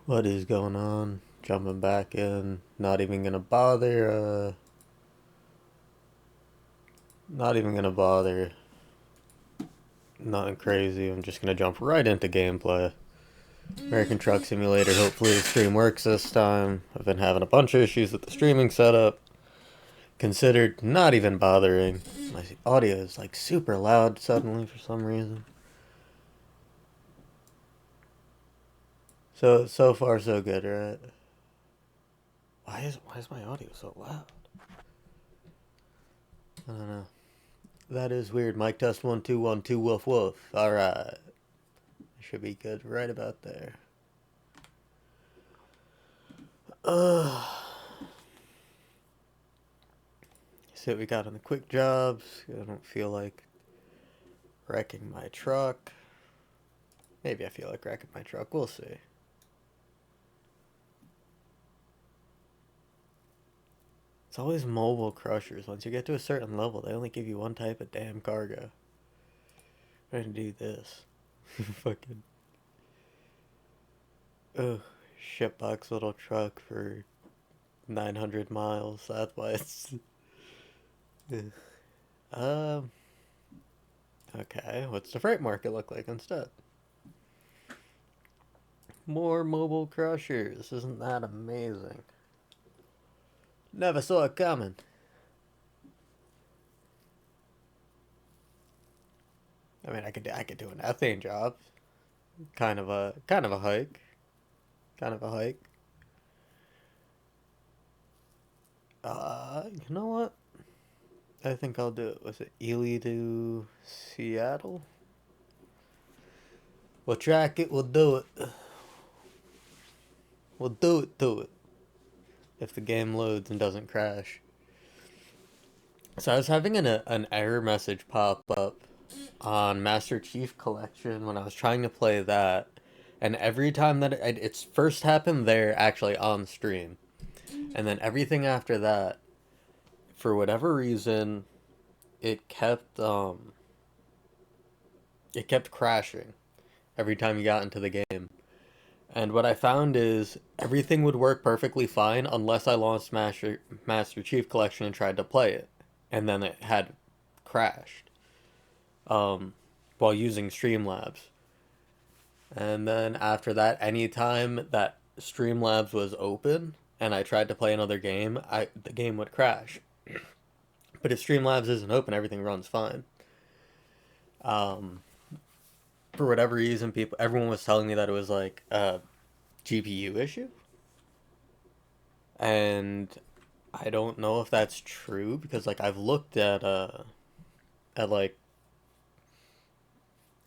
What is going on? Jumping back in. Not even gonna bother, not even gonna bother. Nothing crazy. I'm just gonna jump right into gameplay. American Truck Simulator. Hopefully the stream works this time. I've been having a bunch of issues with the streaming setup. Considered not even bothering. My audio is like super loud suddenly for some reason. So far so good, right? Why is my audio so loud? I don't know. That is weird. Mic test 1 2 1 2 woof woof. Alright. Should be good right about there. See what we got on the quick jobs. I don't feel like wrecking my truck. Maybe I feel like wrecking my truck. We'll see. It's always mobile crushers. Once you get to a certain level, they only give you one type of damn cargo. I'm trying to do this. Fucking. Ugh. Shitbox little truck for 900 miles. That's why it's. Ugh. Um. Okay, what's the freight market look like instead? More mobile crushers. Isn't that amazing? Never saw it coming. I mean, I could do an ethane job. Kind of a hike. Kind of a hike. You know what? I think I'll do it. Was it Ely to Seattle? We'll track it. We'll do it. We'll do it to it. If the game loads and doesn't crash. So I was having an error message pop up on Master Chief Collection when I was trying to play that, and every time that it's first happened there actually on stream, and then everything after that, for whatever reason, it kept it kept crashing every time you got into the game. And what I found is everything would work perfectly fine unless I launched Master Chief Collection and tried to play it, and then it had crashed um, while using Streamlabs. And then after that, anytime that Streamlabs was open and I tried to play another game, the game would crash. But if Streamlabs isn't open, everything runs fine. Um, for whatever reason, everyone was telling me that it was like a GPU issue, and I don't know if that's true because like I've looked at like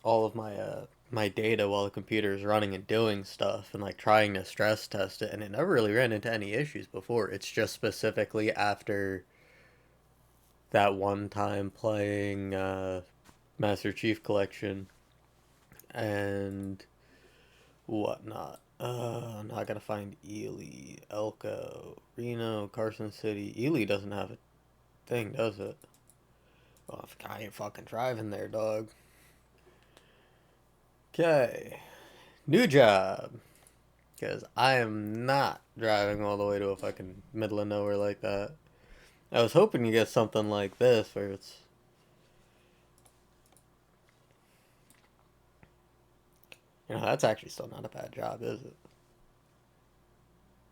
all of my data while the computer is running and doing stuff and like trying to stress test it, and it never really ran into any issues before. It's just specifically after that one time playing Master Chief Collection and whatnot. Now I gotta find Ely, Elko, Reno, Carson City. Ely doesn't have a thing, does it? Well, I ain't fucking driving there, dog. Okay. New job. Because I am not driving all the way to a fucking middle of nowhere like that. I was hoping to get something like this where it's. That's actually still not a bad job, is it?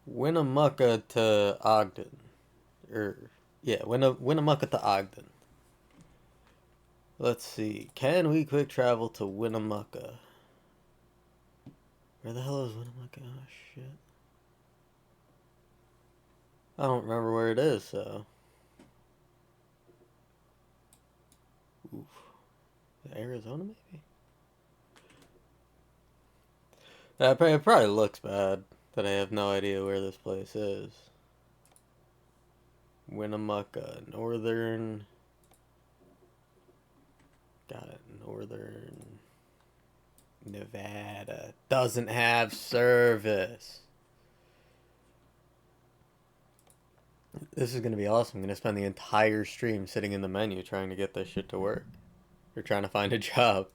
Winnemucca to Ogden. Yeah, Winnemucca to Ogden. Let's see. Can we quick travel to Winnemucca? Where the hell is Winnemucca? Oh, shit. I don't remember where it is, so. Oof. Arizona, maybe? It probably looks bad that I have no idea where this place is. Winnemucca, northern. Got it, northern Nevada. Doesn't have service. This is gonna be awesome. I'm gonna spend the entire stream sitting in the menu trying to get this shit to work. Or trying to find a job.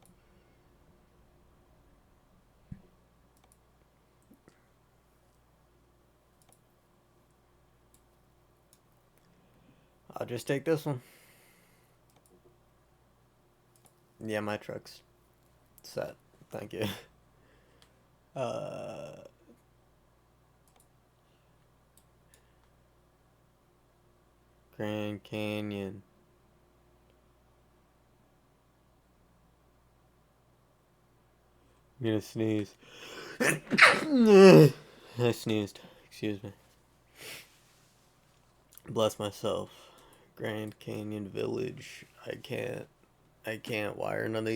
I'll just take this one. Yeah, my truck's set. Thank you. Grand Canyon. I'm gonna sneeze. I sneezed. Excuse me. Bless myself. Grand Canyon Village. I can't. Why are none of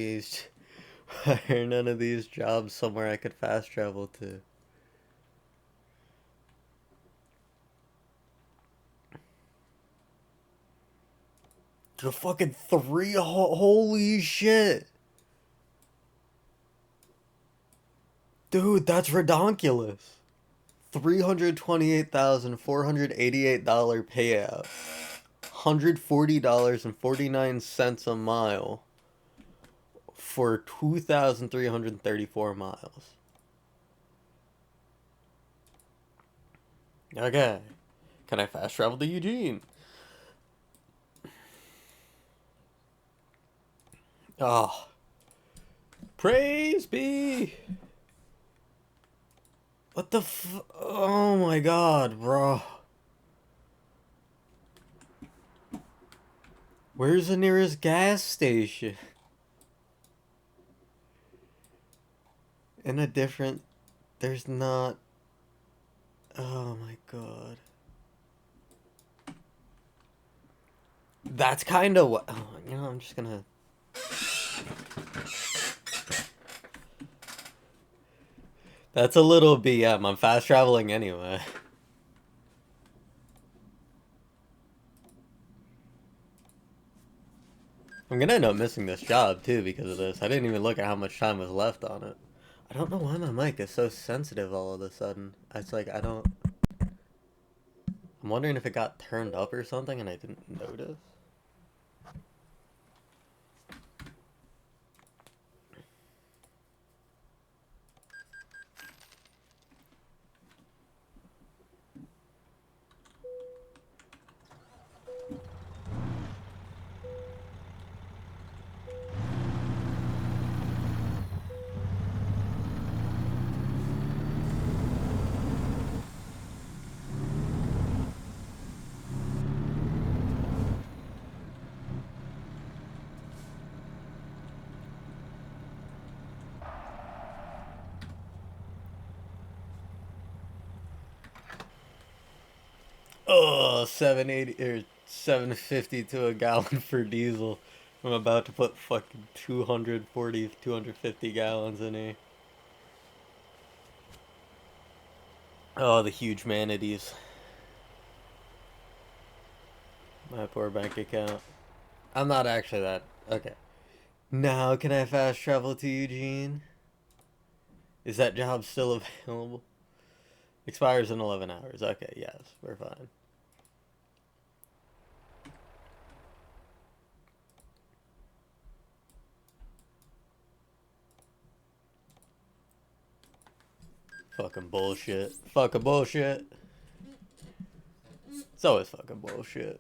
these jobs somewhere I could fast travel to? The fucking three. Holy shit. Dude, that's redonkulous. $328,488 payout. $140.49 a mile for 2,334 miles. Okay. Can I fast travel to Eugene? Oh. Praise be. What the oh my god, bro. Where's the nearest gas station? In a different... There's not... Oh my god. That's kind of what... Oh, you know, I'm just gonna... That's a little BM. I'm fast traveling anyway. I'm gonna end up missing this job too because of this. I didn't even look at how much time was left on it. I don't know why my mic is so sensitive all of a sudden. It's like I don't... I'm wondering if it got turned up or something and I didn't notice. Oh, 780 or 750 to a gallon for diesel. I'm about to put fucking 240, 250 gallons in here. Oh, the huge manatees. My poor bank account. I'm not actually that. Okay. Now, can I fast travel to Eugene? Is that job still available? Expires in 11 hours. Okay, yes, we're fine. Fucking bullshit. Fucking bullshit. It's always fucking bullshit.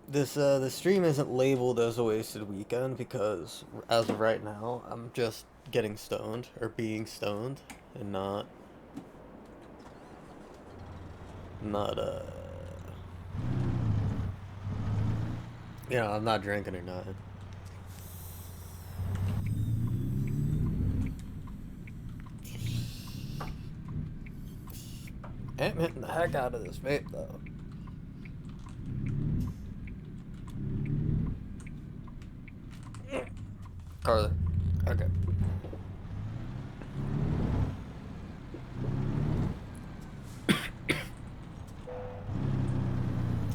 This stream isn't labeled as a wasted weekend because as of right now, I'm just getting stoned or being stoned and not you know, I'm not drinking or nothing. I'm hitting the heck out of this vape though. Carly. Okay.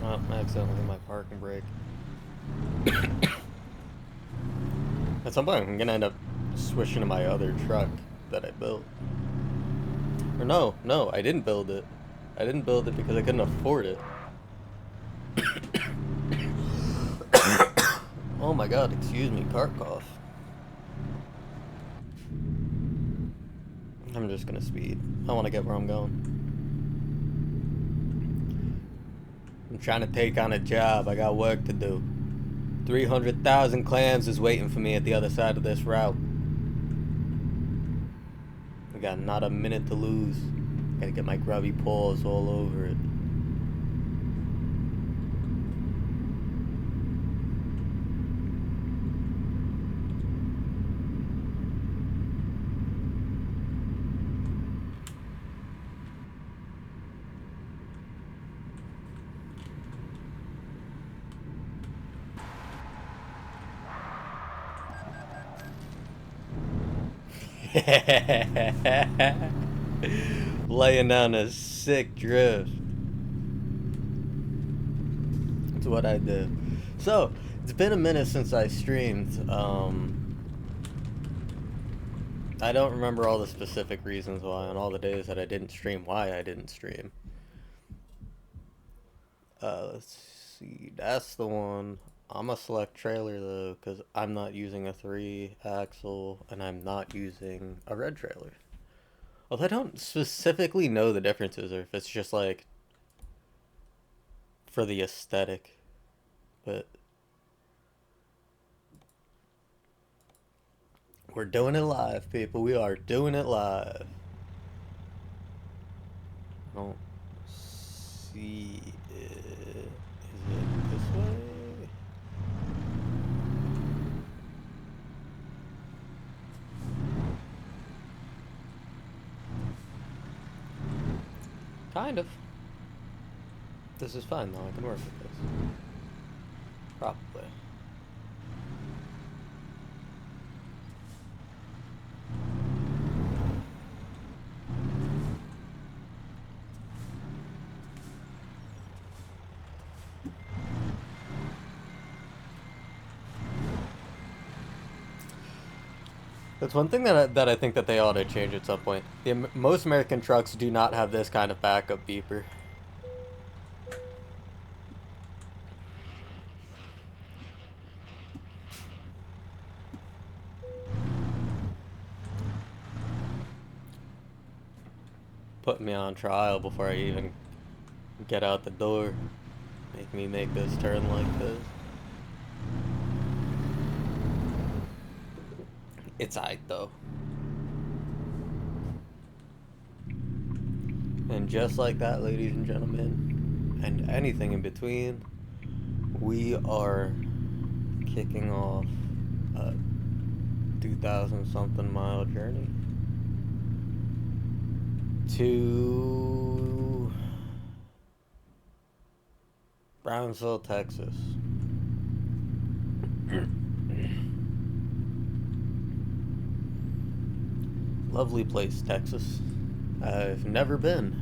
Oh, I accidentally hit my parking brake. At some point, I'm gonna end up switching to my other truck that I built. Or no, I didn't build it. I didn't build it because I couldn't afford it. Oh my god, excuse me, cart cough. I'm just gonna speed. I wanna get where I'm going. I'm trying to take on a job. I got work to do. 300,000 clams is waiting for me at the other side of this route. I got not a minute to lose. Gotta get my grubby paws all over it. Laying down a sick drift. That's what I did. So, it's been a minute since I streamed. I don't remember all the specific reasons why on all the days that I didn't stream, why I didn't stream. Let's see. That's the one. I'm gonna select trailer though, because I'm not using a 3-axle and I'm not using a red trailer. Although I don't specifically know the differences, or if it's just like for the aesthetic. But we're doing it live, people. We are doing it live. I don't see it. Is it this way? Kind of. This is fine though, I can work with this. Probably. That's one thing that I think that they ought to change at some point. Most American trucks do not have this kind of backup beeper. Put me on trial before I even get out the door. Make me make this turn like this. It's aight though. And just like that, ladies and gentlemen, and anything in between, we are kicking off a 2,000 something mile journey to Brownsville, Texas. Lovely place, Texas. I've never been.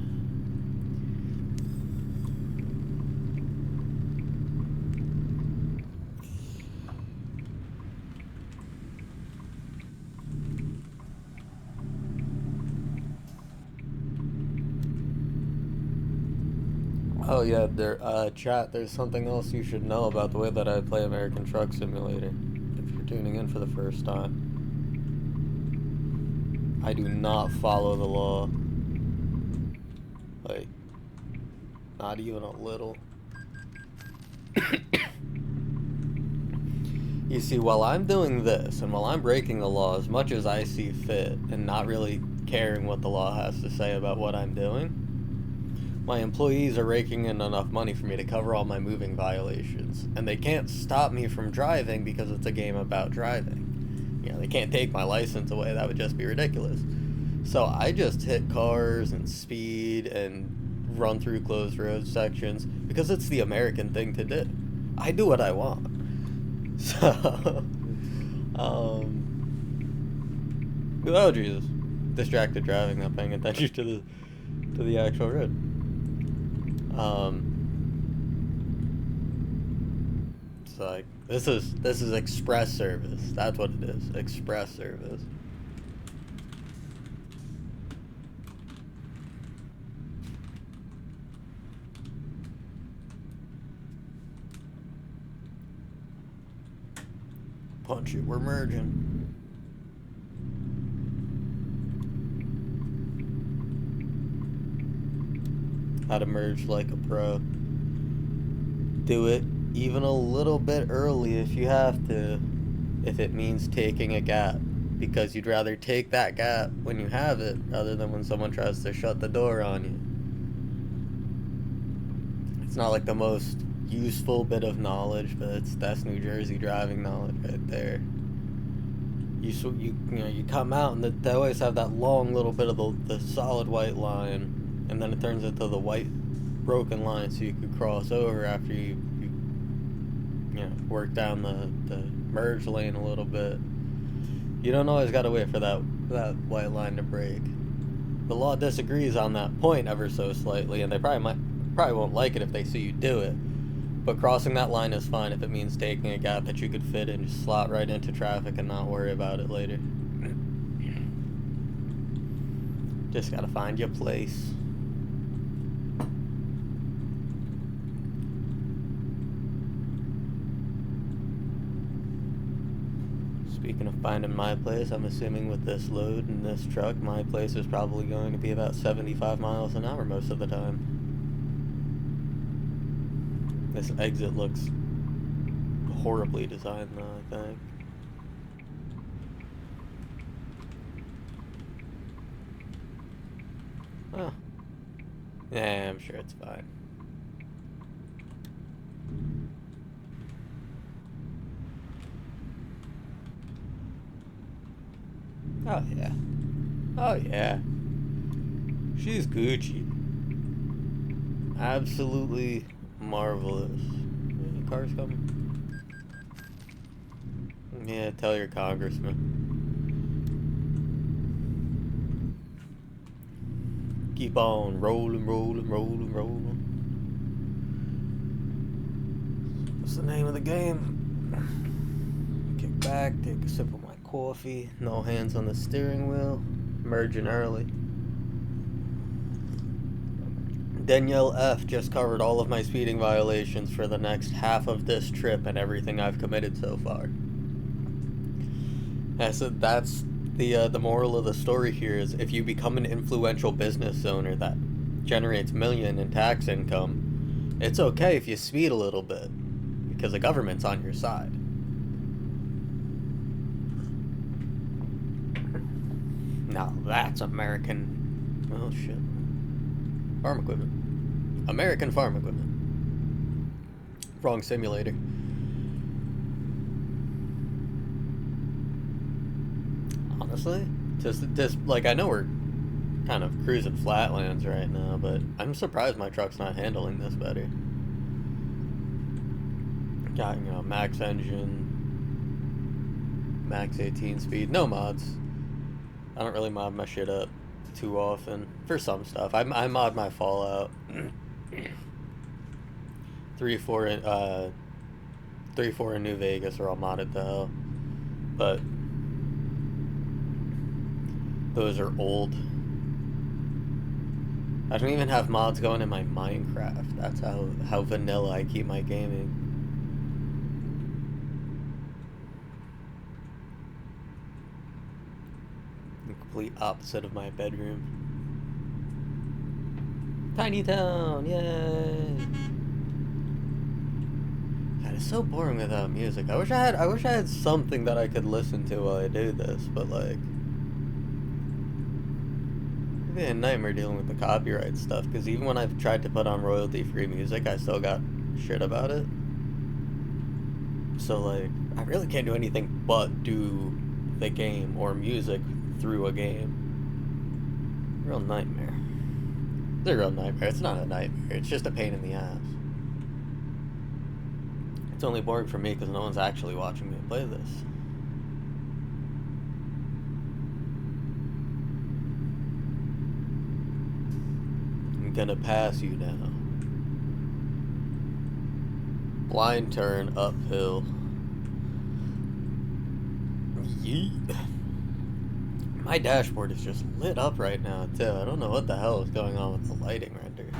Oh yeah, chat, there's something else you should know about the way that I play American Truck Simulator. If you're tuning in for the first time. I do not follow the law. Like, not even a little. You see, while I'm doing this, and while I'm breaking the law as much as I see fit, and not really caring what the law has to say about what I'm doing, my employees are raking in enough money for me to cover all my moving violations. And they can't stop me from driving because it's a game about driving. You know, they can't take my license away. That would just be ridiculous. So I just hit cars and speed and run through closed road sections because it's the American thing to do. I do what I want. So, oh Jesus, distracted driving, not paying attention to the actual road. It's like this is express service. That's what it is. Express service. Punch it, we're merging. How to merge like a pro. do it even a little bit early if you have to, if it means taking a gap, because you'd rather take that gap when you have it rather than when someone tries to shut the door on you. It's not like the most useful bit of knowledge, but that's New Jersey driving knowledge right there. You come out and they always have that long little bit of the solid white line, and then it turns into the white broken line so you could cross over after you work down the merge lane a little bit. You don't always gotta wait for that white line to break. The law disagrees on that point ever so slightly, and they probably won't like it if they see you do it. But crossing that line is fine if it means taking a gap that you could fit in, just slot right into traffic and not worry about it later. Just gotta find your place. Speaking of finding my place, I'm assuming with this load and this truck, my place is probably going to be about 75 miles an hour most of the time. This exit looks horribly designed though, I think. Oh. Yeah, I'm sure it's fine. Oh yeah. Oh yeah. She's Gucci. Absolutely marvelous. Any cars coming? Yeah, tell your congressman. Keep on rolling, rolling, rolling, rolling. What's the name of the game? Kick back, take a sip of my coffee. No hands on the steering wheel. Merging early. Danielle F. just covered all of my speeding violations for the next half of this trip and everything I've committed so far. That's the moral of the story here is if you become an influential business owner that generates millions in tax income, it's okay if you speed a little bit because the government's on your side. Now that's American. Oh shit. Farm equipment. American farm equipment. Wrong simulator. Honestly, just like I know we're kind of cruising flatlands right now, but I'm surprised my truck's not handling this better. Got, max engine, max 18 speed, no mods. I don't really mod my shit up too often for some stuff. I mod my Fallout 3, 4, and 4 in New Vegas are all modded to hell, but those are old. I don't even have mods going in my Minecraft. That's how vanilla I keep my gaming. The complete opposite of my bedroom. Tiny town, yay! God, it's so boring without music. I wish I had something that I could listen to while I do this, but like, it'd be a nightmare dealing with the copyright stuff. Because even when I've tried to put on royalty-free music, I still got shit about it. So like, I really can't do anything but do the game or music through a game. Real nightmare. It's a real nightmare. It's not a nightmare. It's just a pain in the ass. It's only boring for me because no one's actually watching me play this. I'm gonna pass you now. Blind turn uphill. Yeet. My dashboard is just lit up right now too. I don't know what the hell is going on with the lighting render.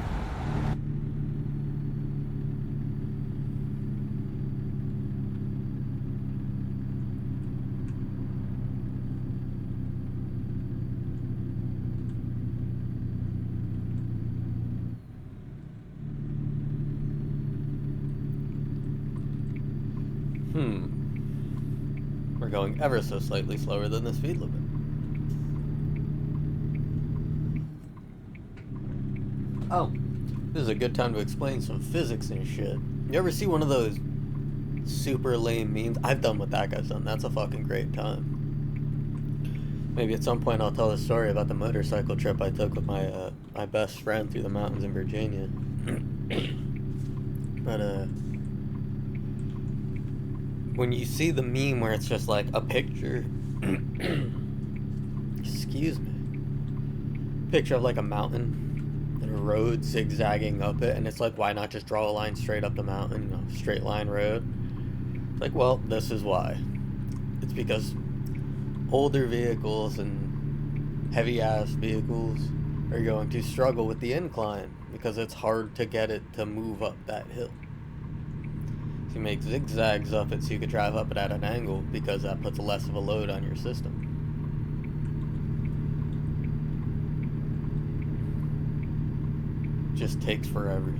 going ever so slightly slower than the speed limit. Oh, this is a good time to explain some physics and shit. You ever see one of those super lame memes? I've done what that guy's done. That's a fucking great time. Maybe at some point I'll tell a story about the motorcycle trip I took with my my best friend through the mountains in Virginia. But when you see the meme where it's just like a picture, excuse me, picture of like a mountain and a road zigzagging up it, and it's like, why not just draw a line straight up the mountain, you know, straight line road? It's like, well, this is why. It's because older vehicles and heavy ass vehicles are going to struggle with the incline because it's hard to get it to move up that hill. So you make zigzags up it so you could drive up it at an angle because that puts less of a load on your system. Just takes forever.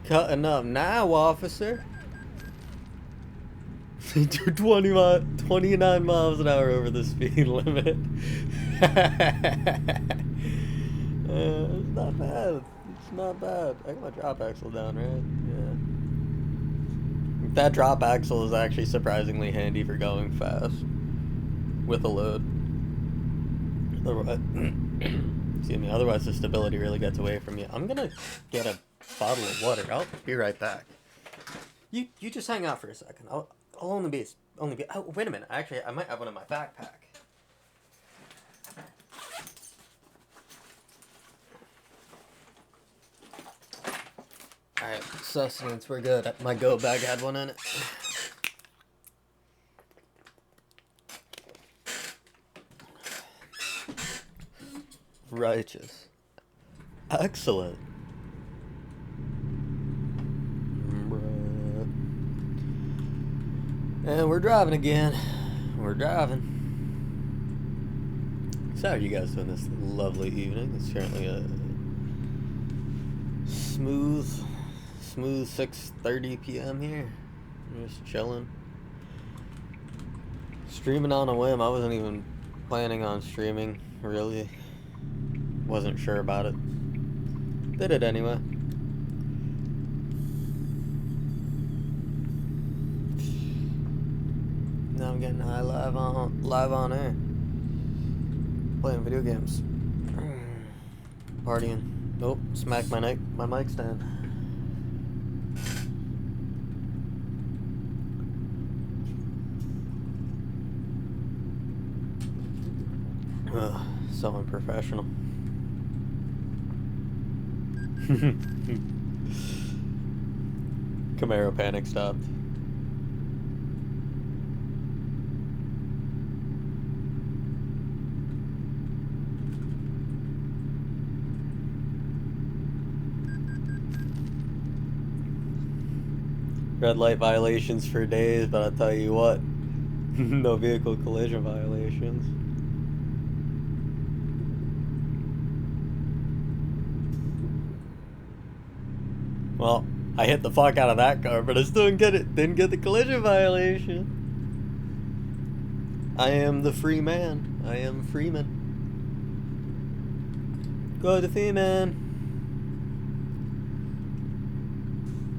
Cutting up now, officer. 29 miles an hour over the speed limit. It's not bad. It's not bad. I got my drop axle down, right? Yeah. That drop axle is actually surprisingly handy for going fast with a load. Otherwise, excuse me. Otherwise, the stability really gets away from you. I'm gonna get a bottle of water. I'll be right back. You just hang out for a second. I'll only be. Oh, wait a minute. Actually, I might have one in my backpack. Alright, sustenance, we're good. My go bag had one in it. Righteous. Excellent. And we're driving again. We're driving. So how are you guys doing this lovely evening? It's currently a smooth 6:30 p.m. here. I'm just chilling. Streaming on a whim. I wasn't even planning on streaming, really. Wasn't sure about it. Did it anyway. Now I'm getting high live on air. Playing video games. Partying. Nope, smacked my mic stand. Ugh, so unprofessional. Camaro panic stopped. Red light violations for days, but I'll tell you what, no vehicle collision violations. Well, I hit the fuck out of that car, but I still didn't get the collision violation. I am the free man. I am Freeman. Go to Freeman.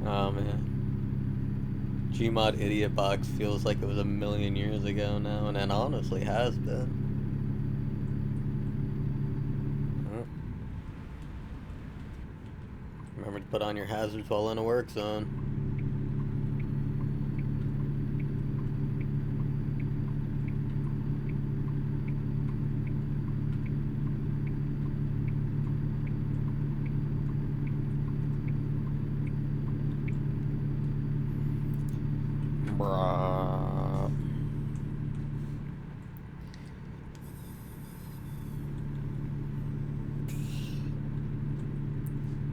Oh man. Gmod Idiot Box feels like it was a million years ago now, and it honestly has been. Remember to put on your hazards while in a work zone.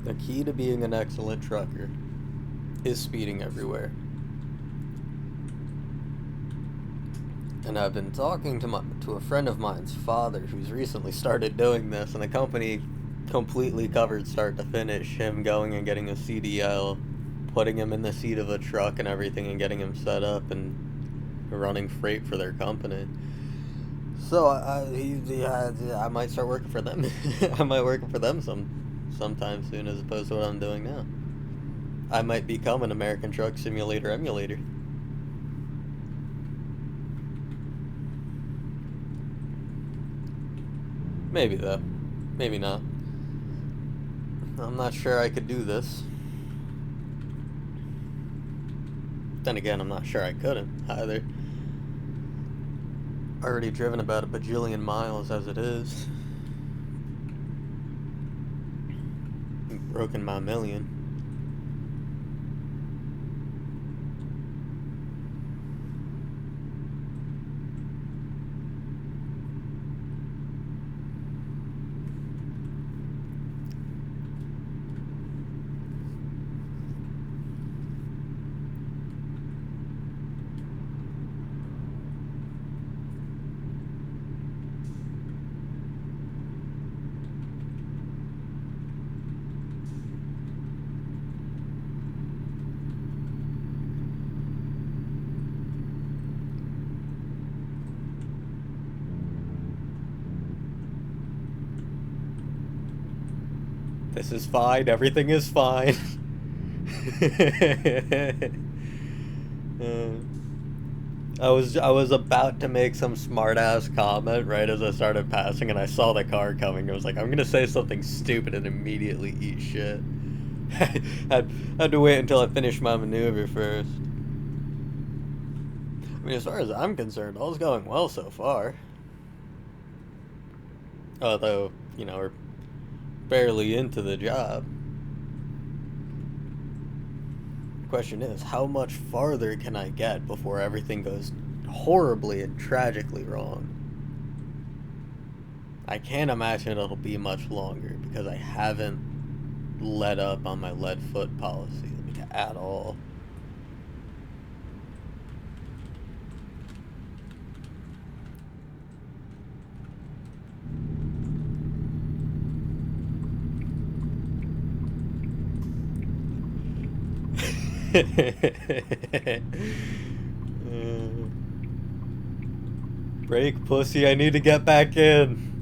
The key to being an excellent trucker is speeding everywhere. And I've been talking to a friend of mine's father who's recently started doing this, and the company completely covered start to finish him going and getting a CDL, putting him in the seat of a truck and everything, and getting him set up and running freight for their company. So I might start working for them. I might work for them sometime soon, as opposed to what I'm doing now. I might become an American Truck Simulator emulator. Maybe though. Maybe not. I'm not sure I could do this. Then again, I'm not sure I couldn't either. Already driven about a bajillion miles as it is. Broken my million. This is fine. Everything is fine. I was about to make some smart ass comment right as I started passing, and I saw the car coming. I was like, I'm gonna say something stupid and immediately eat shit. had to wait until I finished my maneuver first. I mean, as far as I'm concerned, all's going well so far. Although, you know, we're barely into the job. The question is, how much farther can I get before everything goes horribly and tragically wrong? I can't imagine it'll be much longer because I haven't let up on my lead foot policy at all. Break, pussy, I need to get back in.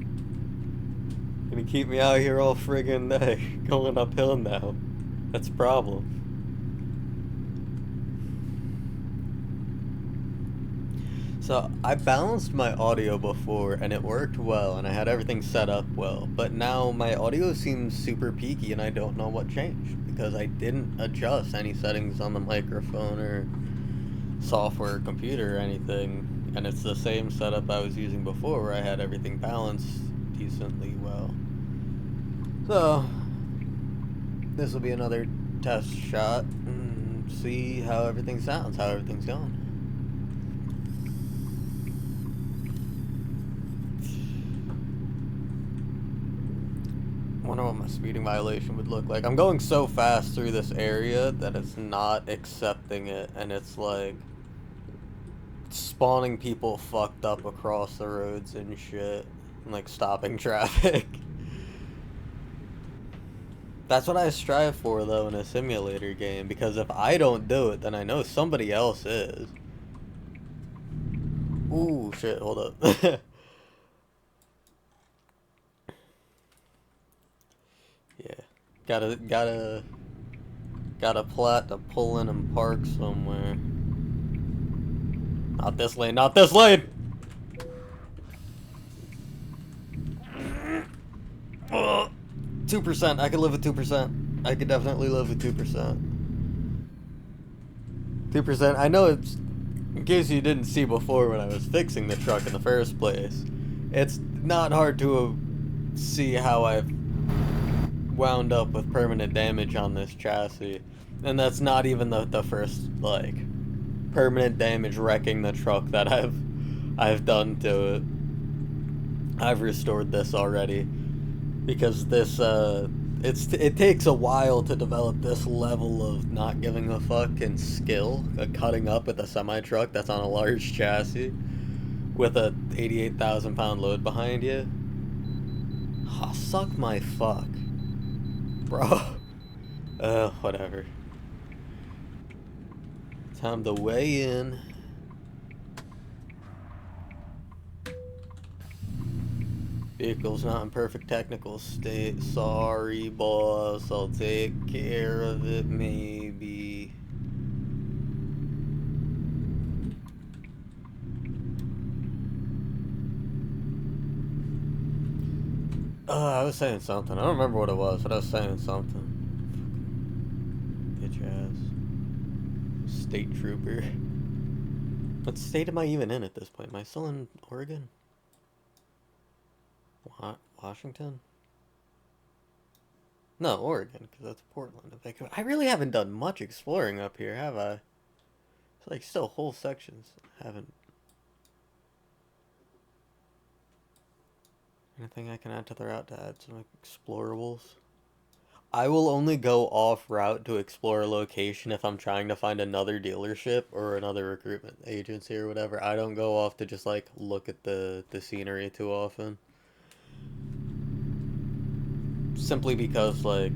Gonna keep me out here all friggin' day, going uphill now. That's a problem. So, I balanced my audio before, and it worked well, and I had everything set up well, but now my audio seems super peaky, and I don't know what changed, because I didn't adjust any settings on the microphone or software or computer or anything, and it's the same setup I was using before, where I had everything balanced decently well. So, this will be another test shot, and see how everything sounds, how everything's going. I wonder what my speeding violation would look like. I'm going so fast through this area that it's not accepting it, and it's like spawning people fucked up across the roads and shit, and like stopping traffic. That's what I strive for though in a simulator game, because if I don't do it, then I know somebody else is. Ooh, shit, hold up. Yeah, gotta plat to pull in and park somewhere. Not this lane, not this lane! 2%, I could live with 2%. I could definitely live with 2%. 2%, I know it's, in case you didn't see before when I was fixing the truck in the first place, it's not hard to see how I've wound up with permanent damage on this chassis, and that's not even the first like permanent damage wrecking the truck that I've done to it. I've restored this already because this It takes a while to develop this level of not giving a fuck and skill, cutting up with a semi truck that's on a large chassis with a 88,000 pound load behind you. Oh, suck my fuck, bro. Whatever. Time to weigh in. Vehicle's not in perfect technical state. Sorry, boss. I'll take care of it, maybe. I was saying something. I don't remember what it was, but I was saying something. Bitch ass. State trooper. What state am I even in at this point? Am I still in Oregon? Washington? No, Oregon, because that's Portland. I really haven't done much exploring up here, have I? It's like still whole sections. I haven't. Anything I can add to the route to add some explorables? I will only go off route to explore a location if I'm trying to find another dealership or another recruitment agency or whatever. I don't go off to just like look at the scenery too often. Simply because like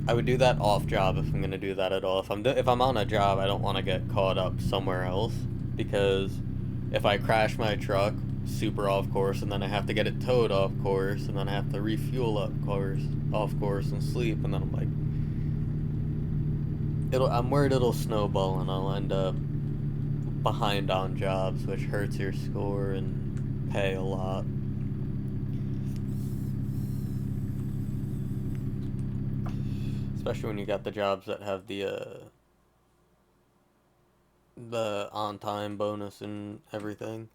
I would do that off job if I'm gonna do that at all. If I'm on a job, I don't want to get caught up somewhere else, because if I crash my truck super off course and then I have to get it towed off course and then I have to refuel off course and sleep, and then I'm like, I'm worried it'll snowball and I'll end up behind on jobs, which hurts your score and pay a lot. Especially when you got the jobs that have the on-time bonus and everything.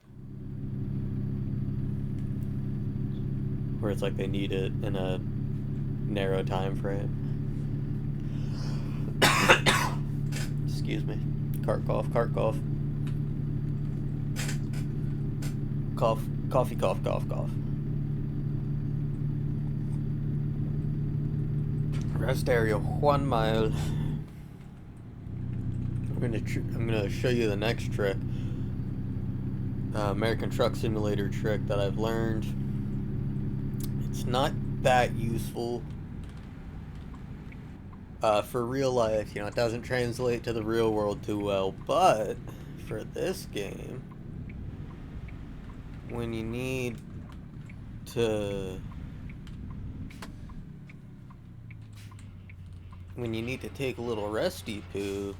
Where it's like they need it in a narrow time frame. Excuse me. Cart cough. Coffee cough. Rest area 1 mile. I'm gonna show you the next trick. American Truck Simulator trick that I've learned. It's not that useful for real life. You know, it doesn't translate to the real world too well. But for this game, when you need to take a little resty poo,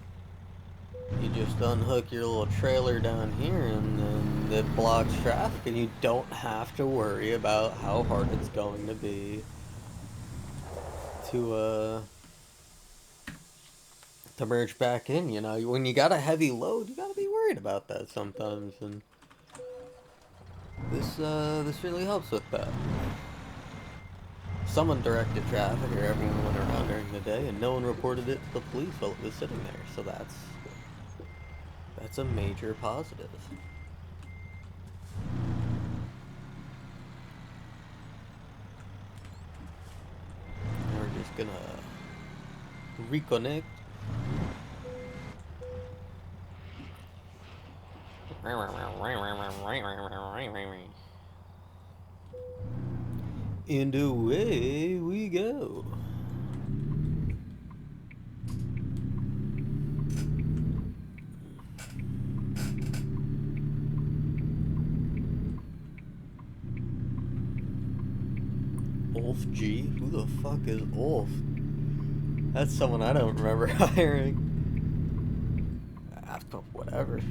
you just unhook your little trailer down here and then it blocks traffic, and you don't have to worry about how hard it's going to be to merge back in. You know, when you got a heavy load, you gotta be worried about that sometimes, and this really helps with that. Someone directed traffic, or everyone went around during the day, and no one reported it to the police while it was sitting there. So that's a major positive. We're just gonna reconnect. And away we go. Ulf G? Who the fuck is Ulf? That's someone I don't remember hiring. Whatever.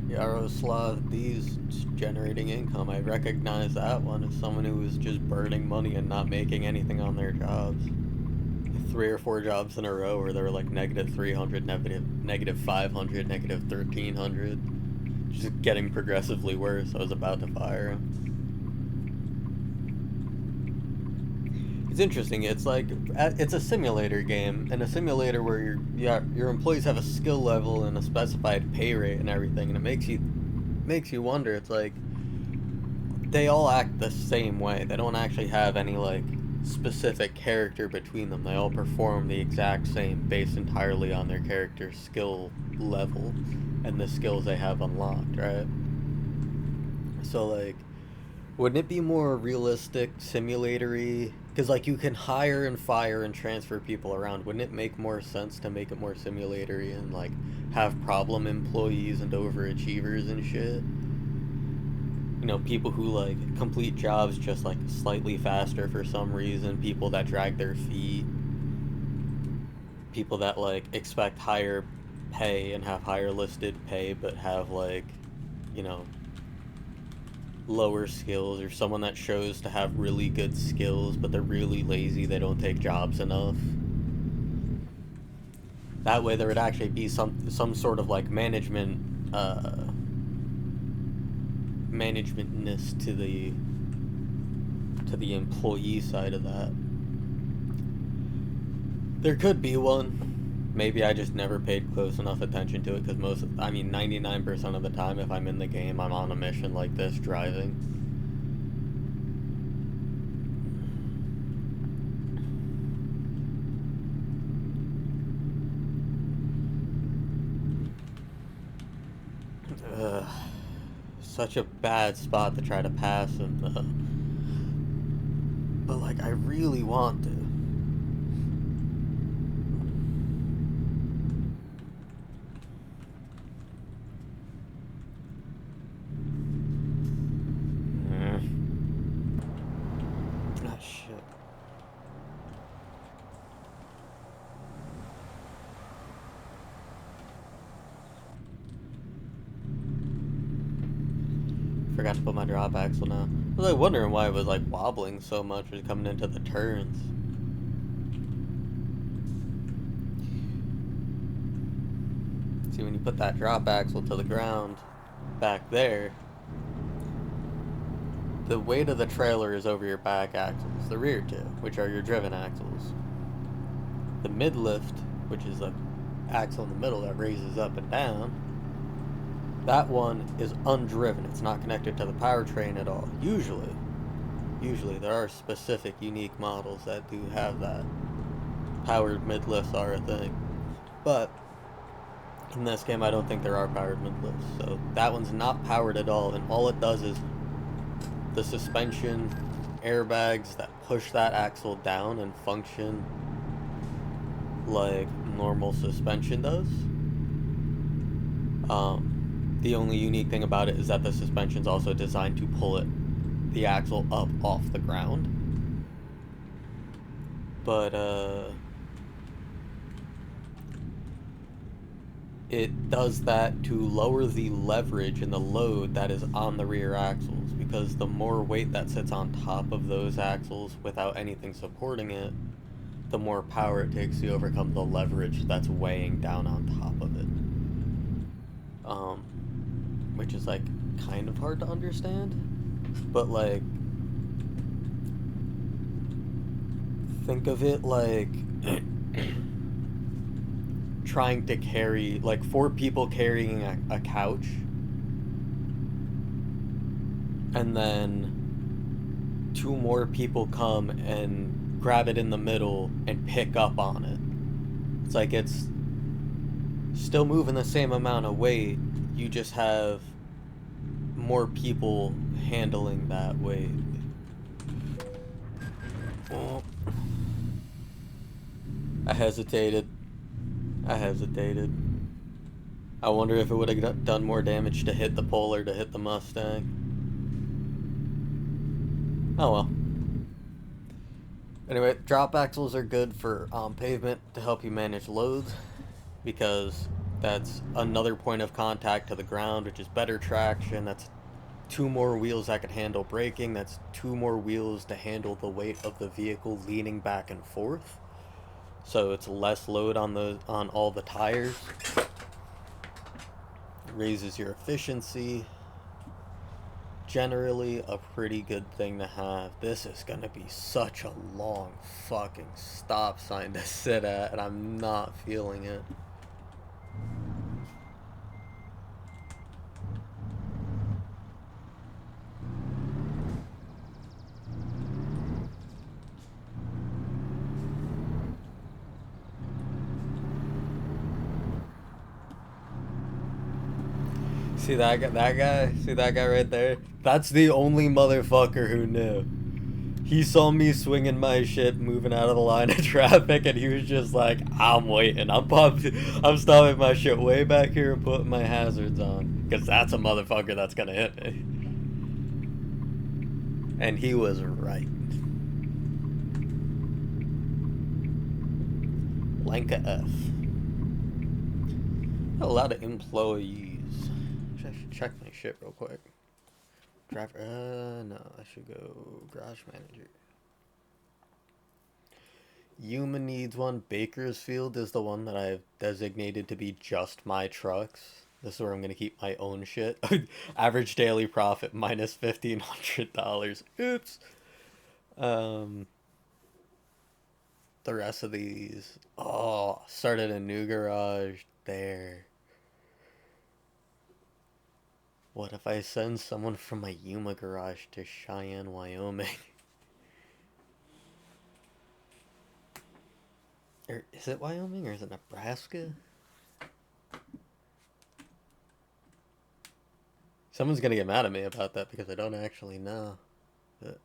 Yaroslav D's generating income. I recognize that one as someone who was just burning money and not making anything on their jobs. 3 or 4 jobs in a row where they were like -300, -500, -1300. Just getting progressively worse. I was about to fire him. It's interesting. It's like it's a simulator game, and a simulator where your employees have a skill level and a specified pay rate and everything, and it makes you wonder. It's like they all act the same way. They don't actually have any like specific character between them. They all perform the exact same based entirely on their character skill level and the skills they have unlocked, right? So like, wouldn't it be more realistic, simulatory? Because like you can hire and fire and transfer people around. Wouldn't it make more sense to make it more simulatory and like have problem employees and overachievers and shit? You know, people who like complete jobs just like slightly faster for some reason, people that drag their feet, people that like expect higher pay and have higher listed pay but have like, you know, lower skills, or someone that shows to have really good skills but they're really lazy, they don't take jobs enough. That way there would actually be some sort of like managementness to the employee side of that. There could be one. Maybe I just never paid close enough attention to it, because 99% of the time if I'm in the game, I'm on a mission like this, driving. Ugh. Such a bad spot to try to pass him, but like I really want to. Ah, shit. Forgot to put my drop axle now. I was like wondering why it was like wobbling so much was coming into the turns. See, when you put that drop axle to the ground back there, the weight of the trailer is over your back axles, the rear two, which are your driven axles. The mid lift, which is the axle in the middle that raises up and down, that one is undriven. It's not connected to the powertrain at all. Usually there are specific unique models that do have that. Powered mid lifts are a thing, but in this game I don't think there are powered mid lifts. So that one's not powered at all, and all it does is the suspension airbags that push that axle down and function like normal suspension does. The only unique thing about it is that the suspension's also designed to pull the axle up off the ground. But it does that to lower the leverage and the load that is on the rear axles, because the more weight that sits on top of those axles without anything supporting it, the more power it takes to overcome the leverage that's weighing down on top of it. Which is like kind of hard to understand, but like think of it like trying to carry like 4 people carrying a couch, and then 2 more people come and grab it in the middle and pick up on it. It's like it's still moving the same amount of weight, you just have more people handling that weight. Oh. I hesitated. I wonder if it would have done more damage to hit the Pole or to hit the Mustang. Oh well. Anyway, drop axles are good for pavement to help you manage loads, because that's another point of contact to the ground, which is better traction. That's 2 more wheels that can handle braking. That's 2 more wheels to handle the weight of the vehicle leaning back and forth. So it's less load on all the tires. It raises your efficiency. Generally a pretty good thing to have. This is gonna be such a long fucking stop sign to sit at, and I'm not feeling it. See that guy? That guy? See that guy right there? That's the only motherfucker who knew. He saw me swinging my shit, moving out of the line of traffic, and he was just like, "I'm waiting. I'm stopping my shit way back here and putting my hazards on, because that's a motherfucker that's gonna hit me." And he was right. Lanka F. A lot of employees. I should check my shit real quick. Driver, no, I should go garage manager. Yuma needs one. Bakersfield is the one that I've designated to be just my trucks. This is where I'm going to keep my own shit. Average daily profit minus $1,500. Oops. The rest of these. Oh, started a new garage there. What if I send someone from my Yuma garage to Cheyenne, Wyoming? Or is it Wyoming or is it Nebraska? Someone's gonna get mad at me about that because I don't actually know. But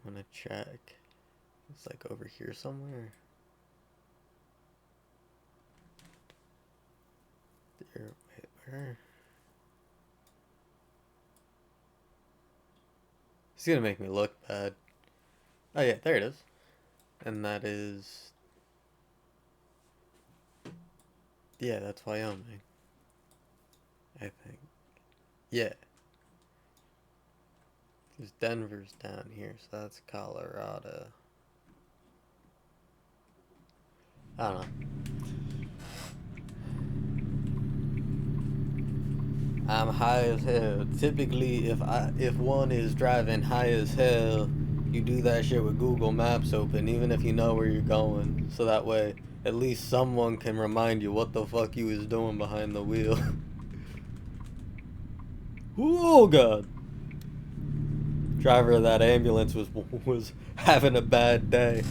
I'm gonna check. It's like over here somewhere. There, wait, where? It's gonna make me look bad. Oh yeah, there it is. And that is... yeah, that's Wyoming. I think. Yeah. Because Denver's down here, so that's Colorado. I don't know. I'm high as hell. Typically, if one is driving high as hell, you do that shit with Google Maps open, even if you know where you're going. So that way, at least someone can remind you what the fuck you was doing behind the wheel. Oh god. Driver of that ambulance was having a bad day.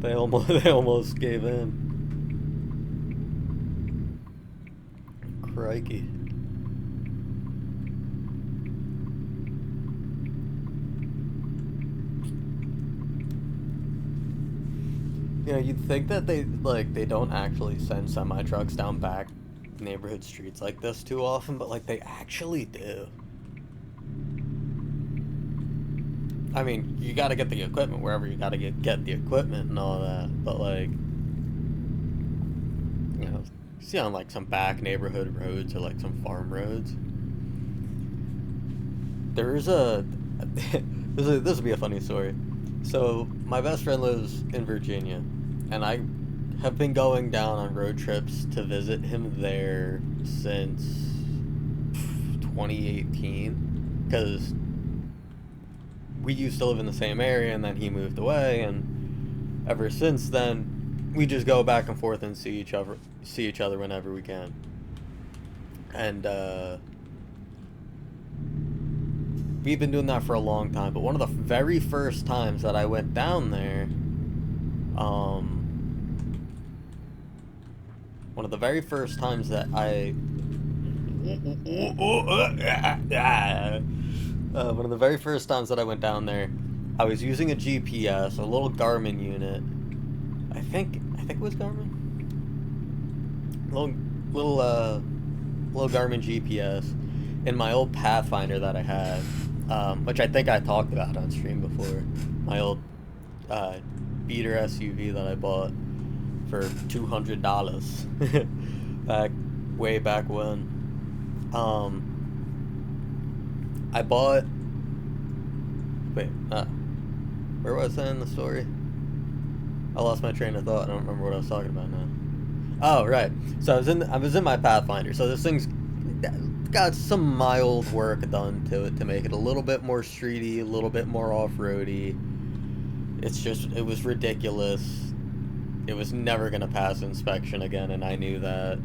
They almost gave in. Crikey. You know, you'd think that they don't actually send semi-trucks down back neighborhood streets like this too often, but like they actually do. I mean, you gotta get the equipment wherever you gotta get the equipment and all that, but like, you know, see on like some back neighborhood roads or like some farm roads, there's a this will be a funny story. So my best friend lives in Virginia, and I have been going down on road trips to visit him there since 2018, because we used to live in the same area and then he moved away, and ever since then we just go back and forth and see each other whenever we can. And we've been doing that for a long time, but one of the very first times that I went down there, one of the very first times that one of the very first times that I went down there, I was using a GPS, a little Garmin unit. I think it was Garmin. Little Garmin GPS in my old Pathfinder that I had, which I think I talked about on stream before. My old beater SUV that I bought for $200 way back when. I bought... wait, where was I in the story? I lost my train of thought. I don't remember what I was talking about now. Oh, right. So I was in my Pathfinder. So this thing's got some mild work done to it to make it a little bit more streety, a little bit more off-roady. It was ridiculous. It was never gonna pass inspection again, and I knew that.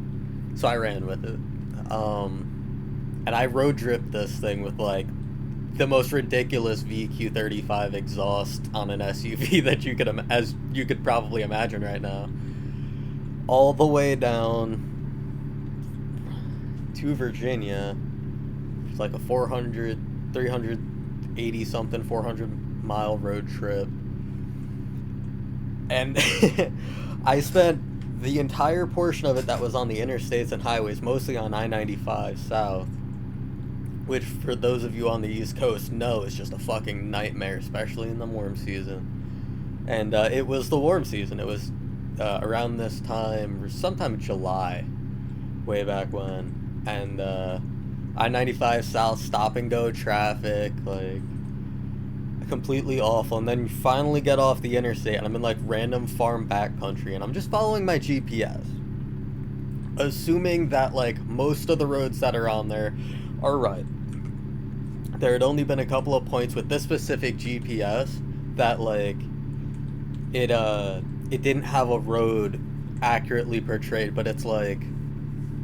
So I ran with it. And I road dripped this thing with like the most ridiculous VQ35 exhaust on an SUV that you could probably imagine right now. All the way down to Virginia. It's like a 380 something, 400-mile road trip. And I spent the entire portion of it that was on the interstates and highways, mostly on I-95 south, which for those of you on the East Coast know is just a fucking nightmare, especially in the warm season. And it was the warm season. It was around this time, sometime in July, way back when. And I-95 south stop and go traffic, like completely awful. And then you finally get off the interstate and I'm in like random farm backcountry and I'm just following my GPS, assuming that like most of the roads that are on there are right. There had only been a couple of points with this specific GPS that like it didn't have a road accurately portrayed, but it's like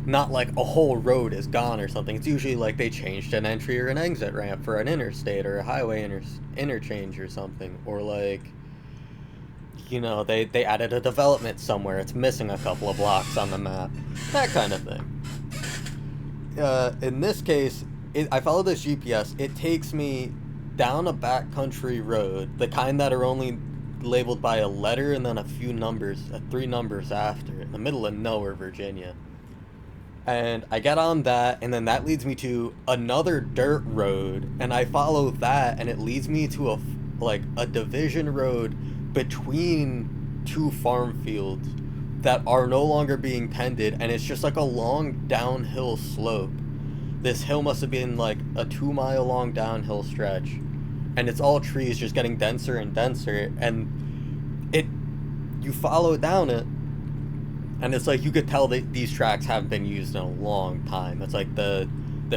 not like a whole road is gone or something. It's usually like they changed an entry or an exit ramp for an interstate or a highway interchange or something, or like, you know, they added a development somewhere, it's missing a couple of blocks on the map, that kind of thing. In this case, I follow this GPS. It takes me down a backcountry road, the kind that are only labeled by a letter and then a few numbers, 3 numbers after, in the middle of nowhere, Virginia. And I get on that, and then that leads me to another dirt road, and I follow that, and it leads me to a division road between 2 farm fields that are no longer being tended, and it's just like a long downhill slope. This hill must have been like a 2-mile long downhill stretch, and it's all trees just getting denser and denser, and you follow down it, and it's like you could tell that these tracks haven't been used in a long time. It's like the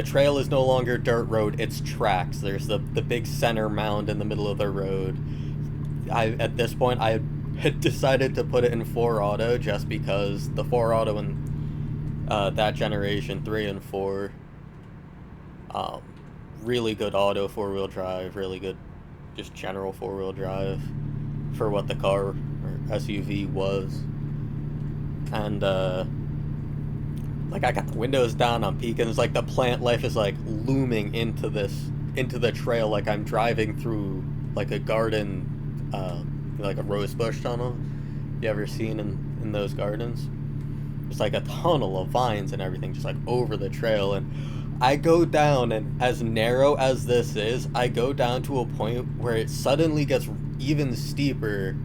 trail is no longer dirt road, it's tracks. There's the big center mound in the middle of the road. At this point I had decided to put it in 4 auto just because the 4 auto in that generation, 3 and 4, really good auto 4-wheel drive, really good just general 4-wheel drive for what the car or SUV was. And like I got the windows down, I'm peeking, it's like the plant life is like looming into the trail, like I'm driving through like a garden, like a rose bush tunnel you ever seen in those gardens. It's like a tunnel of vines and everything just like over the trail, and I go down, and as narrow as this is, I go down to a point where it suddenly gets even steeper,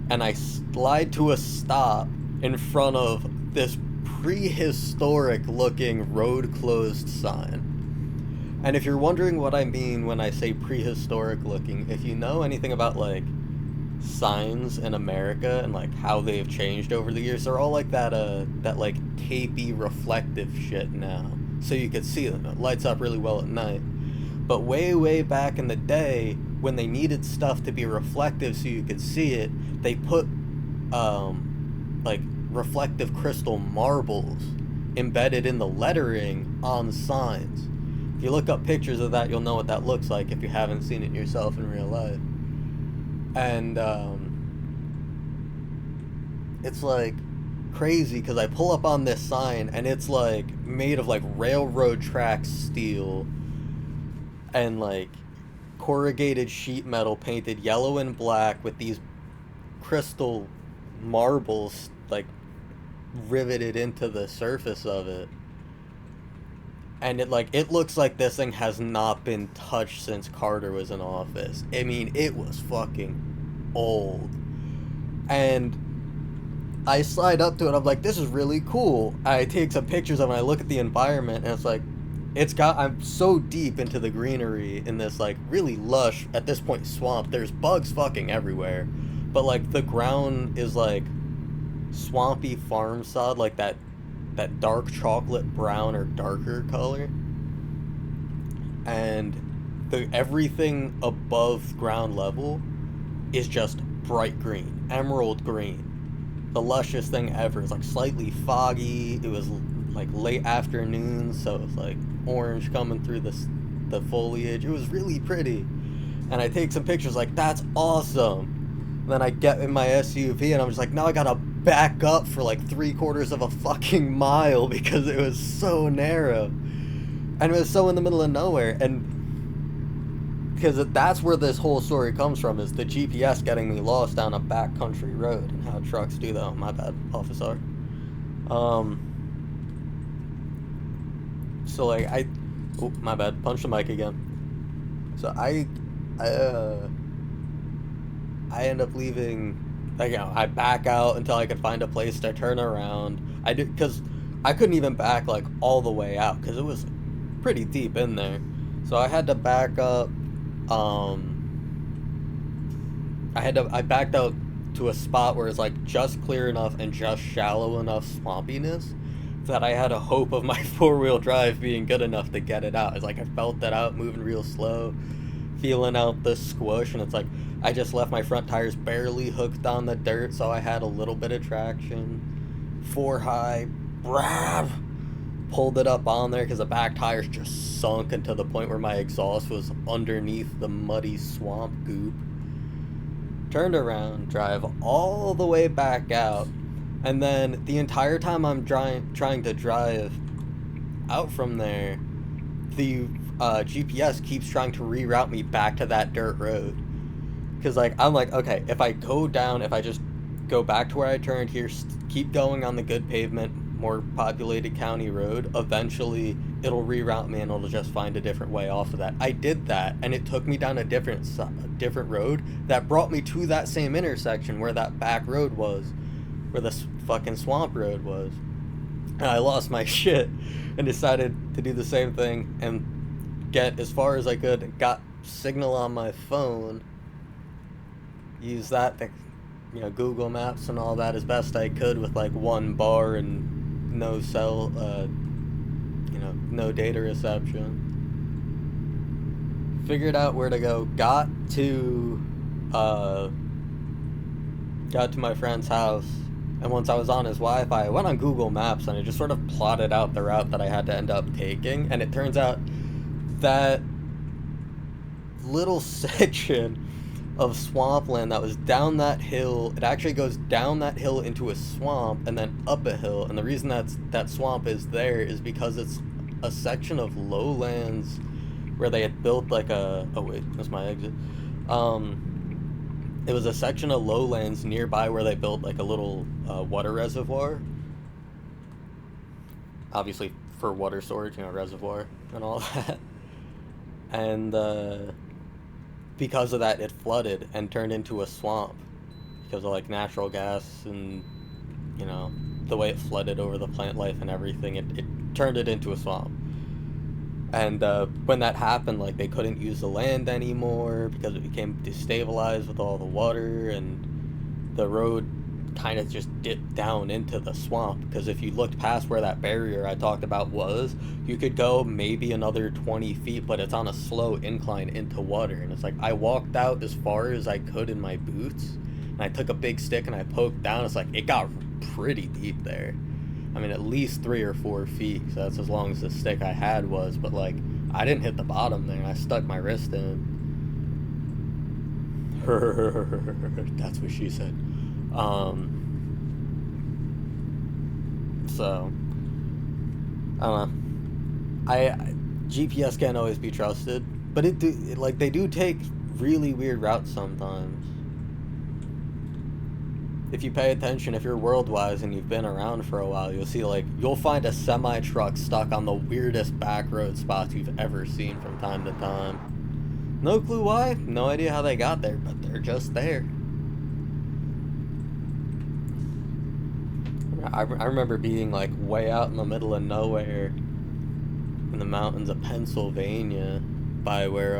and I slide to a stop in front of this prehistoric looking road closed sign. And if you're wondering what I mean when I say prehistoric looking, if you know anything about like signs in America and like how they've changed over the years, they're all like that like tapey reflective shit now, so you could see them. It lights up really well at night. But way back in the day, when they needed stuff to be reflective so you could see it, they put like reflective crystal marbles embedded in the lettering on signs. If you look up pictures of that, you'll know what that looks like if you haven't seen it yourself in real life. And it's like crazy because I pull up on this sign and it's like made of like railroad track steel and like corrugated sheet metal painted yellow and black with these crystal marbles like riveted into the surface of it. And it looks like this thing has not been touched since Carter was in office. I mean, it was fucking old. And I slide up to it, I'm like, this is really cool. I take some pictures of it, and I look at the environment, and it's like, I'm so deep into the greenery in this like really lush, at this point, swamp. There's bugs fucking everywhere. But like the ground is like swampy farm sod, like that dark chocolate brown or darker color, and everything above ground level is just bright green, emerald green, the luscious thing ever. It's like slightly foggy. It was like late afternoon, so it was like orange coming through the foliage. It was really pretty, and I take some pictures like, that's awesome. Then I get in my SUV and I'm just like, now I gotta back up for like 3/4 of a fucking mile because it was so narrow. And it was so in the middle of nowhere. And because that's where this whole story comes from, is the GPS getting me lost down a backcountry road, and how trucks do that. Oh, my bad, officer. So like oh, my bad, punch the mic again. So I end up leaving, like, I back out until I could find a place to turn around. I did, because I couldn't even back like all the way out because it was pretty deep in there. So I had to back up. I backed out to a spot where it's like just clear enough and just shallow enough swampiness that I had a hope of my 4-wheel drive being good enough to get it out. It's like I felt that out, moving real slow, feeling out the squish, and it's like I just left my front tires barely hooked on the dirt, so I had a little bit of traction. 4 high, brav, pulled it up on there because the back tires just sunk into the point where my exhaust was underneath the muddy swamp goop. Turned around, drive all the way back out, and then the entire time I'm trying to drive out from there, the GPS keeps trying to reroute me back to that dirt road. Because like I'm like, okay, if I go down, if I just go back to where I turned here, keep going on the good pavement, more populated county road, eventually it'll reroute me and it'll just find a different way off of that. I did that, and it took me down a different road that brought me to that same intersection where that back road was, where the fucking swamp road was. And I lost my shit and decided to do the same thing and get as far as I could. Got signal on my phone, use that to, Google Maps and all that as best I could with like 1 bar and no cell, no data reception. Figured out where to go. Got to my friend's house, and once I was on his Wi-Fi, I went on Google Maps and I just sort of plotted out the route that I had to end up taking, and it turns out that little section of swampland that was down that hill, it actually goes down that hill into a swamp and then up a hill, and the reason that swamp is there is because it's a section of lowlands where they had built like oh wait, that's my exit. It was a section of lowlands nearby where they built like a little water reservoir, obviously for water storage, reservoir and all that, and because of that, it flooded and turned into a swamp because of like natural gas and the way it flooded over the plant life and everything. It turned it into a swamp. And when that happened, like, they couldn't use the land anymore because it became destabilized with all the water, and the road kind of just dipped down into the swamp. Because if you looked past where that barrier I talked about was, you could go maybe another 20 feet, but it's on a slow incline into water. And it's like, I walked out as far as I could in my boots, and I took a big stick and I poked down. It's like, it got pretty deep there. I mean, at least 3 or 4 feet, so that's as long as the stick I had was, but like, I didn't hit the bottom there, and I stuck my wrist in. That's what she said. So, I don't know. GPS can't always be trusted, but they do take really weird routes sometimes. If you pay attention, if you're world-wise and you've been around for a while, you'll see, like, you'll find a semi-truck stuck on the weirdest back road spots you've ever seen from time to time. No clue why, no idea how they got there, but they're just there. I remember being, like, way out in the middle of nowhere in the mountains of Pennsylvania by where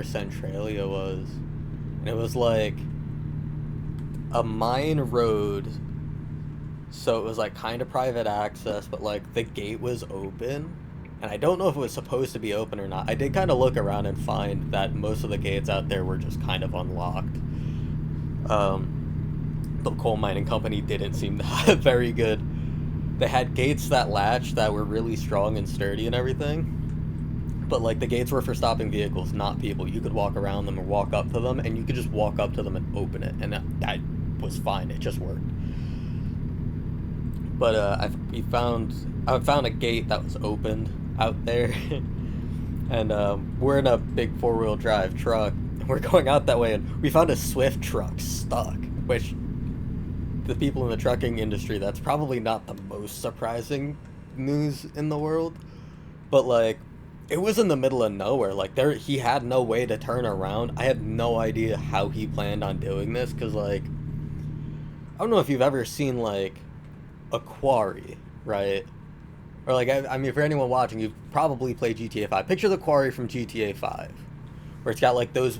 Centralia was, and it was like a mine road, so it was like kind of private access, but like the gate was open, and I don't know if it was supposed to be open or not. I did kind of look around and find that most of the gates out there were just kind of unlocked. The coal mining company didn't seem to have very good. They had gates that latched that were really strong and sturdy and everything, But like the gates were for stopping vehicles, not people. You could walk around them or walk up to them, and you could just walk up to them and open it, and that was fine. It just worked. But I found a gate that was opened out there, and we're in a big 4-wheel drive truck, and we're going out that way, and we found a Swift truck stuck, which the people in the trucking industry, that's probably not the most surprising news in the world, but like it was in the middle of nowhere. Like he had no way to turn around. I had no idea how he planned on doing this, because like I don't know if you've ever seen like a quarry, right? Or like I mean, for anyone watching, you've probably played GTA 5. Picture the quarry from GTA 5, where it's got like those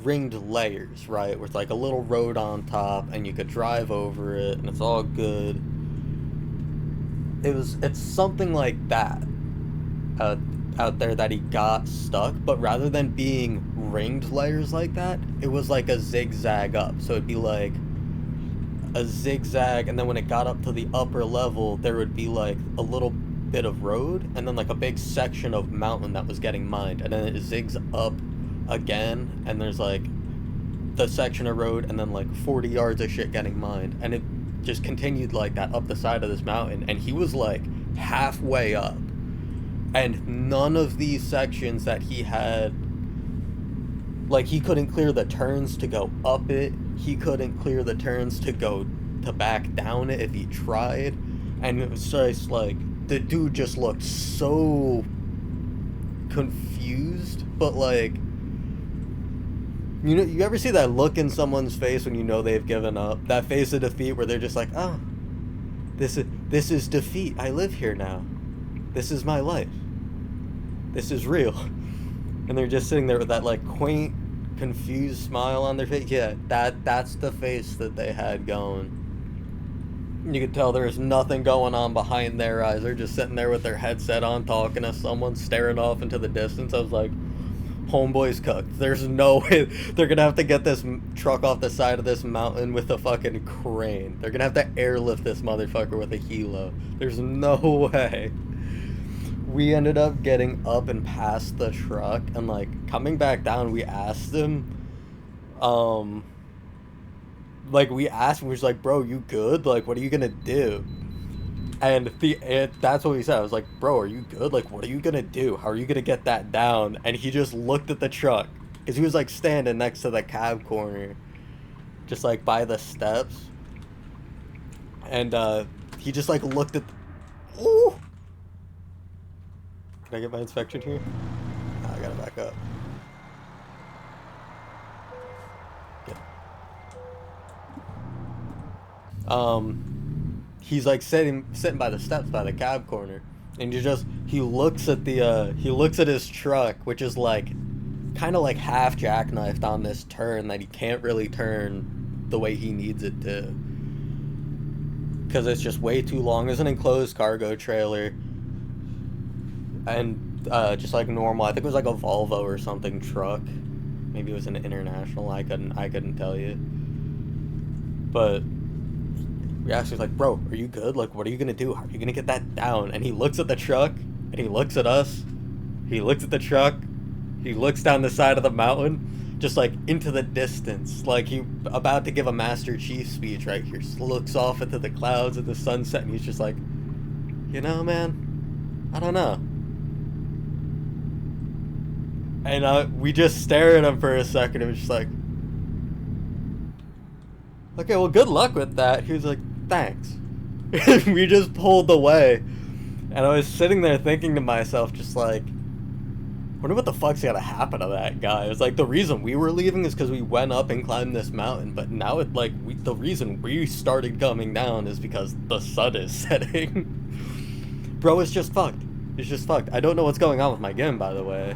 ringed layers, right? Where it's like a little road on top, and you could drive over it, and it's all good. It's something like that out there that he got stuck, but rather than being ringed layers like that, it was like a zigzag up. So it'd be like a zigzag, and then when it got up to the upper level, there would be like a little bit of road, and then like a big section of mountain that was getting mined, and then it zigs up again, and there's like the section of road, and then like 40 yards of shit getting mined, and it just continued like that up the side of this mountain. And he was like halfway up, and none of these sections that he had, like he couldn't clear the turns to go up it, he couldn't clear the turns to go to back down it if he tried, and it was just like the dude just looked so confused. But like, you know, you ever see that look in someone's face when you know they've given up? That face of defeat where they're just like, oh, this is defeat. I live here now. This is my life. This is real. And they're just sitting there with that like quaint, confused smile on their face. Yeah, that's the face that they had going. You could tell there's nothing going on behind their eyes. They're just sitting there with their headset on, talking to someone, staring off into the distance. I was like, homeboy's cooked. There's no way they're gonna have to get this truck off the side of this mountain with a fucking crane. They're gonna have to airlift this motherfucker with a helo. There's no way. We ended up getting up and past the truck, and like coming back down, we asked him, like we asked him, we was like, bro, you good? Like, what are you gonna do? And that's what he said. I was like, bro, are you good? Like, what are you gonna do? How are you gonna get that down? And he just looked at the truck, because he was like standing next to the cab corner, just like by the steps. And he just like looked at ooh! Can I get my inspection here? Oh, I gotta back up. Good. He's like sitting by the steps by the cab corner, and he looks at his truck, which is like kind of like half jackknifed on this turn that he can't really turn the way he needs it to, because it's just way too long. It's an enclosed cargo trailer, and just like normal, I think it was like a Volvo or something truck. Maybe it was an International. I couldn't tell you, but we asked, he's like, bro, are you good? Like, what are you gonna do? How are you gonna get that down? And he looks at the truck, and he looks at us, he looks at the truck, he looks down the side of the mountain, just like into the distance, like he about to give a Master Chief speech right here. Just looks off into the clouds at the sunset, and he's just like, you know, man, I don't know. And we just stare at him for a second, and we're just like, okay, well, good luck with that. He was like, thanks. We just pulled away, and I was sitting there thinking to myself, just like, wonder what the fuck's gonna happen to that guy. It was like, the reason we were leaving is because we went up and climbed this mountain, but now it like the reason we started coming down is because the sun is setting. Bro, it's just fucked. It's just fucked. I don't know what's going on with my game, by the way.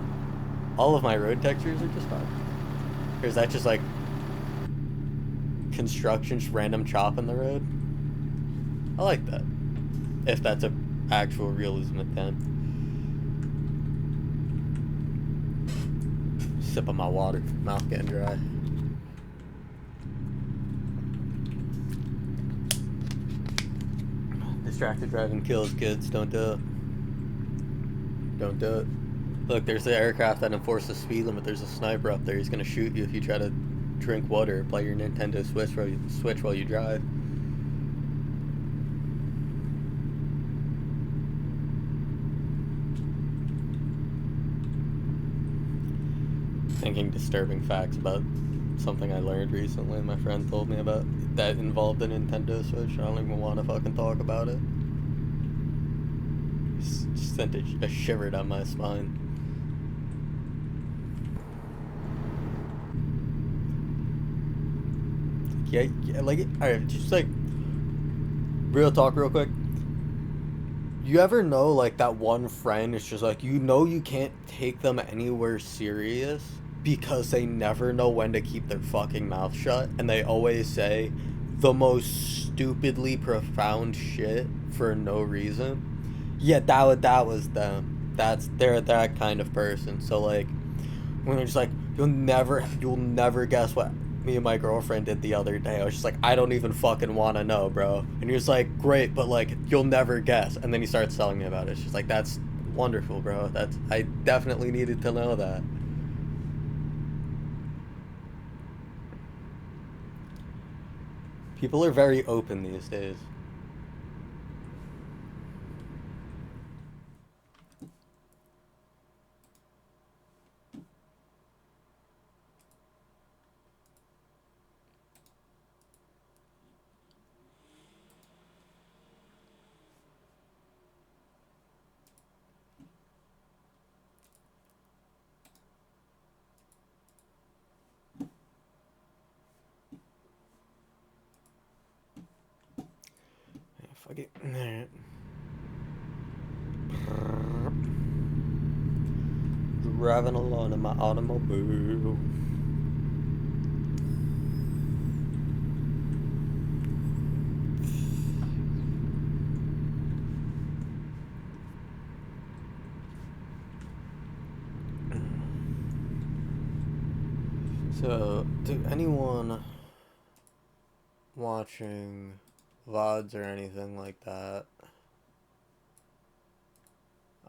All of my road textures are just fucked. Or is that just like construction, just random chop in the road? I like that, if that's an actual realism attempt. Sip of my water, mouth getting dry. Distracted driving kills, kids. Don't do it. Don't do it. Look, there's the aircraft that enforces speed limit. There's a sniper up there. He's gonna shoot you if you try to drink water or play your Nintendo Switch while you drive. Thinking disturbing facts about something I learned recently. My friend told me about that involved a Nintendo Switch. I don't even want to fucking talk about it. Just sent a shiver down my spine. Yeah, like, alright, just like, real talk real quick. You ever know, like, that one friend is just like, you know you can't take them anywhere serious because they never know when to keep their fucking mouth shut, and they always say the most stupidly profound shit for no reason? Yeah, that was them. They're that kind of person. So, like, when they're just like, you'll never guess what me and my girlfriend did the other day. I was just like, I don't even fucking want to know, bro. And he was like, great, but like, you'll never guess. And then he starts telling me about it. It's just like, that's wonderful, bro. I definitely needed to know that. People are very open these days. Yeah, fuck it. Alright. Driving along in my automobile. So, to anyone watching VODs or anything like that,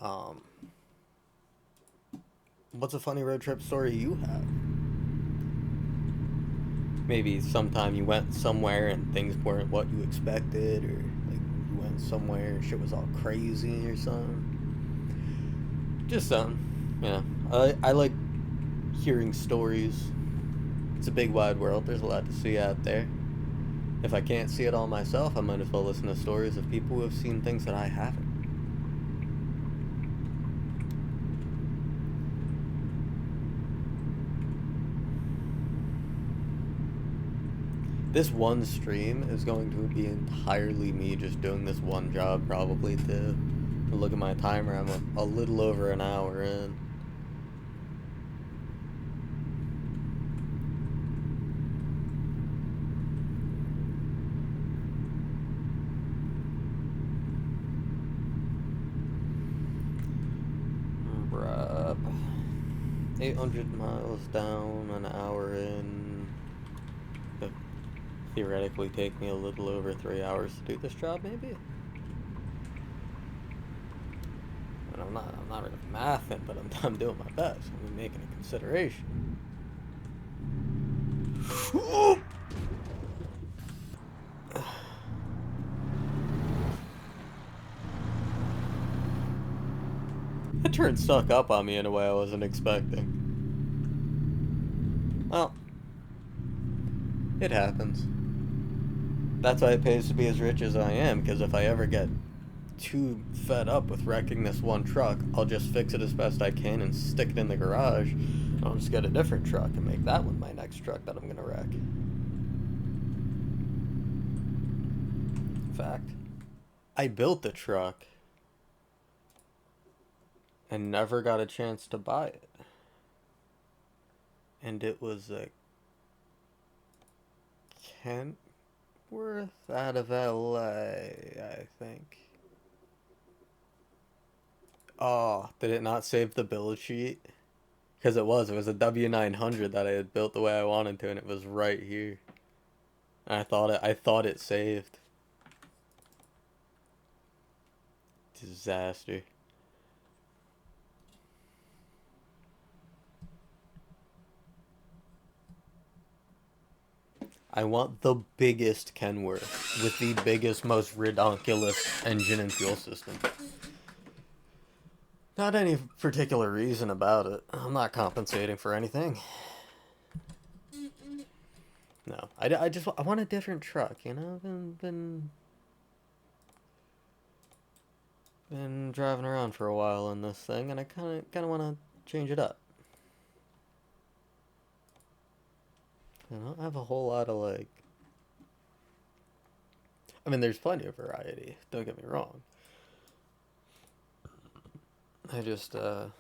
um, what's a funny road trip story you have? Maybe sometime you went somewhere and things weren't what you expected, or like you went somewhere and shit was all crazy or something. Just something, you know. I like hearing stories. It's a big wide world. There's a lot to see out there. If I can't see it all myself, I might as well listen to stories of people who have seen things that I haven't. This one stream is going to be entirely me just doing this one job, probably. To look at my timer, I'm a little over an hour in. Bruh. 800 miles down, an hour in. It'd theoretically take me a little over 3 hours to do this job, maybe? And I'm not really mathing, but I'm doing my best. I'm making a consideration. It turned stuck up on me in a way I wasn't expecting. Well, it happens. That's why it pays to be as rich as I am, because if I ever get too fed up with wrecking this one truck, I'll just fix it as best I can and stick it in the garage. I'll just get a different truck and make that one my next truck that I'm gonna wreck. In fact, I built the truck and never got a chance to buy it. And it was a Kentworth out of LA, I think. Oh, did it not save the build sheet? Because it was a W900 that I had built the way I wanted to, and it was right here. And I thought it saved. Disaster. I want the biggest Kenworth with the biggest, most redonkulous engine and fuel system. Not any particular reason about it. I'm not compensating for anything. No, I want a different truck, you know? Been driving around for a while in this thing, and I kind of want to change it up. I don't have a whole lot of, like... I mean, there's plenty of variety, don't get me wrong. I just, I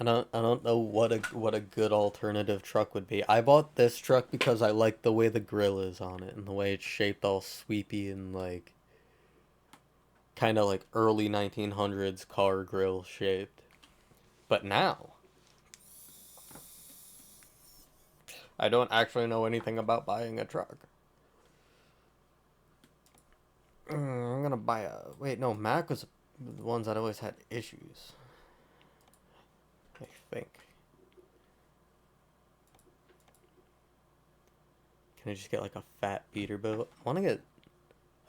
don't know what a good alternative truck would be. I bought this truck because I like the way the grill is on it and the way it's shaped all sweepy and like kind of like early 1900s car grill shaped. But now I don't actually know anything about buying a truck. I'm gonna buy a... Wait, no, Mac was the ones that always had issues. I think. Can I just get like a fat Peterbilt? I want to get...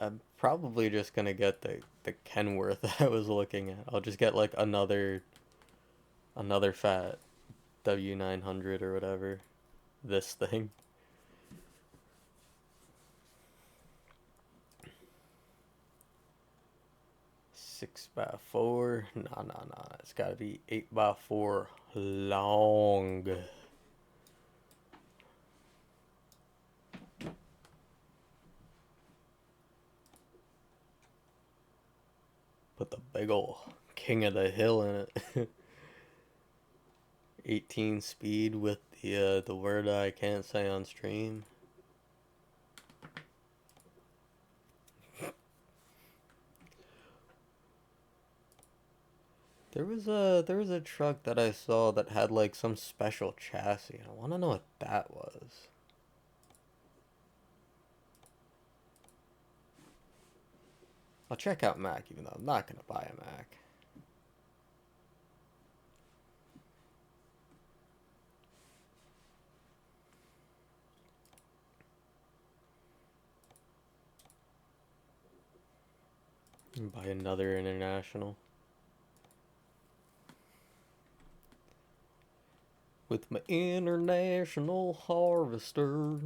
I'm probably just gonna get the Kenworth that I was looking at. I'll just get like another fat W900 or whatever. This thing. Six by four. Nah. It's gotta be 8x4 long. Put the big ol' king of the hill in it. 18 speed with the word I can't say on stream. There was a truck that I saw that had like some special chassis. I want to know what that was. I'll check out Mac, even though I'm not gonna buy a Mac. Buy another International. With my International Harvester.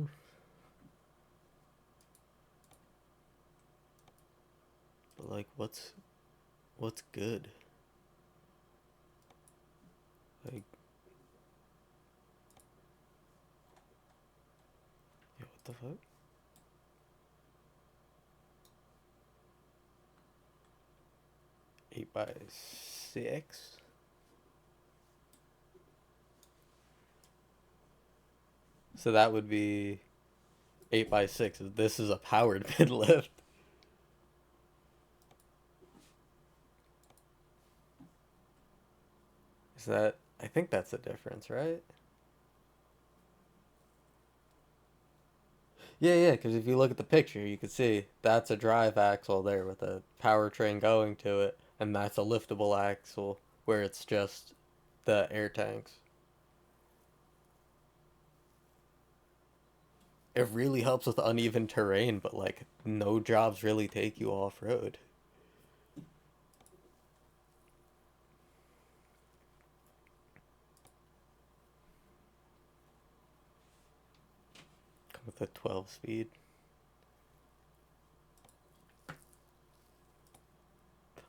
But like, what's good? Like, yeah, what the fuck? Eight by 6. So that would be 8 by 6. This is a powered mid lift. Is that... I think that's the difference, right? Yeah, because if you look at the picture, you can see that's a drive axle there with a powertrain going to it, and that's a liftable axle where it's just the air tanks. It really helps with uneven terrain, but like no jobs really take you off-road. Come with a 12 speed.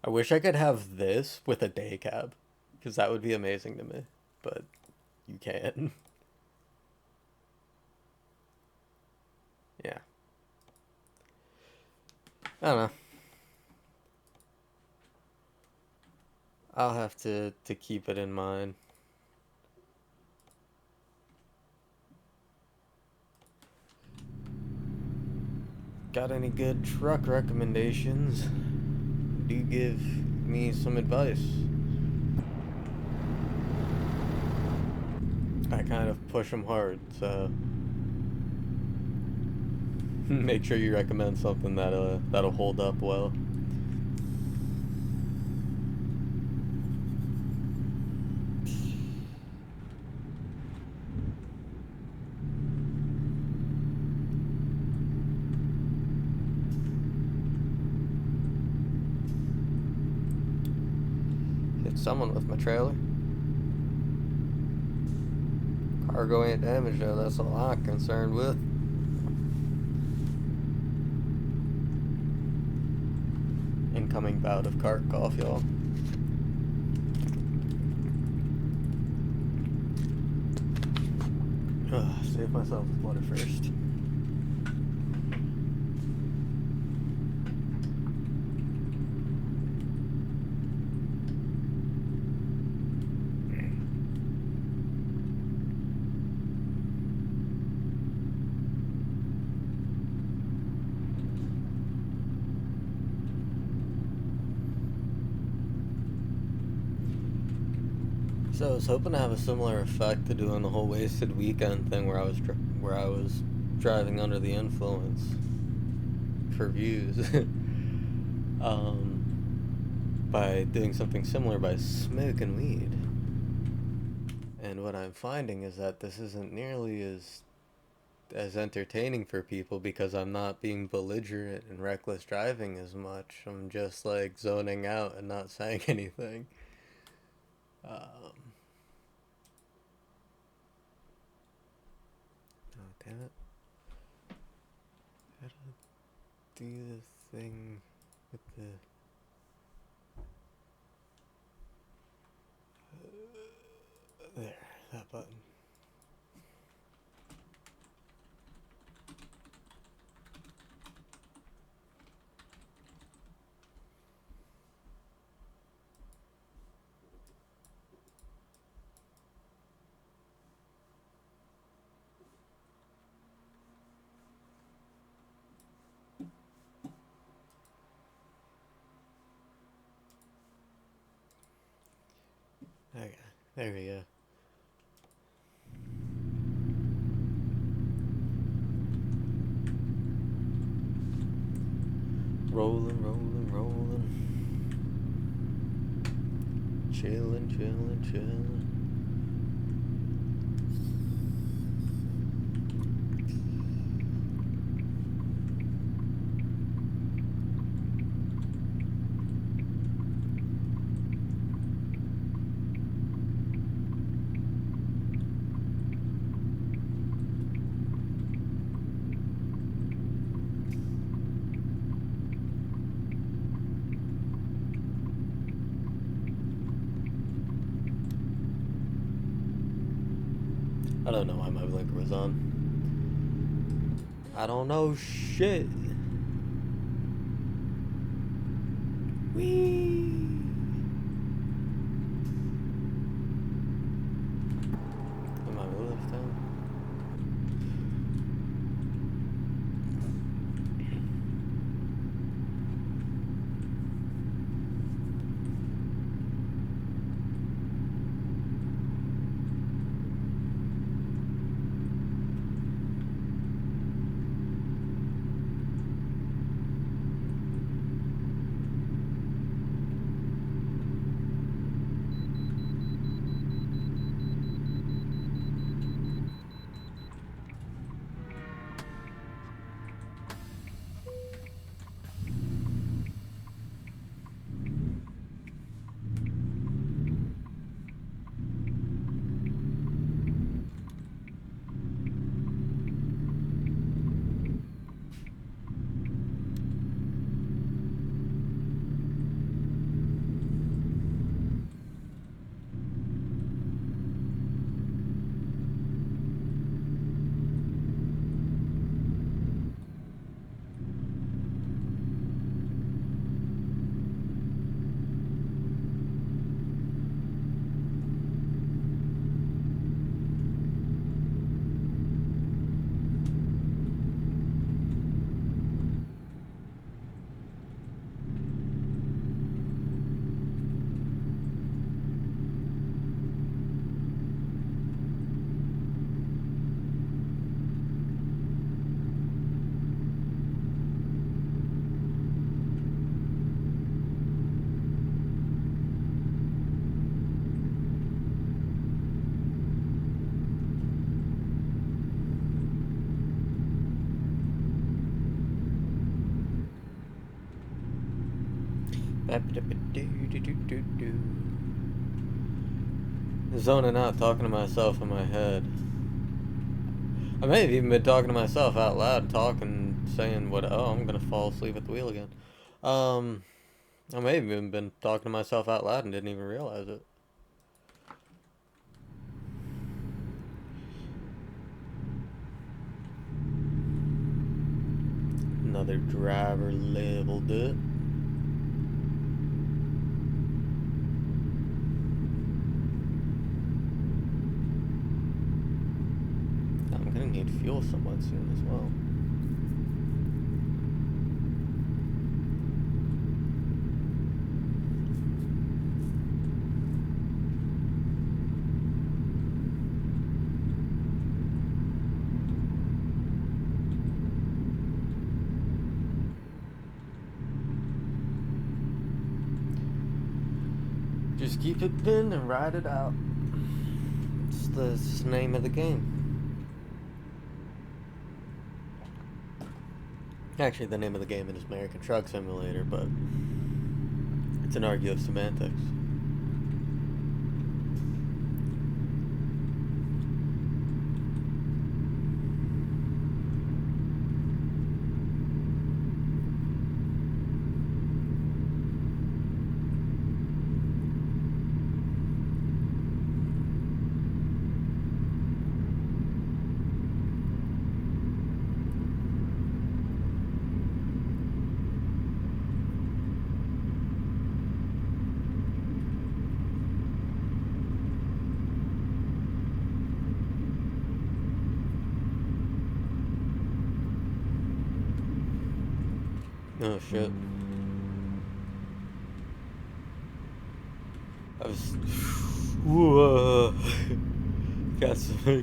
I wish I could have this with a day cab, because that would be amazing to me, but you can't. Yeah. I don't know. I'll have to keep it in mind. Got any good truck recommendations? Do give me some advice. I kind of push them hard, so make sure you recommend something that'll hold up well. Someone with my trailer. Cargo ain't damaged though, that's all I'm concerned with. Incoming bout of cart cough, y'all. Save myself with water first. So I was hoping to have a similar effect to doing the whole wasted weekend thing where I was driving under the influence for views, by doing something similar by smoking weed. And what I'm finding is that this isn't nearly as entertaining for people because I'm not being belligerent and reckless driving as much. I'm just like zoning out and not saying anything. Oh, damn it. How to do the thing with the... there, that button. Okay, there we go. Rolling, rolling, rolling. Chillin', chillin', chillin'. I don't know why my blinker was on. I don't know shit. Whee! Am I really left down? Ba-ba-da-ba-do-do-do-do-do. zoning out, talking to myself in my head. I may have even been talking to myself out loud, talking, saying what, oh, I'm gonna fall asleep at the wheel again. I may have even been talking to myself out loud and didn't even realize it. Another driver leveled it. I'm gonna need fuel somewhat soon as well. Just keep it pinned and ride it out. It's the name of the game. Actually, the name of the game is American Truck Simulator, but it's an argue of semantics. Oh shit. I was. Whoa.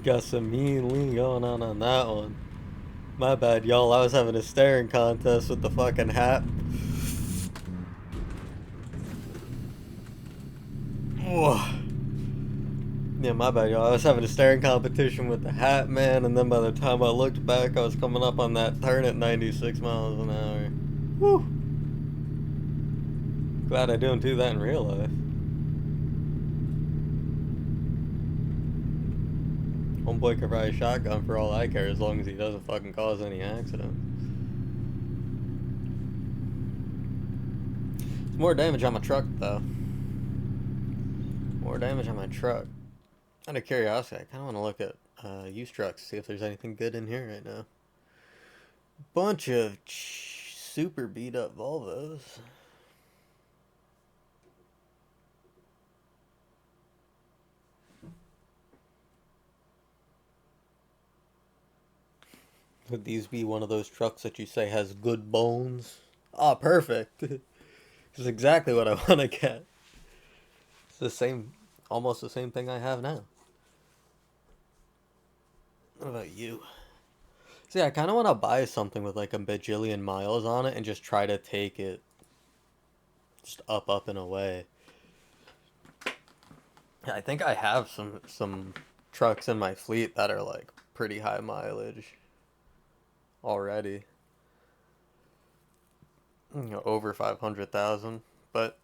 got some mean lean going on that one. My bad, y'all. I was having a staring contest with the fucking hat. Whoa. Yeah, my bad, y'all. I was having a staring competition with the hat, man, and then by the time I looked back, I was coming up on that turn at 96 miles an hour. Woo! Glad I don't do that in real life. Homeboy could ride a shotgun for all I care, as long as he doesn't fucking cause any accidents. It's more damage on my truck, though. More damage on my truck. Out of curiosity, I kind of want to look at used trucks, see if there's anything good in here right now. Bunch of super beat up Volvos. Would these be one of those trucks that you say has good bones? Ah, perfect. It's exactly what I want to get. It's the same, almost the same thing I have now. What about you? See, I kind of want to buy something with like a bajillion miles on it and just try to take it just up and away. I think I have some trucks in my fleet that are like pretty high mileage already. You know, over 500,000, but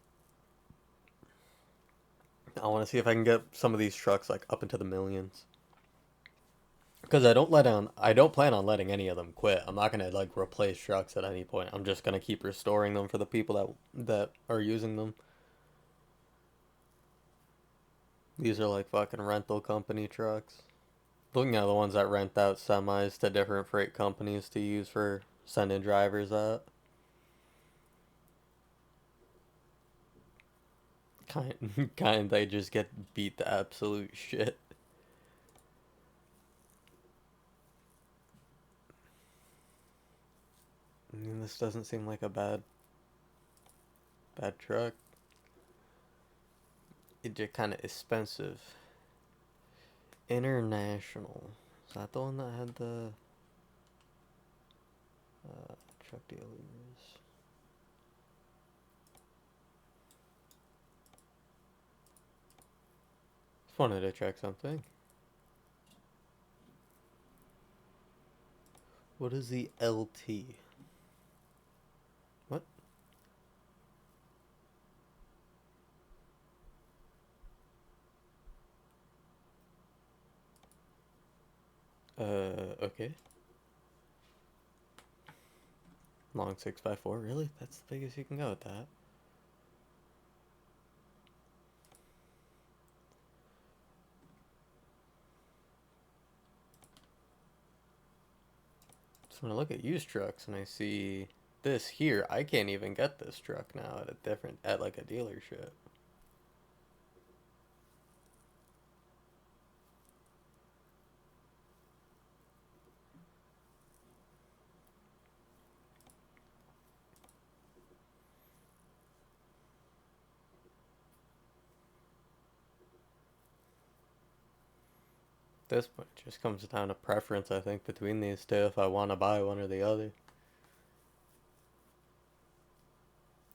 I want to see if I can get some of these trucks like up into the millions. Because I don't plan on letting any of them quit. I'm not gonna like replace trucks at any point. I'm just gonna keep restoring them for the people that are using them. These are like fucking rental company trucks. Looking at the ones that rent out semis to different freight companies to use for sending drivers out. They just get beat to absolute shit. I mean, this doesn't seem like a bad truck. It's just kind of expensive. International. Is that the one that had the truck dealers? Just wanted to check something. What is the LT? What? Okay. Long 6x4, really? That's the biggest you can go with that. So when I look at used trucks and I see this here, I can't even get this truck now at like a dealership. This point just comes down to preference, I think, between these two if I want to buy one or the other.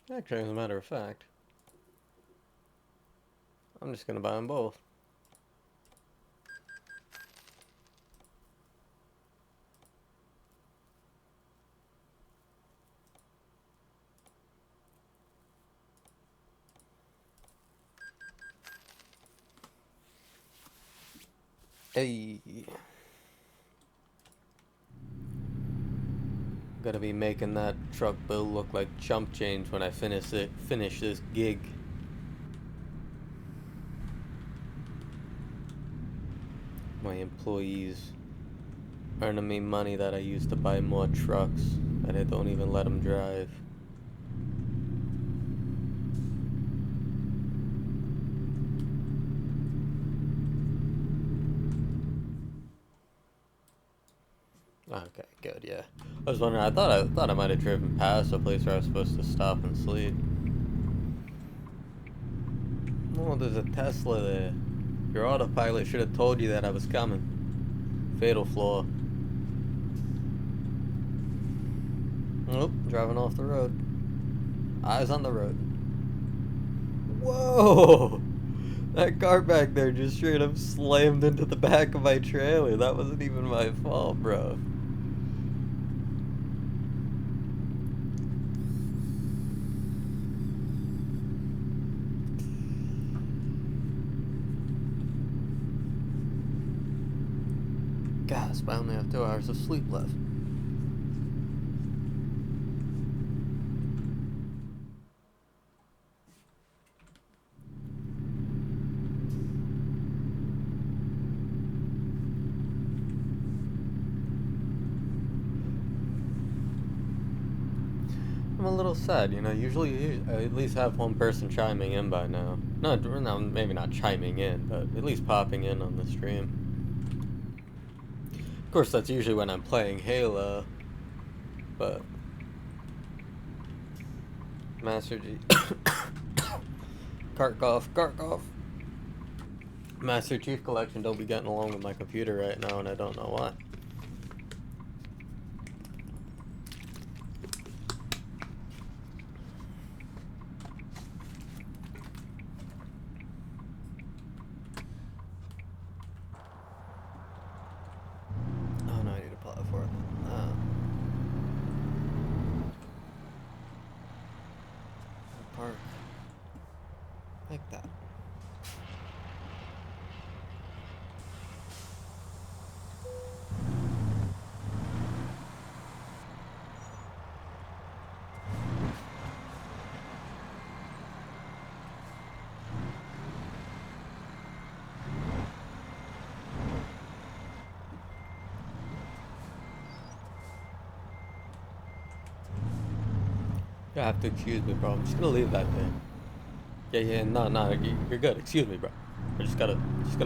Actually, as a matter of fact, I'm just going to buy them both. Hey. Gotta be making that truck build look like chump change when I finish this gig. My employees earning me money that I use to buy more trucks and I don't even let them drive. Okay, good, yeah. I was wondering, I thought I might have driven past a place where I was supposed to stop and sleep. Oh, there's a Tesla there. Your autopilot should have told you that I was coming. Fatal flaw. Nope, driving off the road. Eyes on the road. Whoa! That car back there just straight up slammed into the back of my trailer. That wasn't even my fault, bro. Gasp, I only have 2 hours of sleep left. I'm a little sad, you know. Usually I at least have one person chiming in by now. No, maybe not chiming in, but at least popping in on the stream. Of course, that's usually when I'm playing Halo, but Master G. Karkov. Master Chief Collection don't be getting along with my computer right now, and I don't know why. Oh no, I need a platform. Park like that. You have to excuse me, bro. I'm just gonna leave that there. Yeah, no, you're good. Excuse me, bro. I just gotta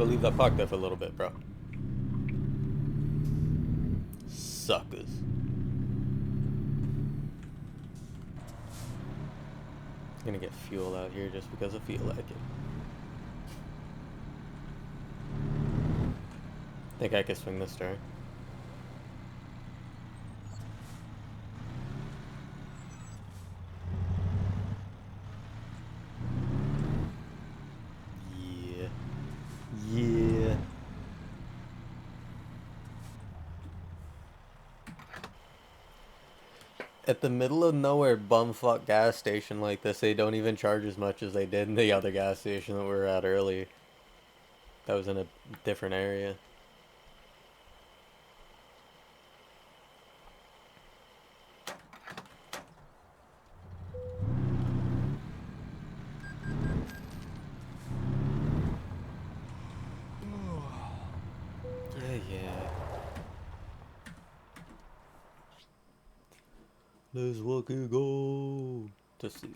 leave that park there for a little bit, bro. Suckers. Gonna get fuel out here just because I feel like it. Think I can swing this turn. Yeah. At the middle of nowhere bumfuck gas station like this, they don't even charge as much as they did in the other gas station that we were at earlier. That was in a different area. Let's fucking go to sleep.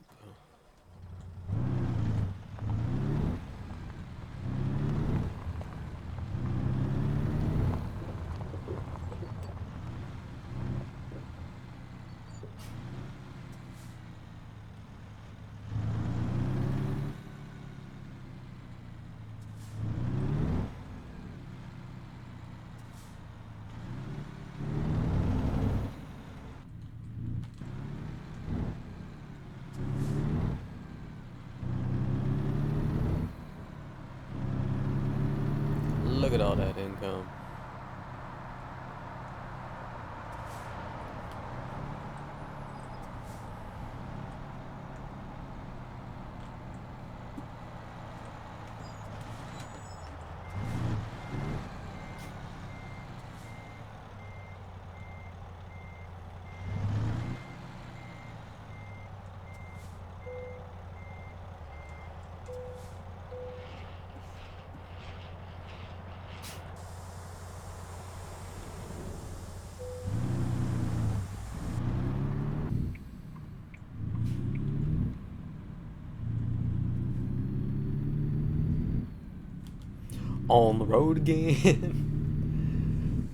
Look at all that income. On the road again.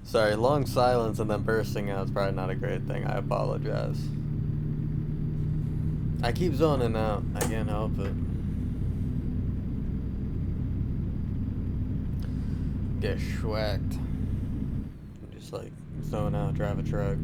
Sorry, long silence and then bursting out is probably not a great thing. I apologize. I keep zoning out. I can't help it. Get schwacked. Just like zone out, drive a truck.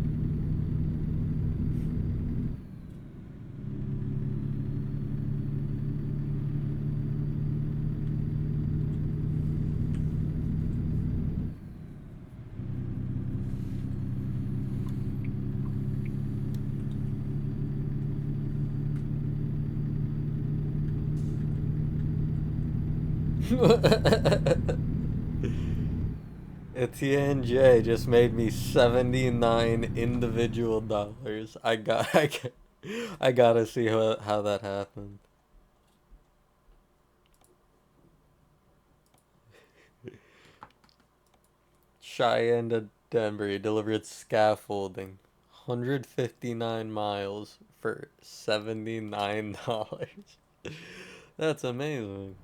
Etienne J just made me 79 individual dollars. I gotta see how that happened. Cheyenne to Denver delivered scaffolding, 159 miles for $79. That's amazing.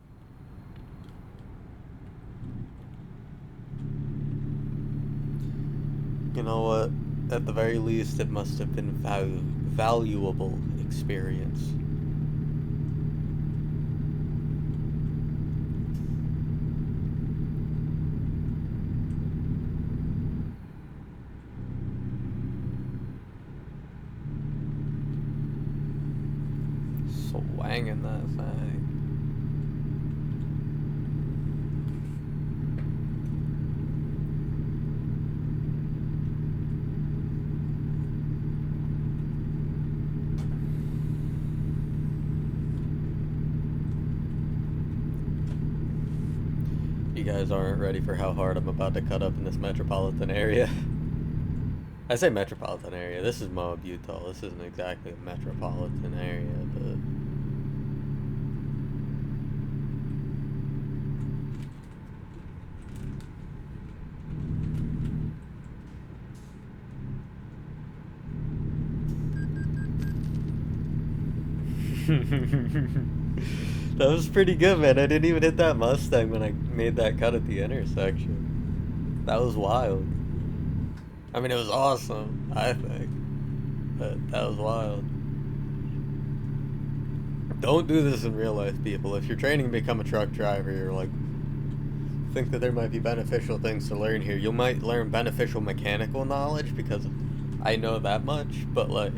You know what? At the very least, it must have been valuable experience. Swanging that thing. You guys aren't ready for how hard I'm about to cut up in this metropolitan area. I say metropolitan area. This is Moab, Utah. This isn't exactly a metropolitan area, but... That was pretty good, man. I didn't even hit that Mustang when I made that cut at the intersection. That was wild. I mean, it was awesome, I think. But that was wild. Don't do this in real life, people. If you're training to become a truck driver, you're like, think that there might be beneficial things to learn here. You might learn beneficial mechanical knowledge because I know that much, but like,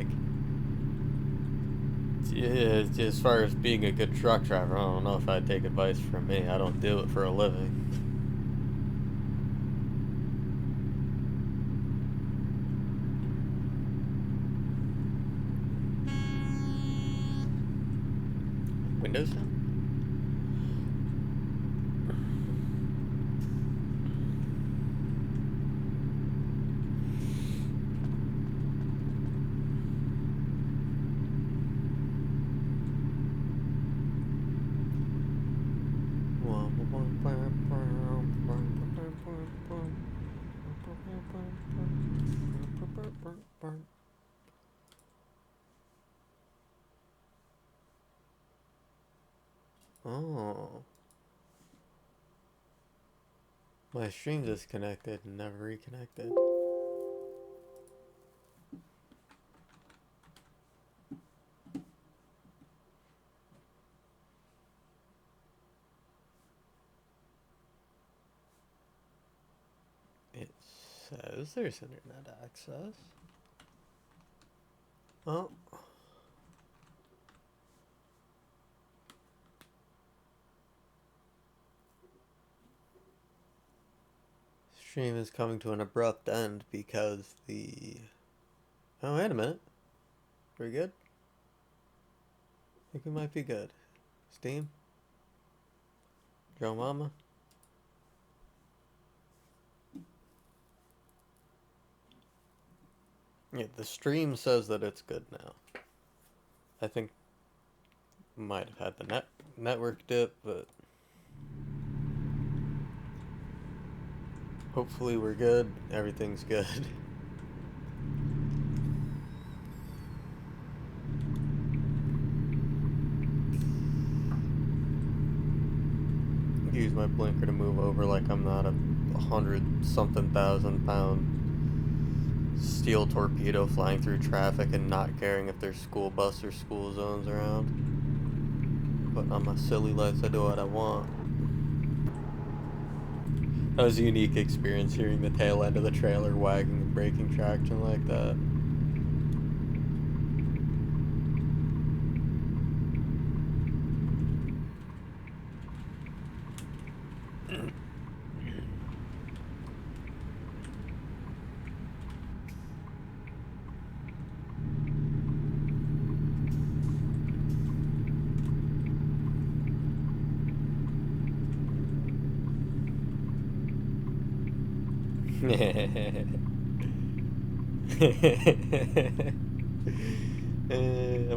yeah, as far as being a good truck driver, I don't know if I'd take advice from me. I don't do it for a living. Windows down? Oh. My stream disconnected and never reconnected. It says there's internet access. Oh. Stream is coming to an abrupt end because the... Oh, wait a minute. We're good? I think we might be good. Steam? Joe Mama? Yeah, the stream says that it's good now. I think might have had the network dip, but hopefully we're good. Everything's good. Use my blinker to move over like I'm not a 100-something thousand pound steel torpedo flying through traffic and not caring if there's school bus or school zones around. But on my silly lights, I do what I want. That was a unique experience, hearing the tail end of the trailer wagging and braking traction like that.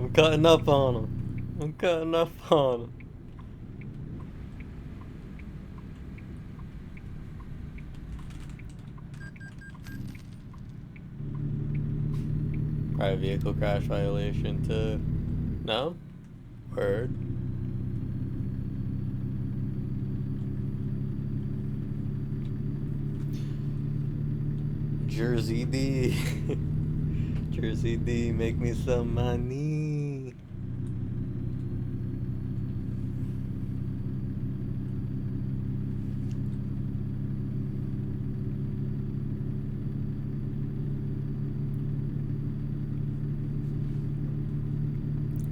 I'm cutting up on him. I'm cutting up on him. Private vehicle crash violation too. No? Word. Jersey D. Jersey D, make me some money.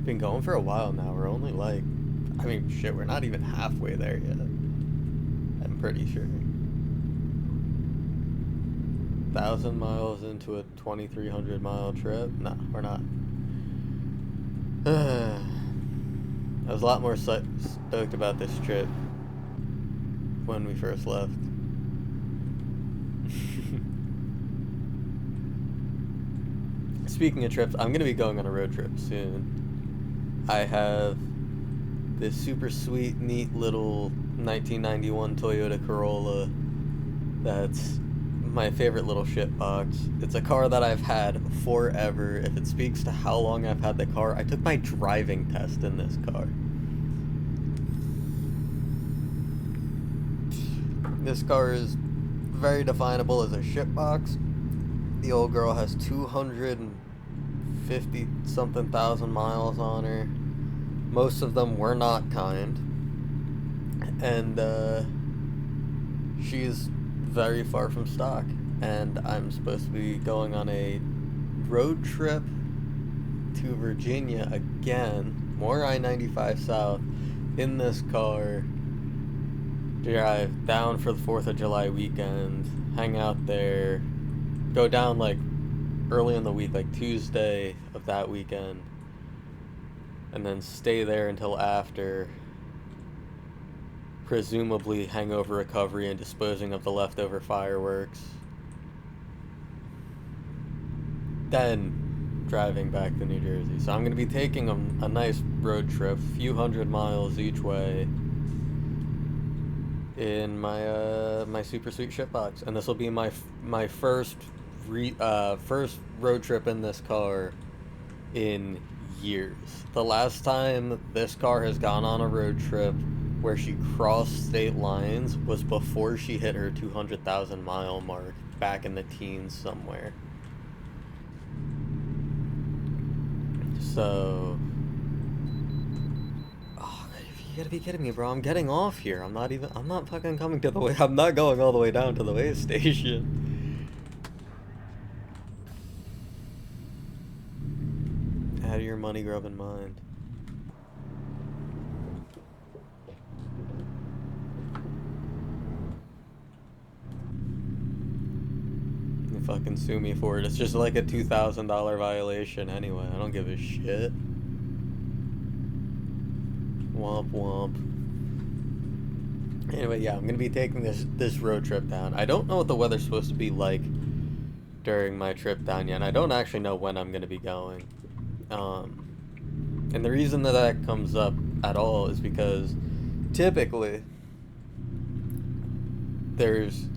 Been going for a while now. We're only like, I mean, shit, we're not even halfway there yet. I'm pretty sure. 1,000 miles into a 2,300 mile trip? No, we're not. I was a lot more stoked about this trip when we first left. Speaking of trips, I'm gonna be going on a road trip soon. I have this super sweet, neat little 1991 Toyota Corolla that's my favorite little shitbox. It's a car that I've had forever. If it speaks to how long I've had the car, I took my driving test in this car. This car is very definable as a shitbox. The old girl has 250 something thousand miles on her. Most of them were not kind. And she's very far from stock, and I'm supposed to be going on a road trip to Virginia again, more I-95 south, in this car, drive down for the 4th of July weekend, hang out there, go down like early in the week, like Tuesday of that weekend, and then stay there until after, presumably hangover recovery and disposing of the leftover fireworks. Then driving back to New Jersey. So I'm going to be taking a nice road trip, a few hundred miles each way, in my my super sweet shitbox. And this will be my first road trip in this car in years. The last time this car has gone on a road trip where she crossed state lines was before she hit her 200,000 mile mark back in the teens somewhere. So, oh, you gotta be kidding me, bro. I'm getting off here. I'm not fucking coming to the way, I'm not going all the way down to the way station. Out of your money grubbing mind. You fucking sue me for it. It's just like a $2,000 violation anyway. I don't give a shit. Womp womp. Anyway, yeah, I'm gonna be taking this road trip down. I don't know what the weather's supposed to be like during my trip down yet, and I don't actually know when I'm gonna be going. And the reason that comes up at all is because typically there's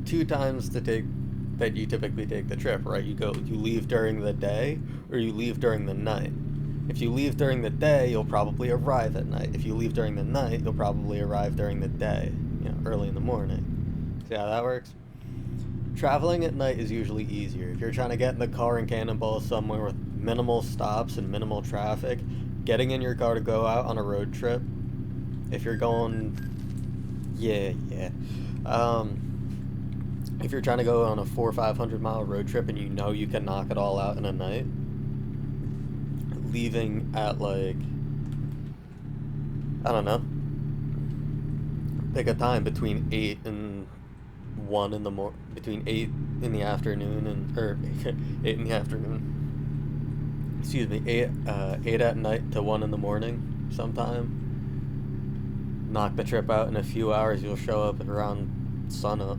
2 times that you typically take the trip, right? You leave during the day or you leave during the night. If you leave during the day, you'll probably arrive at night. If you leave during the night, you'll probably arrive during the day, early in the morning. See how that works? Traveling at night is usually easier. If you're trying to get in the car and cannonball somewhere with minimal stops and minimal traffic, getting in your car to go out on a road trip, if you're going, if you're trying to go on a 400 or 500 mile road trip and you can knock it all out in a night, leaving at like, I don't know, pick a time between 8 and 1 in the between 8 in the afternoon or 8 in the afternoon, excuse me, 8 at night to 1 in the morning sometime, knock the trip out in a few hours. You'll show up around sunup.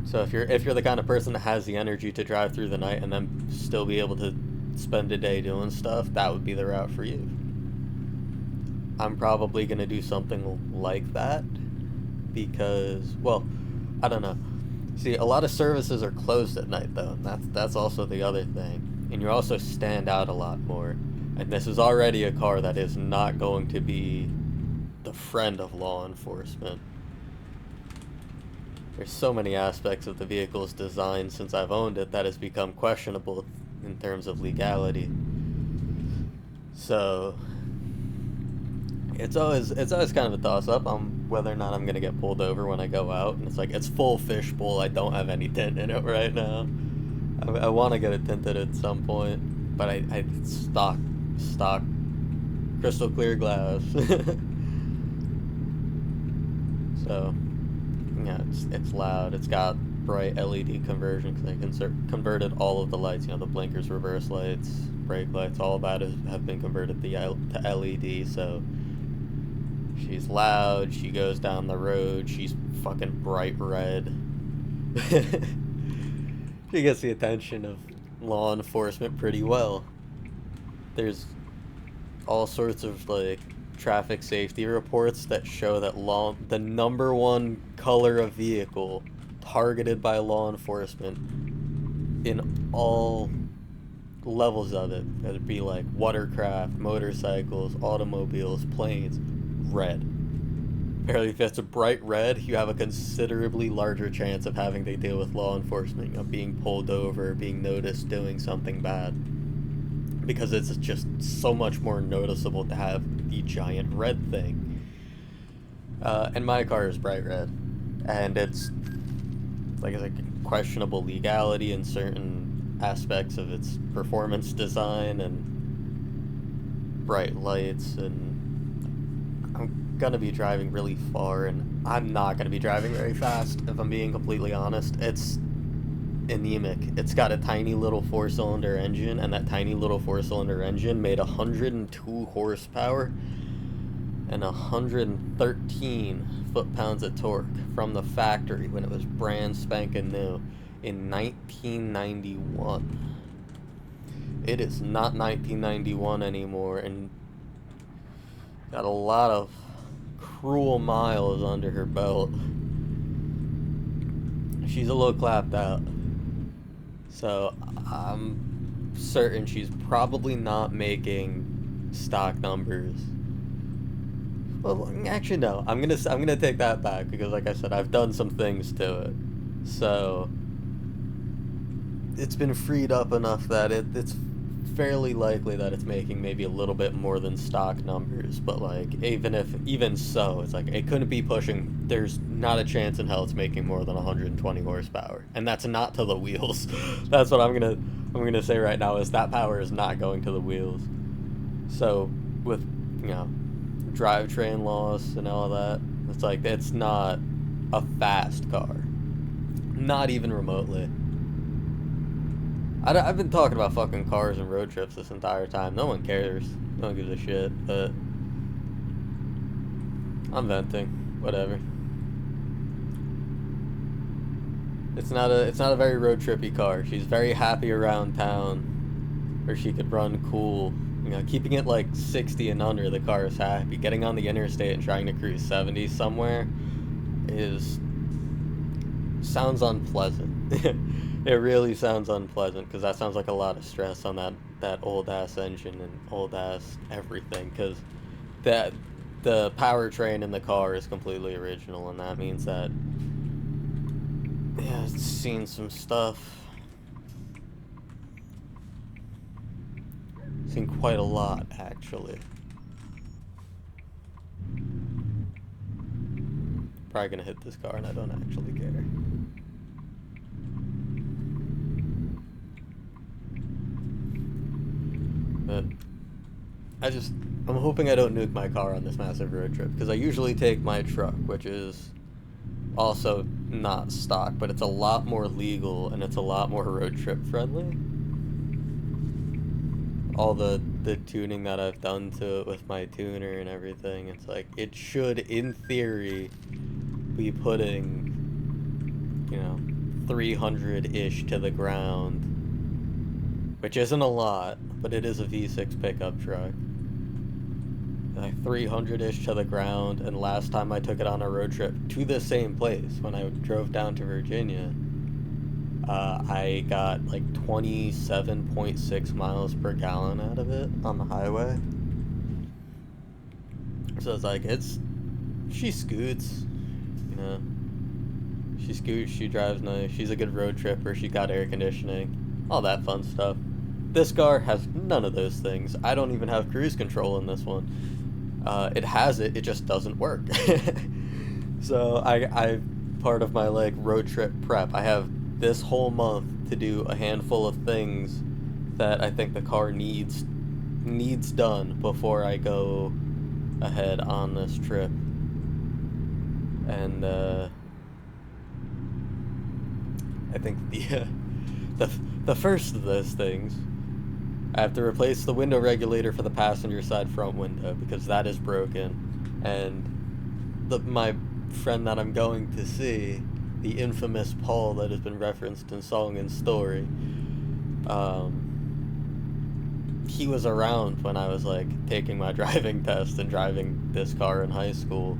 So if you're the kind of person that has the energy to drive through the night and then still be able to spend a day doing stuff, that would be the route for you. I'm probably going to do something like that because, well, I don't know. See, a lot of services are closed at night though, and that's also the other thing. And you also stand out a lot more. And this is already a car that is not going to be the friend of law enforcement. There's so many aspects of the vehicle's design since I've owned it that has become questionable in terms of legality. So it's always kind of a toss-up on whether or not I'm gonna get pulled over when I go out. And it's like, it's full fishbowl. I don't have any tint in it right now. I want to get it tinted at some point, but I stock crystal clear glass. So yeah, it's loud. It's got bright LED conversion because they converted all of the lights. The blinkers, reverse lights, brake lights, all of that have been converted to LED. So she's loud. She goes down the road. She's fucking bright red. She gets the attention of law enforcement pretty well. There's all sorts of like traffic safety reports that show that the number one color of vehicle targeted by law enforcement in all levels of it, whether it be like watercraft, motorcycles, automobiles, planes, red. Apparently, if it's a bright red, you have a considerably larger chance of having to deal with law enforcement, of being pulled over, being noticed doing something bad. Because it's just so much more noticeable to have the giant red thing. And my car is bright red. And it's like questionable legality in certain aspects of its performance design and bright lights, and I'm gonna be driving really far, and I'm not gonna be driving very fast, if I'm being completely honest. It's anemic. It's got a tiny little 4-cylinder engine, and that tiny little 4-cylinder engine made 102 horsepower and 113 foot-pounds of torque from the factory when it was brand spanking new in 1991. It is not 1991 anymore, and got a lot of cruel miles under her belt. She's a little clapped out. So I'm certain she's probably not making stock numbers. Well, actually, no. I'm gonna take that back because, like I said, I've done some things to it. So it's been freed up enough that it's fairly likely that it's making maybe a little bit more than stock numbers. But like, even so, it's like it couldn't be pushing. There's not a chance in hell it's making more than 120 horsepower, and that's not to the wheels. That's what I'm gonna say right now is that power is not going to the wheels. So with you know drivetrain loss and all that, it's like it's not a fast car, not even remotely. I've been talking about fucking cars and road trips this entire time. No one cares. No one gives a shit. But I'm venting. Whatever. It's not a very road trippy car. She's very happy around town, where she could run cool. Keeping it like 60 and under, the car is happy. Getting on the interstate and trying to cruise 70 somewhere is sounds unpleasant. It really sounds unpleasant because that sounds like a lot of stress on that old ass engine and old ass everything. Because that the powertrain in the car is completely original, and that means that yeah, it's seen some stuff. Seen quite a lot actually. Probably gonna hit this car, and I don't actually care. But I'm hoping I don't nuke my car on this massive road trip, because I usually take my truck, which is also not stock, but it's a lot more legal and it's a lot more road trip friendly. All the tuning that I've done to it with my tuner and everything, it's like it should, in theory, be putting, 300-ish to the ground, which isn't a lot, but it is a V6 pickup truck. Like 300-ish to the ground, and last time I took it on a road trip to the same place, when I drove down to Virginia, I got like 27.6 miles per gallon out of it on the highway. So it's like, she scoots, you know. She scoots, she drives nice, she's a good road tripper, she got air conditioning, all that fun stuff. This car has none of those things. I don't even have cruise control in this one. It has it just doesn't work. So I part of my like road trip prep, I have this whole month to do a handful of things that I think the car needs done before I go ahead on this trip. And I think the first of those things, I have to replace the window regulator for the passenger side front window because that is broken. And my friend that I'm going to see, the infamous Paul that has been referenced in Song and Story, he was around when I was like taking my driving test and driving this car in high school,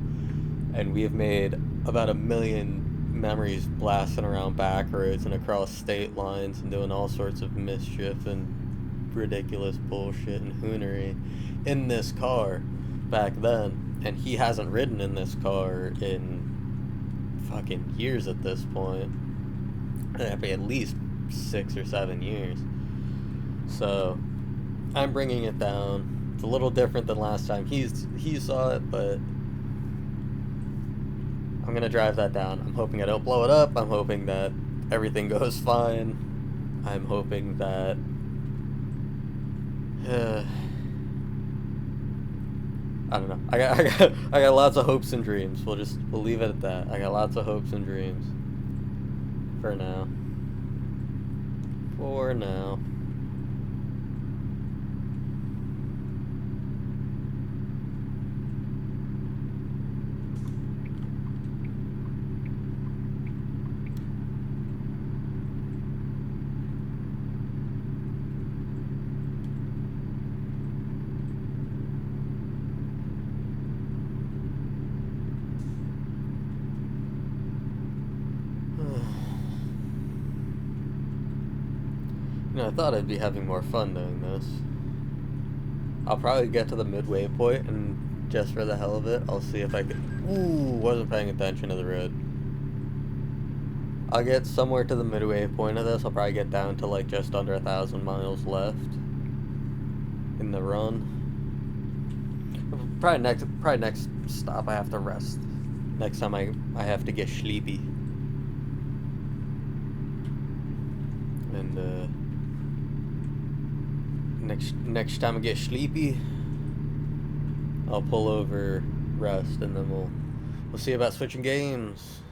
and we have made about 1 million memories blasting around back roads and across state lines and doing all sorts of mischief and ridiculous bullshit and hoonery in this car back then. And he hasn't ridden in this car in fucking years at this point. At least 6 or 7 years. So I'm bringing it down. It's a little different than last time he saw it, but I'm gonna drive that down. I'm hoping I don't blow it up. I'm hoping that everything goes fine. I'm hoping that I don't know. I got lots of hopes and dreams. We'll leave it at that. I got lots of hopes and dreams. For now. For now. I thought I'd be having more fun doing this. I'll probably get to the midway point, and just for the hell of it, I'll see if I can... Ooh, wasn't paying attention to the road. I'll get somewhere to the midway point of this. I'll probably get down to like just under 1,000 miles left in the run. Probably next stop I have to rest. Next time I have to get sleepy. And next time I get sleepy, I'll pull over, rest, and then we'll see about switching games.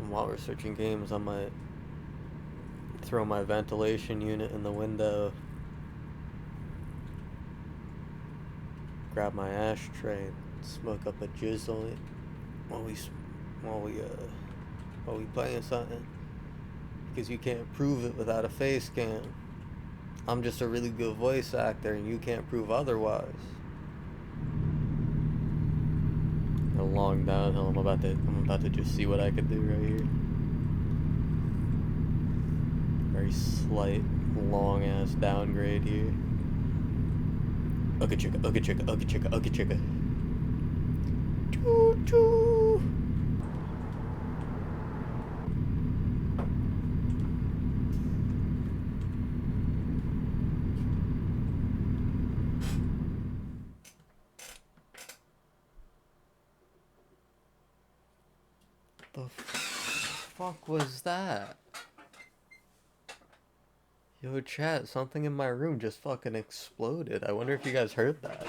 And while we're switching games, I might throw my ventilation unit in the window, grab my ashtray, and smoke up a jizzle while we playing something. Because you can't prove it without a face cam. I'm just a really good voice actor, and you can't prove otherwise. A long downhill. I'm about to just see what I could do right here. Very slight, long ass downgrade here. Ugga chicka, ugga chicka, ugga chicka, ugga chicka. Choo choo. The fuck was that? Yo, chat, something in my room just fucking exploded. I wonder if you guys heard that.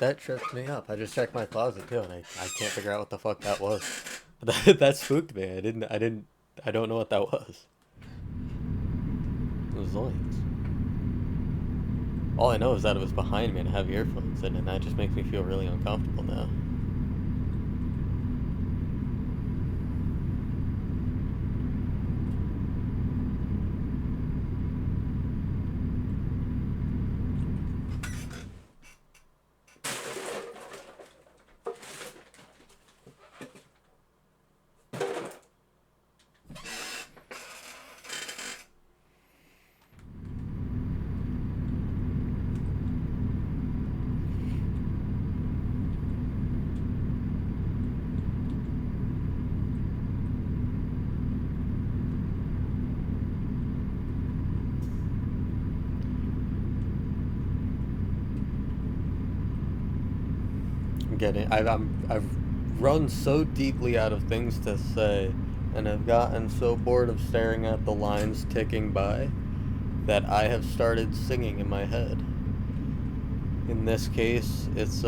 That tripped me up. I just checked my closet too, and I can't figure out what the fuck that was. That spooked me. I don't know what that was. It was Zoinks. All I know is that it was behind me and I have earphones in, and that just makes me feel really uncomfortable now. I've run so deeply out of things to say, and have gotten so bored of staring at the lines ticking by, that I have started singing in my head. In this case, it's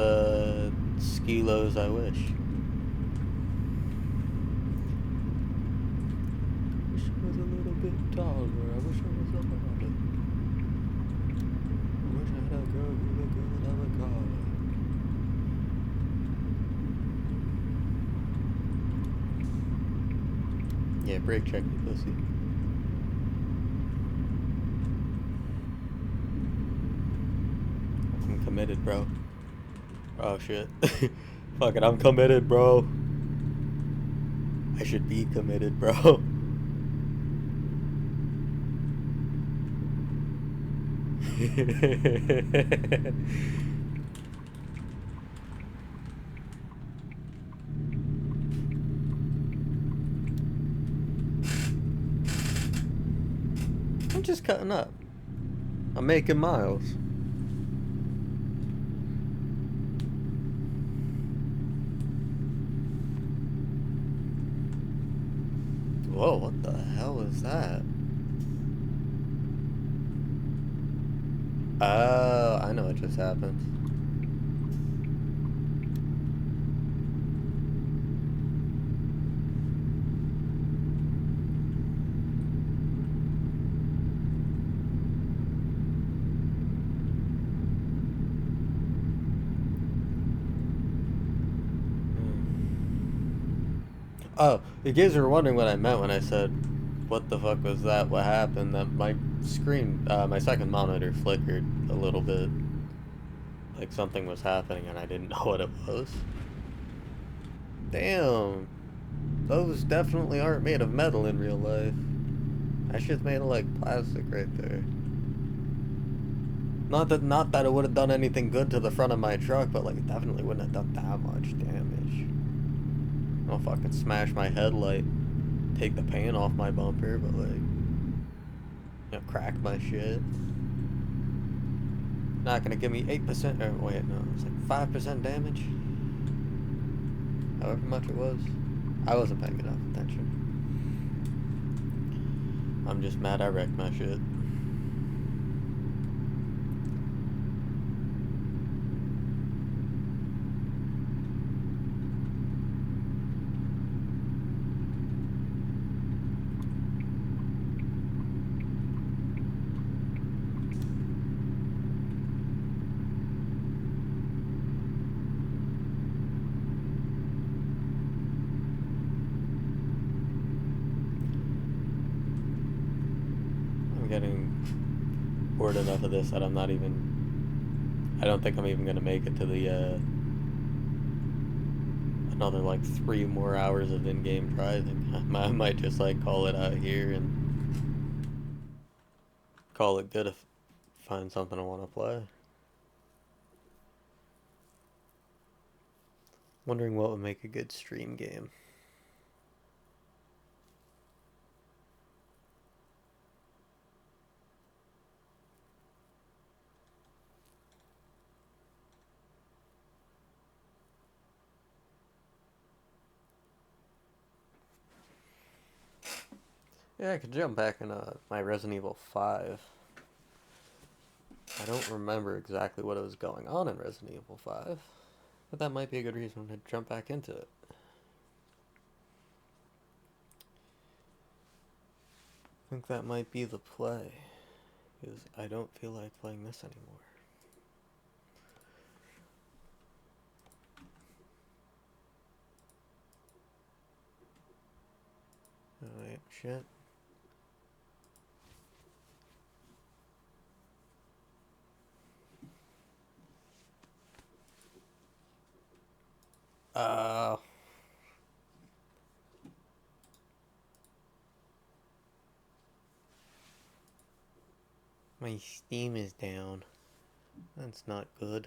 Skilo's I Wish. I wish I was a little bit taller. I wish I was a model. I wish I had a girl who looked good, I would call her. Yeah, break check me, pussy. I'm committed, bro. Oh shit. Fuck it, I'm committed, bro. I should be committed, bro. I'm just cutting up. I'm making miles. Whoa, what the hell is that? Oh, I know what just happened. Oh, you guys were wondering what I meant when I said, what the fuck was that? What happened? That my screen, my second monitor flickered a little bit. Like something was happening and I didn't know what it was. Damn. Those definitely aren't made of metal in real life. That shit's made of like plastic right there. Not that it would have done anything good to the front of my truck, but like it definitely wouldn't have done that much damage. I'll fucking smash my headlight, take the paint off my bumper, but like, crack my shit. Not gonna give me 8%, or wait, no, it's like 5% damage. However much it was. I wasn't paying enough attention. I'm just mad I wrecked my shit. I'm getting bored enough of this that I don't think I'm even gonna make it to the, another like 3 more hours of in-game driving. I might just like call it out here and call it good if I find something I want to play. Wondering what would make a good stream game. Yeah, I could jump back in my Resident Evil 5. I don't remember exactly what was going on in Resident Evil 5, but that might be a good reason to jump back into it. I think that might be the play, because I don't feel like playing this anymore. Oh, wait, shit. My Steam is down. That's not good.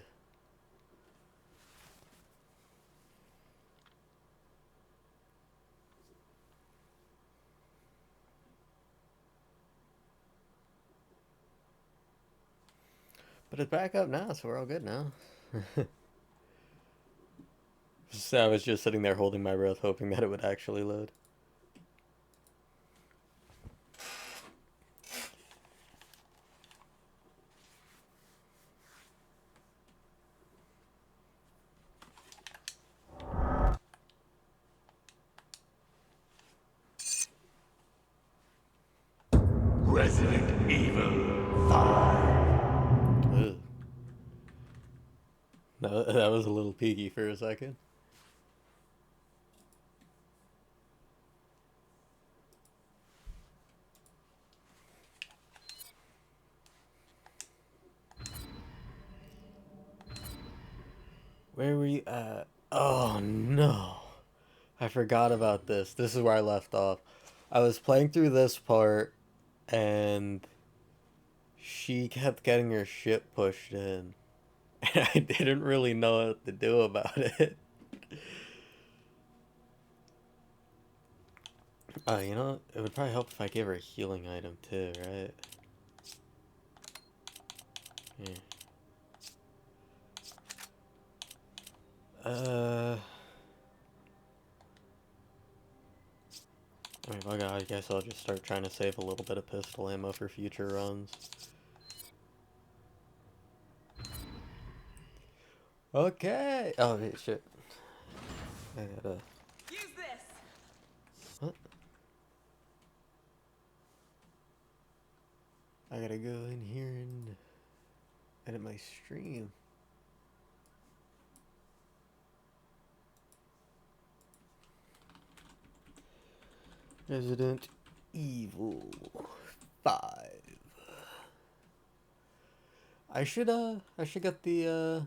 But it's back up now, so we're all good now. I was just sitting there holding my breath, hoping that it would actually load. Resident Evil 5. Ugh. No, that was a little peaky for a second. Where were you at? Oh no. I forgot about this. This is where I left off. I was playing through this part and she kept getting her shit pushed in. And I didn't really know what to do about it. You know, it would probably help if I gave her a healing item too, right? Yeah. I mean, bug out, I guess I'll just start trying to save a little bit of pistol ammo for future runs. Okay! Oh, hey, shit. I gotta... Use this! What? I gotta go in here and edit my stream. Resident Evil 5. I should get the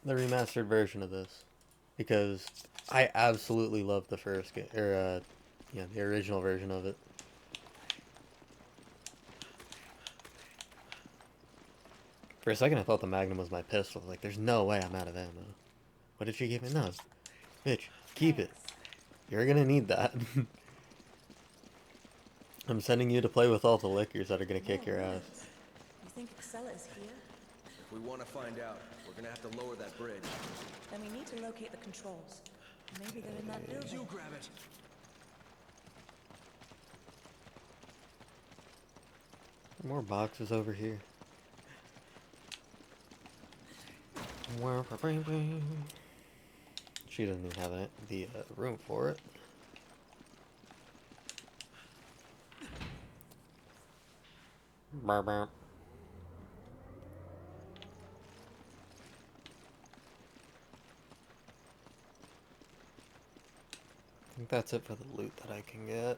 remastered version of this because I absolutely love the first game, or yeah, the original version of it. For a second, I thought the Magnum was my pistol. Like, there's no way I'm out of ammo. What did she give me? No, bitch, keep it. You're gonna need that. I'm sending you to play with all the lickers that are gonna kick your ass. You think Excella is here? If we want to find out, we're gonna have to lower that bridge. Then we need to locate the controls. Maybe they're in that building. You grab it. More boxes over here. She doesn't even have the room for it. Burr, burr. I think that's it for the loot that I can get.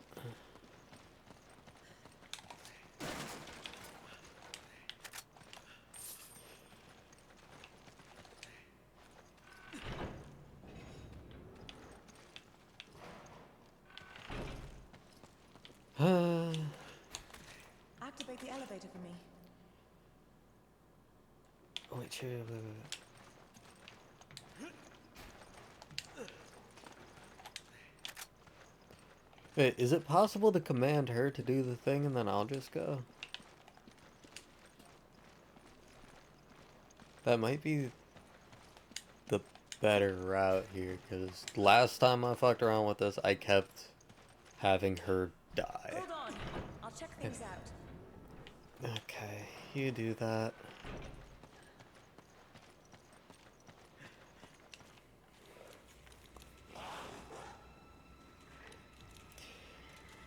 Activate the elevator for me. Wait, chill, wait, wait, wait. Wait, is it possible to command her to do the thing and then I'll just go? That might be the better route here, because last time I fucked around with this, I kept having her die. Hold on. I'll check things out. Okay, you do that.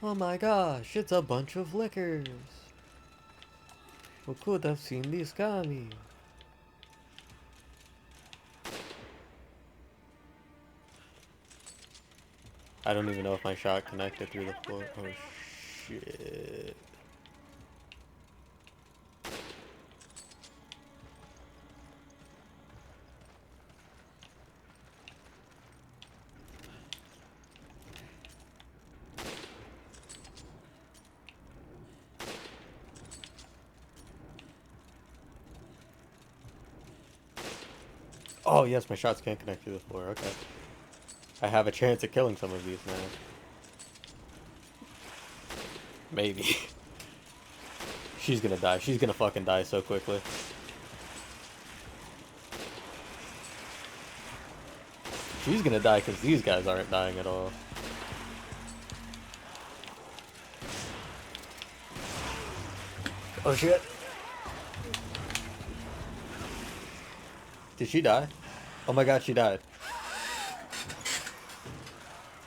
Oh my gosh, it's a bunch of lickers. Who could have seen this coming? I don't even know if my shot connected through the floor. Oh shit. Oh yes, my shots can't connect through the floor, okay. I have a chance at killing some of these now. Maybe. She's gonna die. She's gonna fucking die so quickly. She's gonna die because these guys aren't dying at all. Oh shit. Did she die? Oh my god, she died.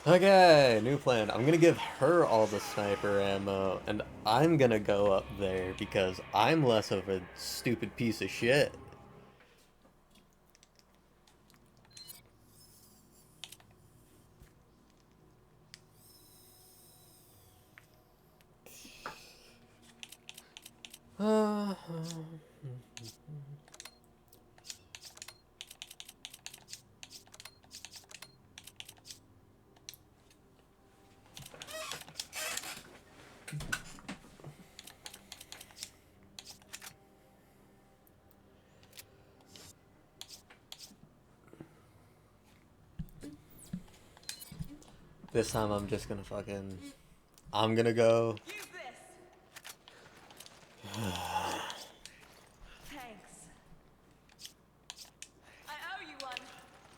Okay, new plan. I'm gonna give her all the sniper ammo, and I'm gonna go up there because I'm less of a stupid piece of shit. This time I'm just gonna fucking... I'm gonna go... Use this. Thanks. I owe you one.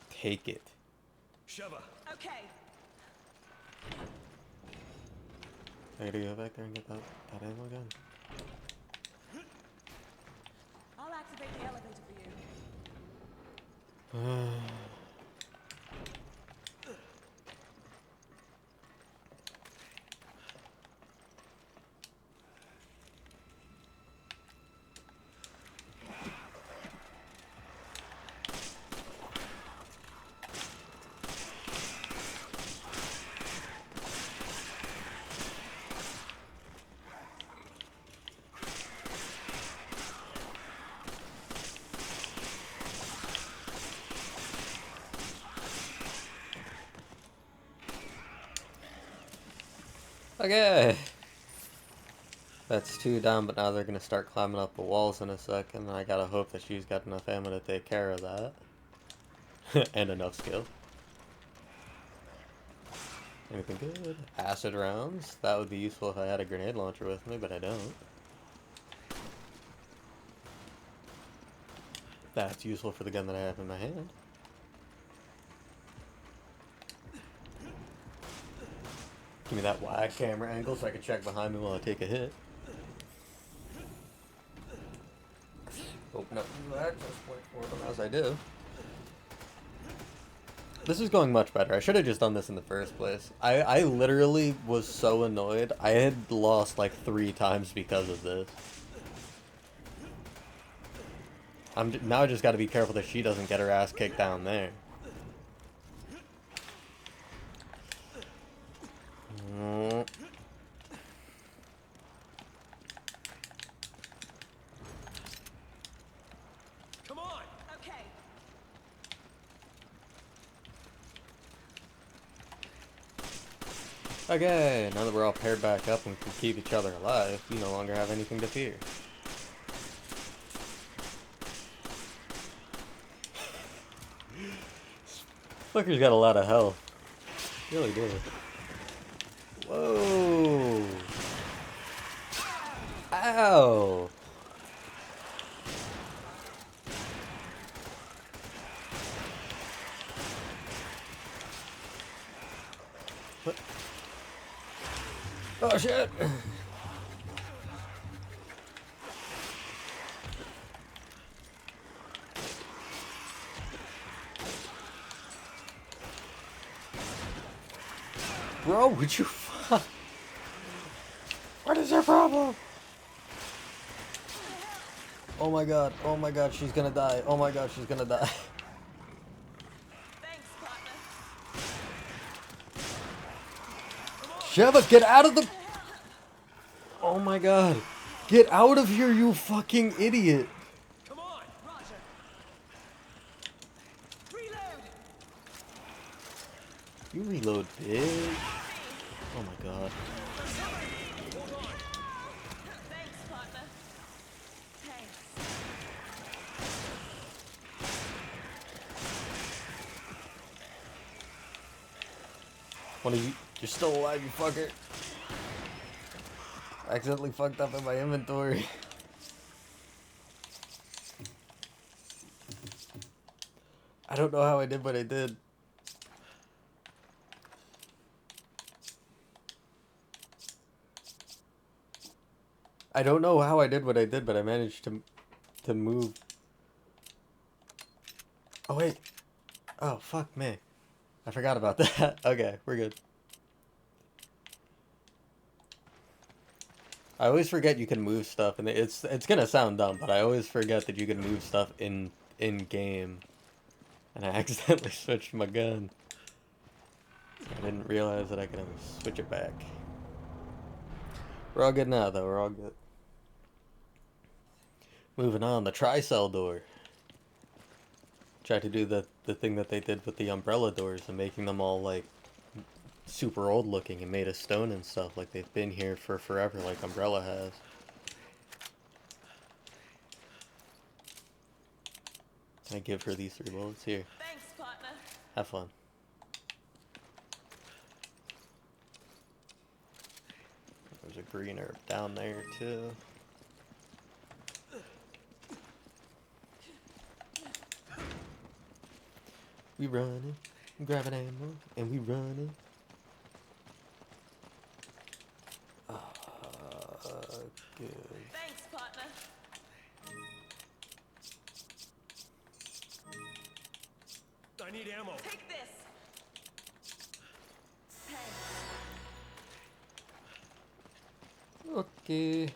Take it. Sheva. Okay. I gotta go back there and get that ammo again. I'll activate the elevator for you. Okay. That's two down, but now they're gonna start climbing up the walls in a second. I gotta hope that she's got enough ammo to take care of that. And enough skill. Anything good? Acid rounds. That would be useful if I had a grenade launcher with me, but I don't. That's useful for the gun that I have in my hand. Give me that wide camera angle so I can check behind me while I take a hit. Open up the access point for them as I do. This is going much better. I should have just done this in the first place. I literally was so annoyed. I had lost like 3 times because of this. Now I just got to be careful that she doesn't get her ass kicked down there. Come on! Okay. Okay, now that we're all paired back up and we can keep each other alive, we no longer have anything to fear. Fucker's got a lot of health. Really do. Whoa! Ow! What? Oh shit! Bro, would you fuck? What is your problem? Oh my god, she's gonna die. Oh my god, she's gonna die. Thanks, partner. Sheva, get out of the... Oh my god. Get out of here, you fucking idiot. Come on! Roger. Reload. You reload big. Oh my god. Thanks, partner. Thanks. One of you... You're still alive, you fucker. I accidentally fucked up in my inventory. I don't know how I did what I did. I don't know how I did what I did, but I managed to move. Oh wait. Oh fuck me. I forgot about that. Okay, we're good. I always forget you can move stuff, and it's gonna sound dumb, but I always forget that you can move stuff in game. And I accidentally switched my gun. I didn't realize that I could switch it back. We're all good now, though. We're all good. Moving on, the tri-cell door. Tried to do the thing that they did with the umbrella doors and making them all, like, super old looking and made of stone and stuff. Like they've been here for forever, like Umbrella has. Can I give her these 3 bullets? Here. Thanks, partner. Have fun. There's a green herb down there, too. We running, grabbing ammo, and we running. Good. Thanks, partner. I need ammo. Take this. Thanks. Okay.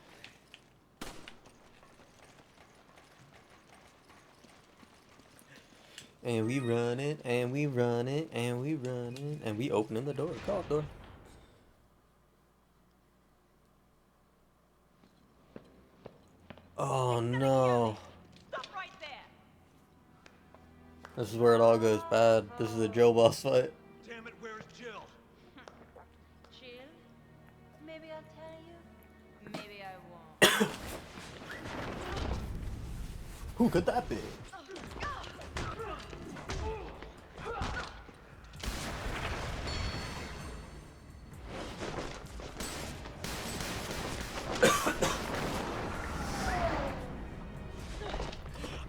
And we run it, and we run it, and we run it, and we opening the door. Call door. Oh no. Stop right there. This is where it all goes bad. This is a Joe boss fight. Damn it, where's Jill? Jill? Who could that be?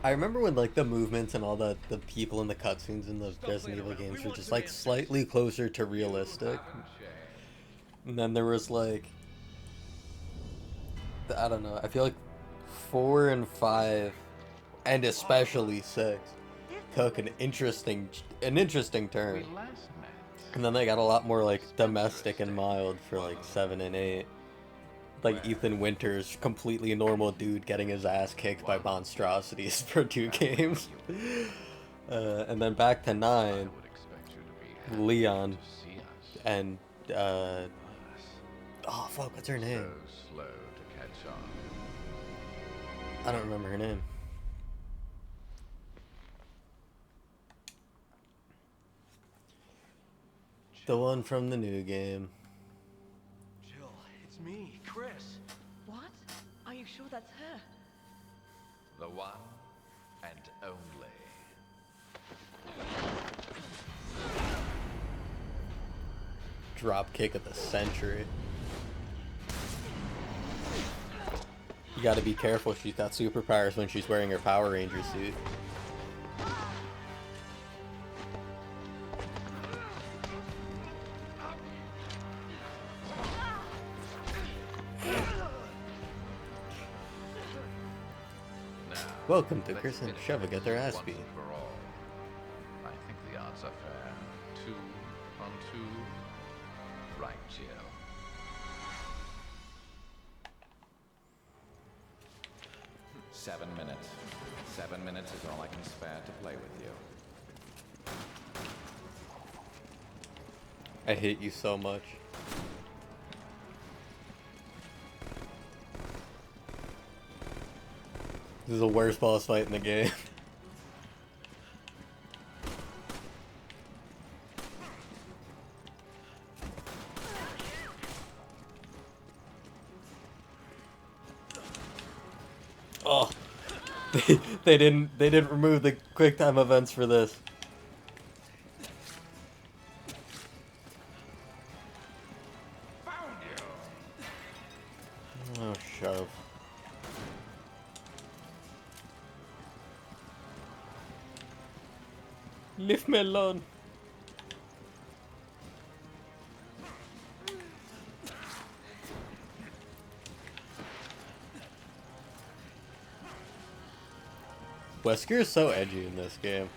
I remember when like the movements and all the people in the cutscenes in those Resident Evil games were just like slightly closer to realistic. And then there was like, I don't know, I feel like 4 and 5, and especially 6, took an interesting turn. And then they got a lot more like domestic and mild for like 7 and 8. Like Ethan Winters, completely normal dude getting his ass kicked by monstrosities for 2 games. And then back to 9, Leon and oh fuck, what's her name? I don't remember her name. The one from the new game. Jill, it's me, Chris. What? Are you sure that's her? The one and only. Drop kick of the century. You gotta be careful, she's got superpowers when she's wearing her Power Ranger suit. Welcome to Chris and Sheva get their ass beat. I think the odds are fair. 2 on 2. Right, Jill. Seven minutes. 7 minutes is all I can spare to play with you. I hate you so much. This is the worst boss fight in the game. Oh, they didn't remove the quick time events for this. Oh, shove. Leave me alone. Wesker is so edgy in this game.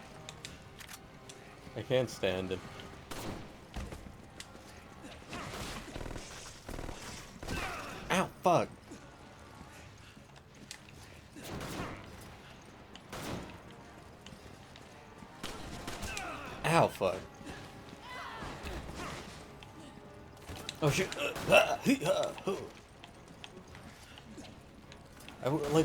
I can't stand him. Ow, fuck. Ow, fuck. Oh shit.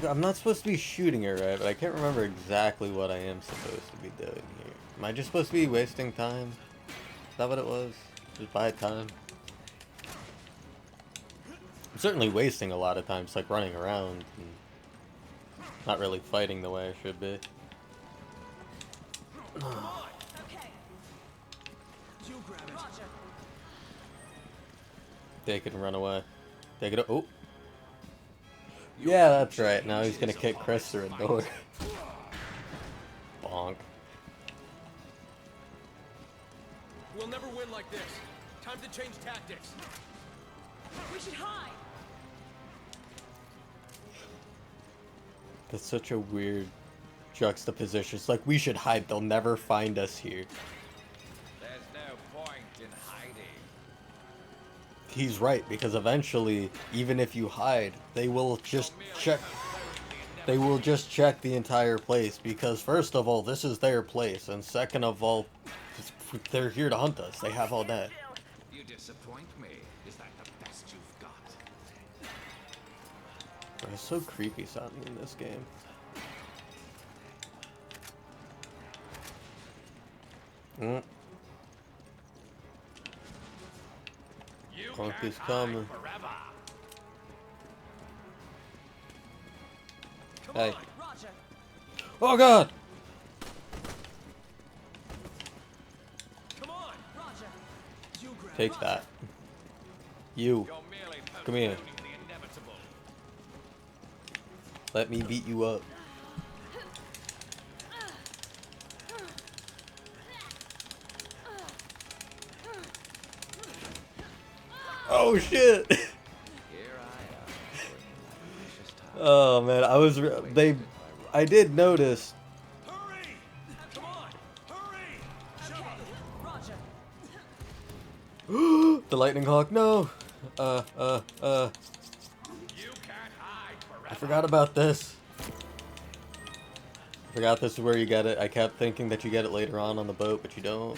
I'm not supposed to be shooting her, right? But I can't remember exactly what I am supposed to be doing here. Am I just supposed to be wasting time? Is that what it was? Just buy time? I'm certainly wasting a lot of time, just like running around and not really fighting the way I should be. They can run away. They could. Oh. Yeah, that's right. Now he's gonna kick Chris through a door. Bonk. We'll never win like this. Time to change tactics. We should hide. That's such a weird juxtaposition. It's like we should hide. They'll never find us here. There's no point in hiding. He's right, because eventually, even if you hide, they will just check. They will just check the entire place, because first of all, this is their place, and second of all, they're here to hunt us. They have all that. You disappoint me. Is that the best you've got? It's so creepy sounding in this game. Punk is coming. Hey. Roger. Oh god! Come on! Roger. You grab Take that. You. You're merely Come here. postponing the inevitable. Let me beat you up. Oh shit! Here I am, working like vicious time. Oh man, I did notice. Hurry! Come on! Hurry! Okay. Roger. The lightning hawk, no! You can't hide I forever. forgot about this. I forgot this is where you get it. I kept thinking that you get it later on the boat, but you don't.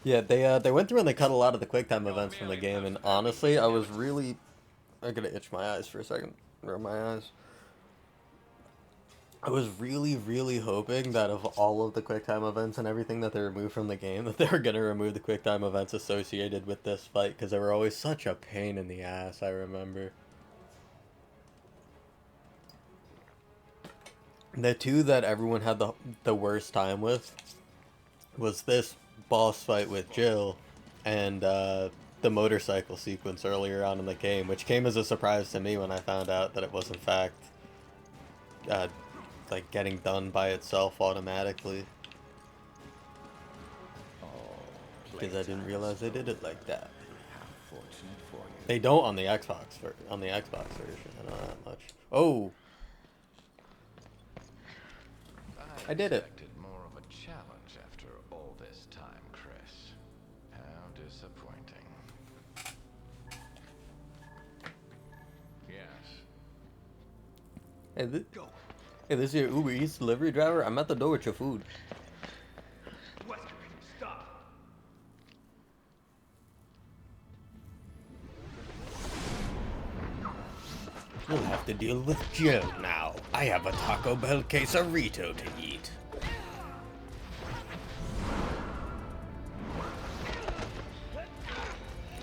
Yeah, they went through and they cut a lot of the QuickTime events from the game, and honestly, I was really... I'm gonna itch my eyes for a second. Rub my eyes. I was really hoping that of all of the QuickTime events and everything that they removed from the game, that they were gonna remove the QuickTime events associated with this fight, because they were always such a pain in the ass, I remember. The two that everyone had the worst time with was this boss fight with Jill and the motorcycle sequence earlier on in the game, which came as a surprise to me when I found out that it was in fact like getting done by itself automatically, because I didn't realize they did it like that. How fortunate for you. They don't on the Xbox version. I know that much. Oh, I did it. Expected more of a challenge after all this time, Chris. How disappointing. Yes. Hey, this is your Uber Eats delivery driver. I'm at the door with your food. Wesker, stop. You'll have to deal with Jill now. I have a Taco Bell quesarito to eat.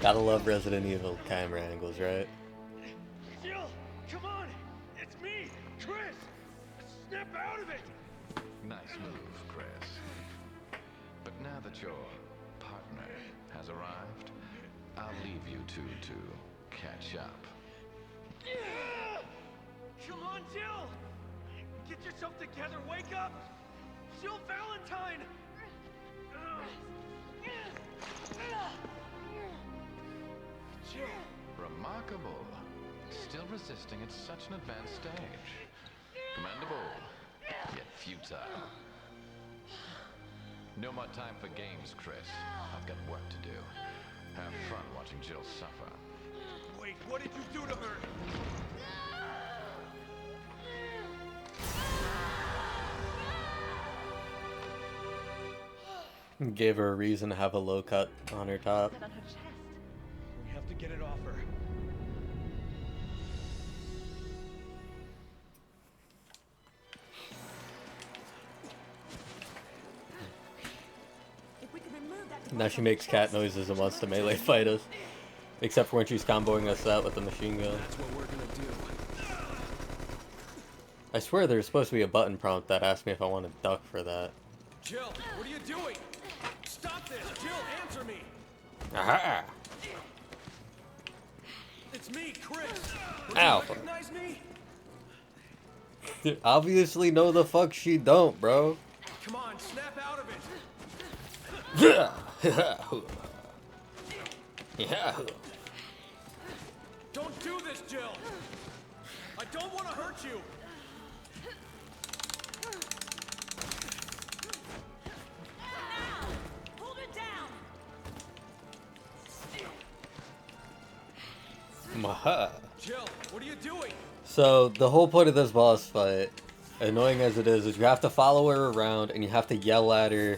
Gotta love Resident Evil camera angles, right? Jill, come on. It's me, Chris. Snap out of it. Nice move, Chris. But now that your partner has arrived, I'll leave you two to catch up. Come on, Jill. Get yourself together. Wake up. Jill Valentine. Jill. Remarkable. Still resisting at such an advanced stage. Commendable, yet futile. No more time for games, Chris. I've got work to do. Have fun watching Jill suffer. Wait, what did you do to her? Gave her a reason to have a low cut on her top. On her chest. We have to get it off her. If we could remove that Now device she on makes her cat chest, noises and wants to melee fight us. Except for when she's comboing us out with the machine gun. That's what we're gonna do. I swear there's supposed to be a button prompt that asks me if I want to duck for that. Jill, what are you doing? Stop this! Jill, answer me! Aha! It's me, Chris! Don't Ow. you recognize me? Obviously, no the fuck she don't, bro. Come on, snap out of it! Yeah. Yeah. Don't do this, Jill! I don't want to hurt you! Now! Hold her down! Maha. Jill, what are you doing? So the whole point of this boss fight, annoying as it is you have to follow her around and you have to yell at her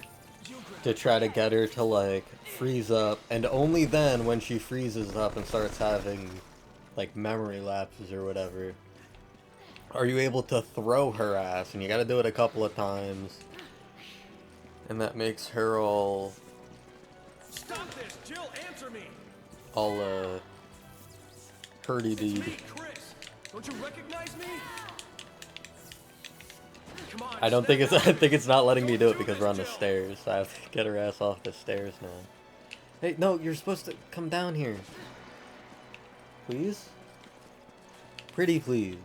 to try to get her to like freeze up, and only then when she freezes up and starts having like memory lapses or whatever are you able to throw her ass, and you gotta do it a couple of times, and that makes her all Stop this! Jill, answer me! hurdy It's me, deed. Chris! Don't you recognize me? Come on. I don't think it's. snap I out think it's not letting me do it Don't because do we're on the this, Jill. stairs. So I have to get her ass off the stairs now. Hey, no, you're supposed to come down here. Please? Pretty please.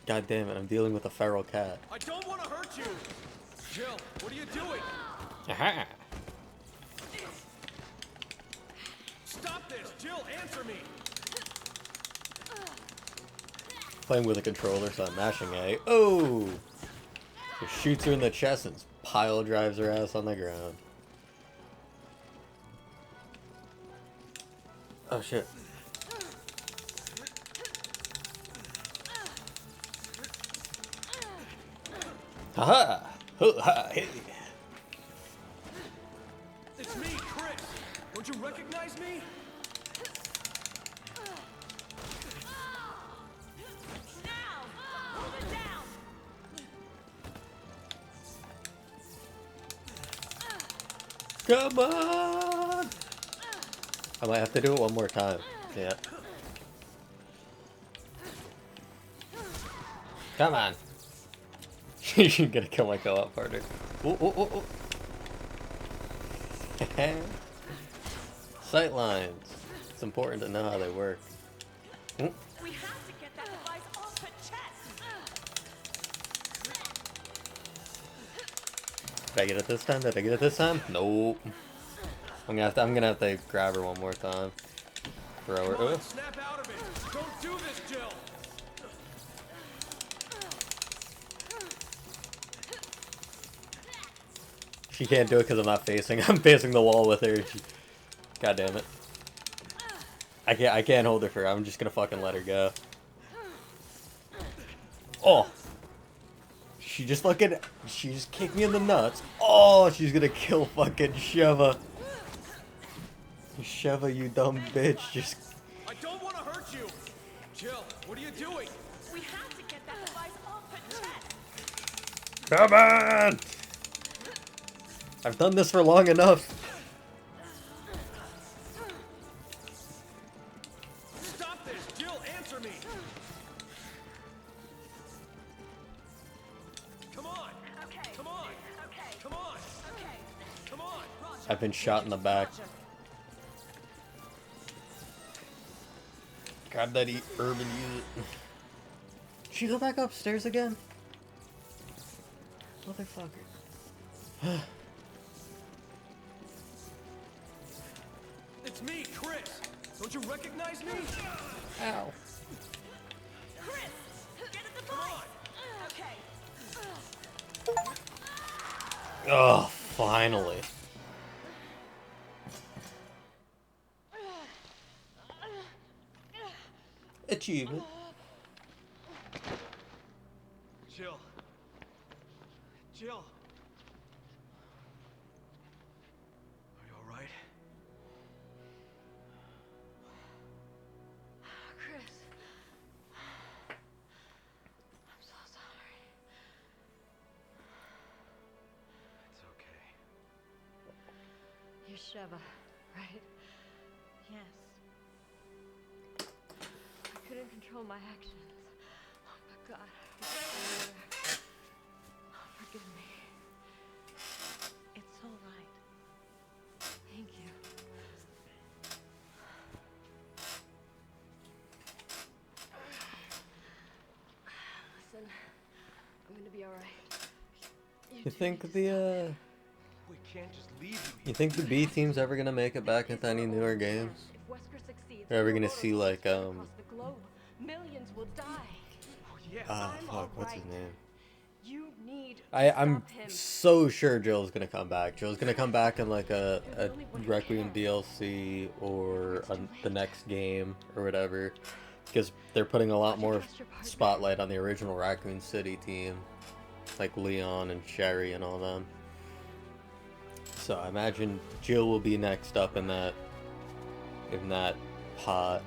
God damn it, I'm dealing with a feral cat. I don't want to hurt you. Jill, what are you doing? Aha! Stop this, Jill. Answer me. Playing with a controller, so I'm mashing A. Oh! It shoots her in the chest and pile drives her ass on the ground. Oh shit. Haha! Ha! Hey! It's me, Chris. Don't you recognize me? Now! Hold it down! Come on! I might have to do it one more time. Yeah. Come on. She's gonna kill my co-op partner. Ooh, ooh, ooh, ooh. Sight lines. It's important to know how they work. Ooh. We have to get that device off her chest! Did I get it this time? Did I get it this time? Nope. I'm gonna have to grab her one more time. Throw her. Come on, Ooh. snap out of it. Don't do this, Jill. She can't do it because I'm not facing. I'm facing the wall with her. God damn it. I can't hold her for her. I'm just gonna fucking let her go. Oh. She just kicked me in the nuts. Oh, she's gonna kill fucking Sheva. Sheva, you dumb bitch. Just I don't want to hurt you. Jill, what are you doing? We have to get that device off her chest! come on. I've done this for long enough. Stop this, Jill. Answer me. Come on. Okay. Come on. Okay. Come on. Okay. Come on. I've been shot in the back. Grab that herb and use it. Did she go back upstairs again? Motherfucker. It's me, Chris. Don't you recognize me? Ow. Chris! Get a Come device! on. Okay. Oh, finally. Achievement. Jill. Jill. Are you all right? Chris. I'm so sorry. It's okay. You're Sheva, right? Yes. I couldn't control my actions. Oh my God. Forgive me. It's all right. Thank you. Listen, I'm gonna be all right. You think the We can't just leave you you think the B team's ever gonna make it back into any newer games? Are we gonna see like Millions will die. Yeah. ah I'm fuck, what's his alright. name? You need I'm stop him. so sure Jill's gonna come back. Jill's gonna come back in like a Requiem DLC or the next game or whatever, because they're putting a lot more spotlight on the original Raccoon City team, like Leon and Sherry and all them. So I imagine Jill will be next up in that pot.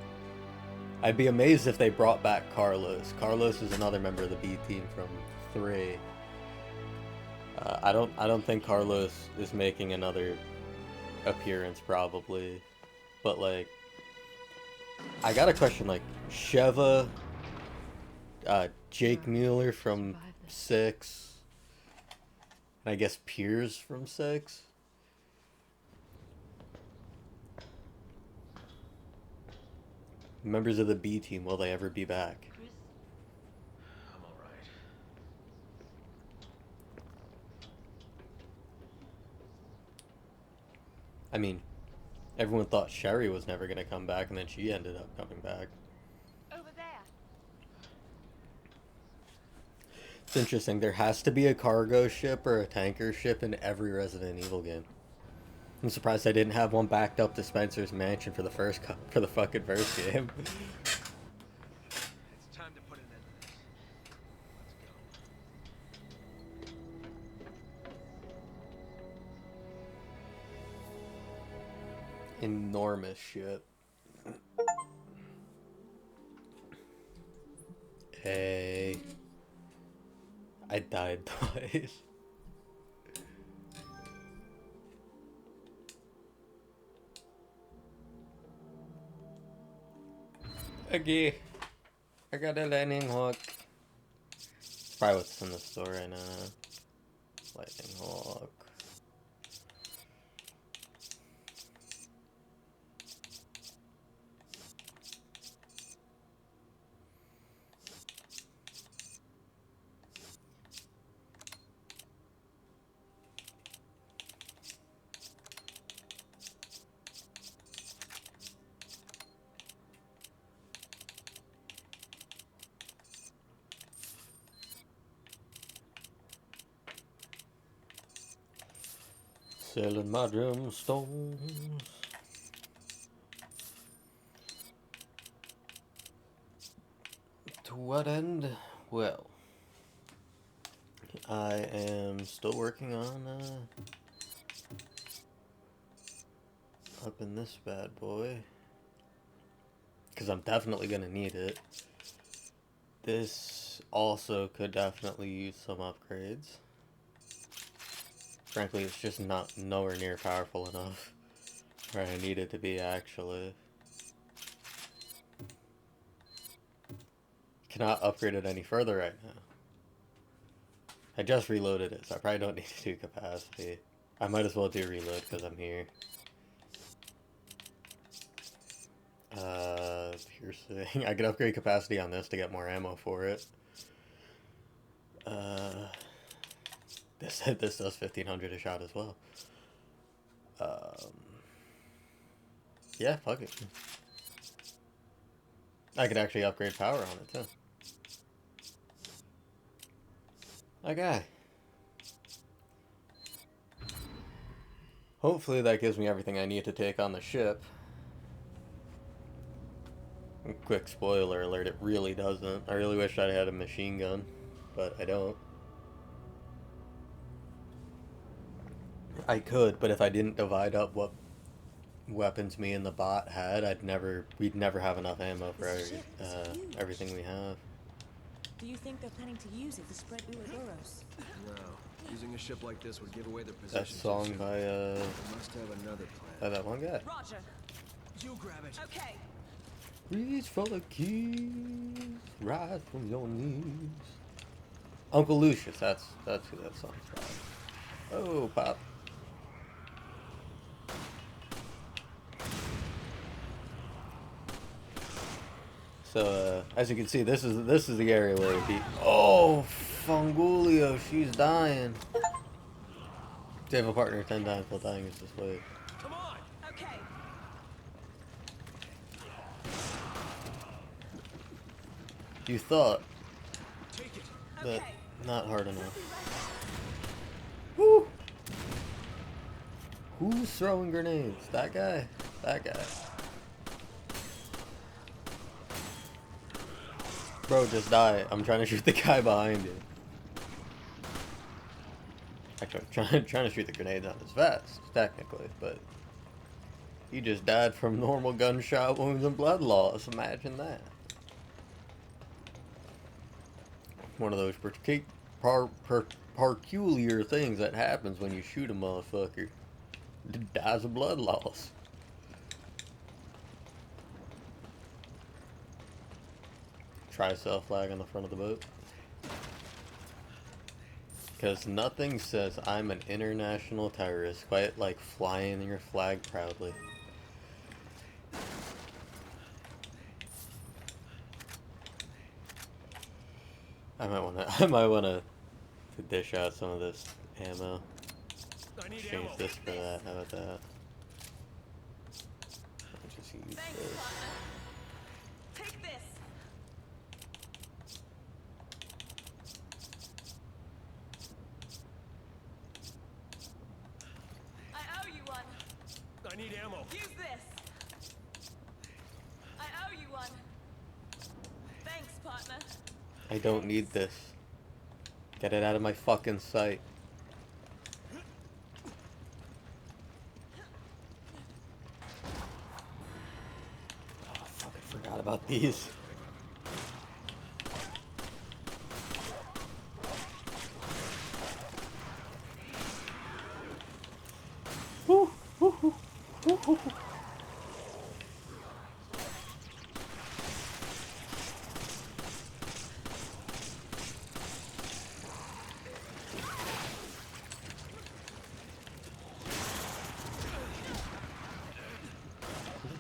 I'd be amazed if they brought back Carlos. Carlos is another member of the B team from 3. I don't think Carlos is making another appearance probably, but like I got a question, like, Sheva, Jake Mueller from 6, and I guess Piers from 6. Members of the B team, will they ever be back? I'm all right. I mean, everyone thought Sherry was never gonna come back, and then she ended up coming back. Over there. It's interesting, there has to be a cargo ship or a tanker ship in every Resident Evil game. I'm surprised I didn't have one backed up to Spencer's mansion for the fucking first game. It's time to put an end to this. Let's go. Enormous shit. Hey. I died twice. Okay. I got a lightning hook. Probably what's in the store right now. Lightning hook. Selling my gemstones. To what end? Well, I am still working on up in this bad boy, because I'm definitely gonna need it. This also could definitely use some upgrades. Frankly, it's just nowhere near powerful enough where I need it to be, actually. Cannot upgrade it any further right now. I just reloaded it, so I probably don't need to do capacity. I might as well do reload because I'm here. Piercing. I could upgrade capacity on this to get more ammo for it. This does 1500 a shot as well. Yeah, fuck it. I could actually upgrade power on it too. Okay. Hopefully that gives me everything I need to take on the ship. Quick spoiler alert, it really doesn't. I really wish I had a machine gun, but I don't. I could, but if I didn't divide up what weapons me and the bot had, we'd never have enough ammo for everything we have. Do you think they're planning to use it to spread Ouroboros? No. Using a ship like this would give away their position. That song by They must have another plan. that one guy. Roger. You grab it. Okay. Reach for the keys, rise from your knees. Uncle Lucius, that's who that song's by. Oh, pop. So, as you can see, this is the area where it beat. Oh, Fungulio, she's dying. To have a partner 10 times while dying is this way. Come on. Okay. You thought, Take it. but Okay. not hard enough. Woo! Who's throwing grenades? That guy? That guy. Bro, just die. I'm trying to shoot the guy behind you. Actually, I'm trying to shoot the grenades on his vest, technically, but he just died from normal gunshot wounds and blood loss. Imagine that. One of those peculiar things that happens when you shoot a motherfucker. Dies of blood loss. tri-cell flag on the front of the boat. Because nothing says I'm an international terrorist quite like flying your flag proudly. I might wanna dish out some of this ammo. I need Exchange ammo. this for that. How about that? I'll just use Thanks, this. partner. Take this. I owe you one. I need ammo. Use this. I owe you one. Thanks, partner. I don't need this. Get it out of my fucking sight. Oh, fuck, I forgot about these. Woo, woo, woo, woo, woo.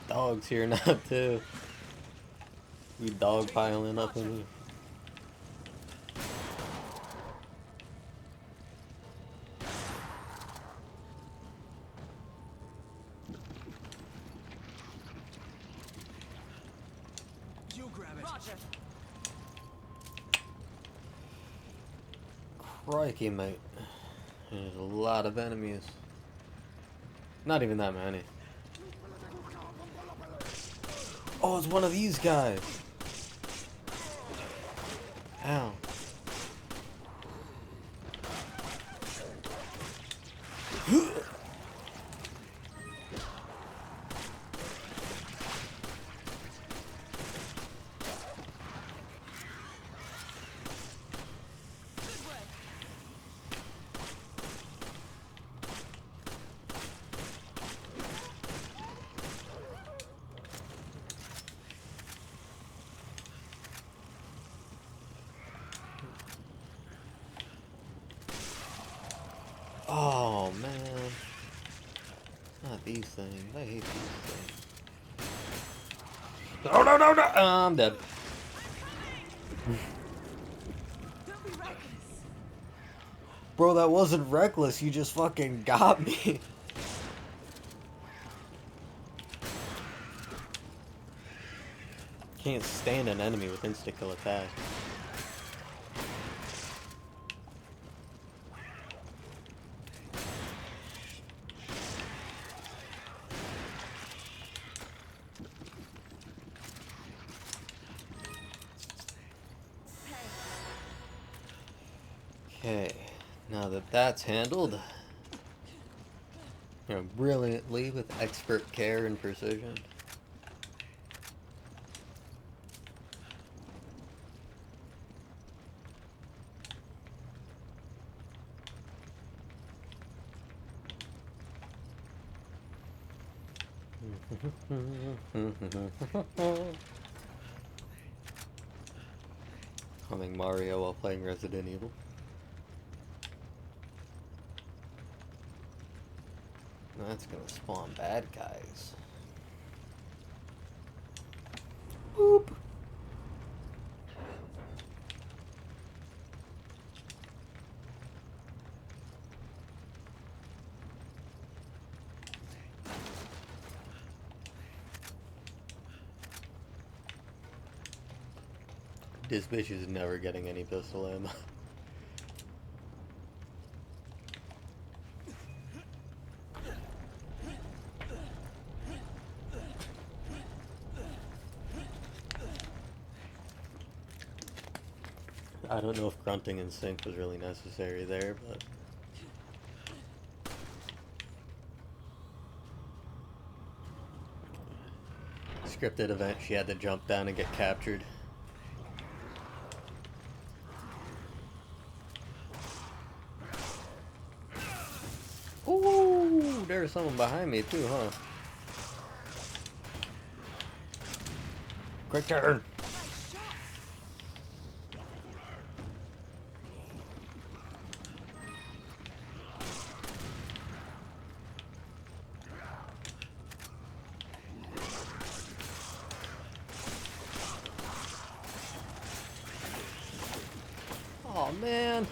Dogs here now too. We dog piling up in here. You grab it. Roger. Crikey, mate. There's a lot of enemies. Not even that many. Oh, it's one of these guys. Ow. Good work. Oh, man. Not these things. I hate these things. No, no, no, no! I'm dead. Don't be reckless. Bro, that wasn't reckless. You just fucking got me. Can't stand an enemy with insta-kill attack. Okay, now that that's handled, brilliantly with expert care and precision. Humming Mario while playing Resident Evil. That's gonna spawn bad guys. Boop. This bitch is never getting any pistol ammo. I don't know if grunting in sync was really necessary there, but... Scripted event, she had to jump down and get captured. Ooh, there's someone behind me too, huh? Quick turn! Oh man.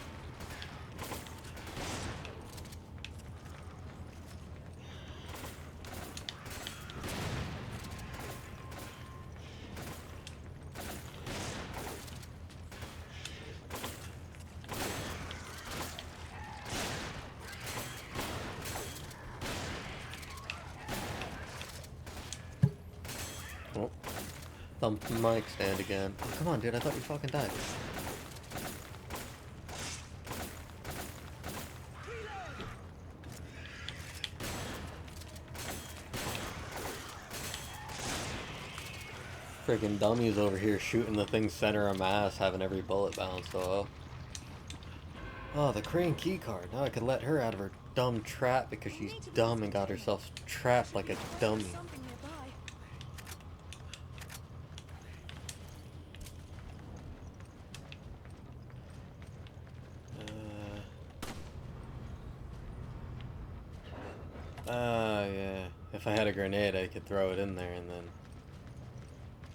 Oh, thumped the mic stand again. Oh, come on, dude, I thought you fucking died. Friggin' dummies over here shooting the thing center of mass, having every bullet bounce so well. Oh, the crane keycard. Now I can let her out of her dumb trap because she's dumb and got herself trapped like a dummy. Something nearby. Yeah. If I had a grenade, I could throw it in there and then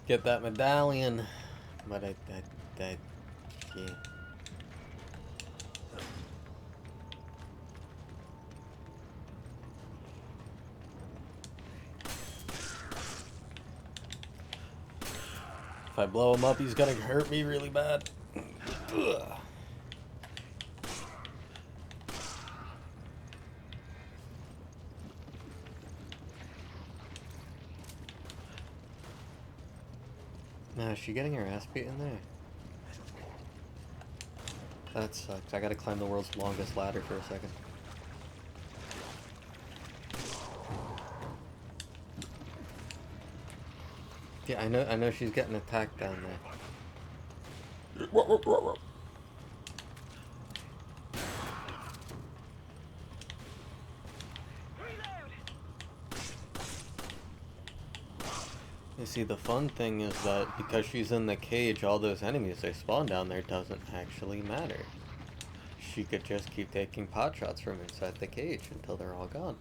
get that medallion. But I yeah. If I blow him up, he's gonna hurt me really bad. Ugh. Now, is she getting her ass beat in there? That sucks. I gotta climb the world's longest ladder for a second. Yeah, I know she's getting attacked down there. You see, the fun thing is that because she's in the cage, all those enemies they spawn down there doesn't actually matter. She could just keep taking pot shots from inside the cage until they're all gone.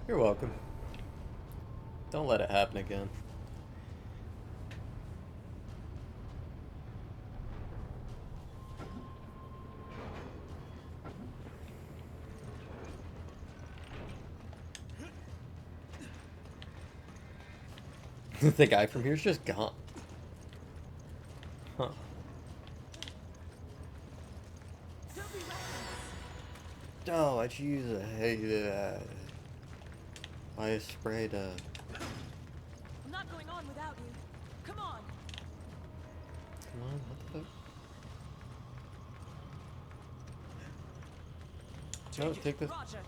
You're welcome. Don't let it happen again. The guy from here's just gone. Huh. Oh, I'd use a I sprayed a. I'm not going on without you. Come on. Come on, what the fuck? No, take this. Roger.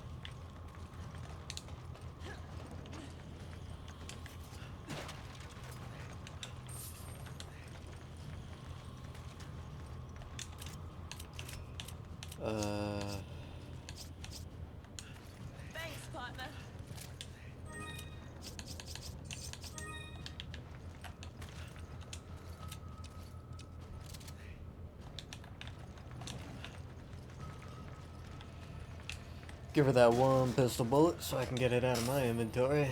Thanks, partner. Give her that one pistol bullet so I can get it out of my inventory.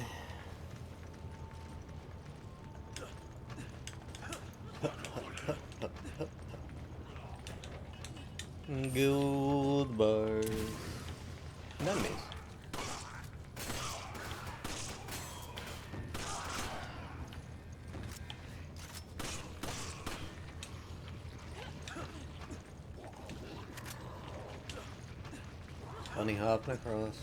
Gold bars. Enemies. Bunny hopping across.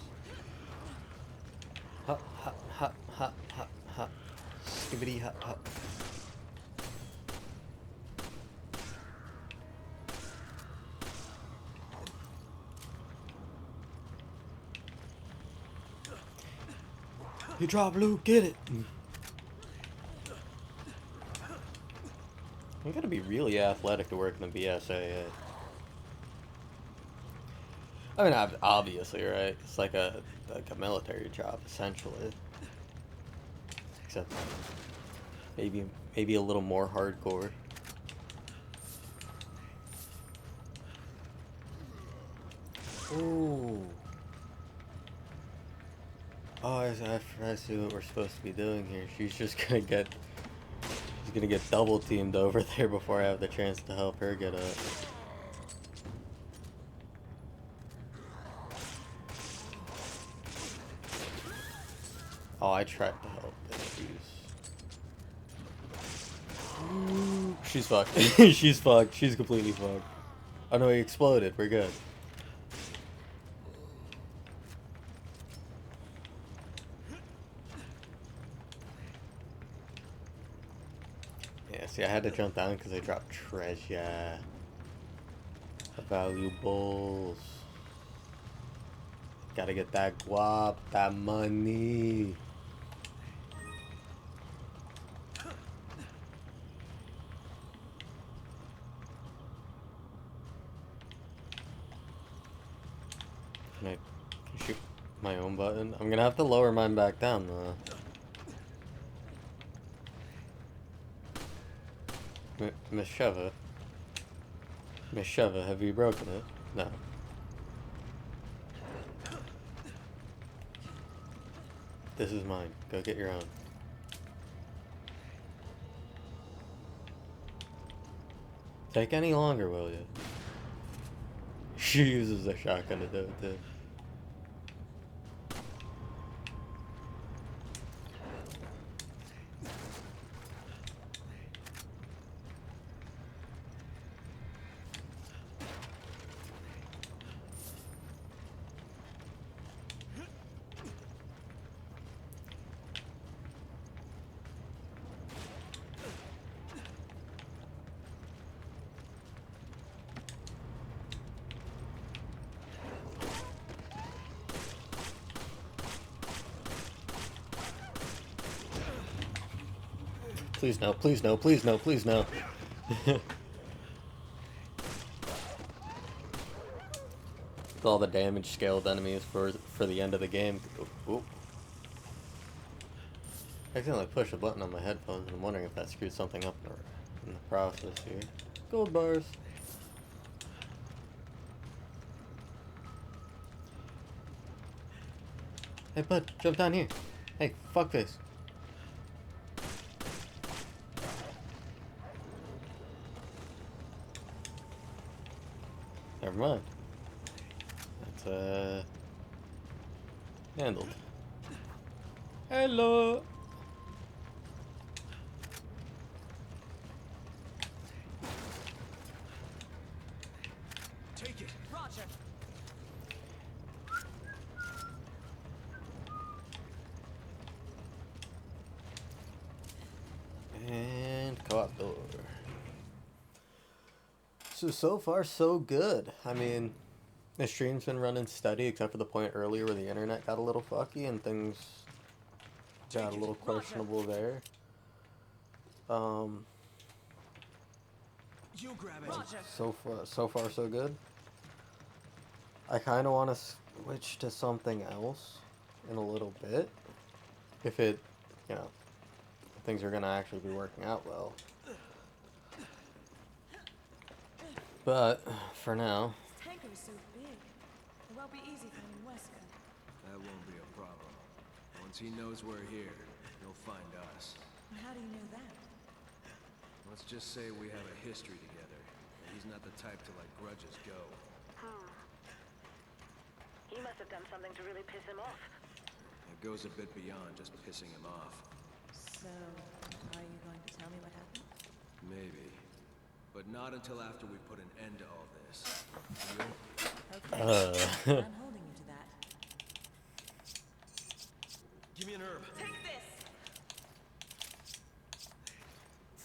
Hop, hop, hop, hop, hop, hop. Skibbity hop, hop. You drop Luke, get it. You gotta be really athletic to work in the BSAA. I mean, obviously, right? It's like a military job, essentially. Except maybe a little more hardcore. Ooh. Oh, I see what we're supposed to be doing here. She's just gonna get... She's gonna get double teamed over there before I have the chance to help her get up. Oh, I tried to help. She's fucked. She's fucked. She's completely fucked. Oh no, he exploded. We're good. Yeah, see, I had to jump down because I dropped treasure. Valuables. Gotta get that guap, that money. Can I shoot my own button? I'm gonna have to lower mine back down though. Miss Sheva. Miss Sheva, have you broken it? No. This is mine. Go get your own. Take any longer, will you? She uses a shotgun to do it too. Please no, please no, please no, please no. All the damage scaled enemies for the end of the game. Oop. I accidentally pushed a button on my headphones and I'm wondering if that screwed something up in the process here. Gold bars. Hey bud, jump down here. Hey, fuck this. Never mind. That's handled. Hello. Take it. Roger. And co-op door. So far so good. I mean, the stream's been running steady except for the point earlier where the internet got a little fucky and things got a little questionable there. You grab it. Roger. So far so good. I kind of want to switch to something else in a little bit. If it, you know, things are gonna actually be working out well. But for now, Tango is so big. It won't be easy finding Wesker. That won't be a problem. Once he knows we're here, he'll find us. How do you know that? Let's just say we have a history together, and he's not the type to let grudges go. He must have done something to really piss him off. It goes a bit beyond just pissing him off. So, are you going to tell me what happened? Maybe. But not until after we put an end to all this. Okay. I'm holding you to that. Give me an herb. Take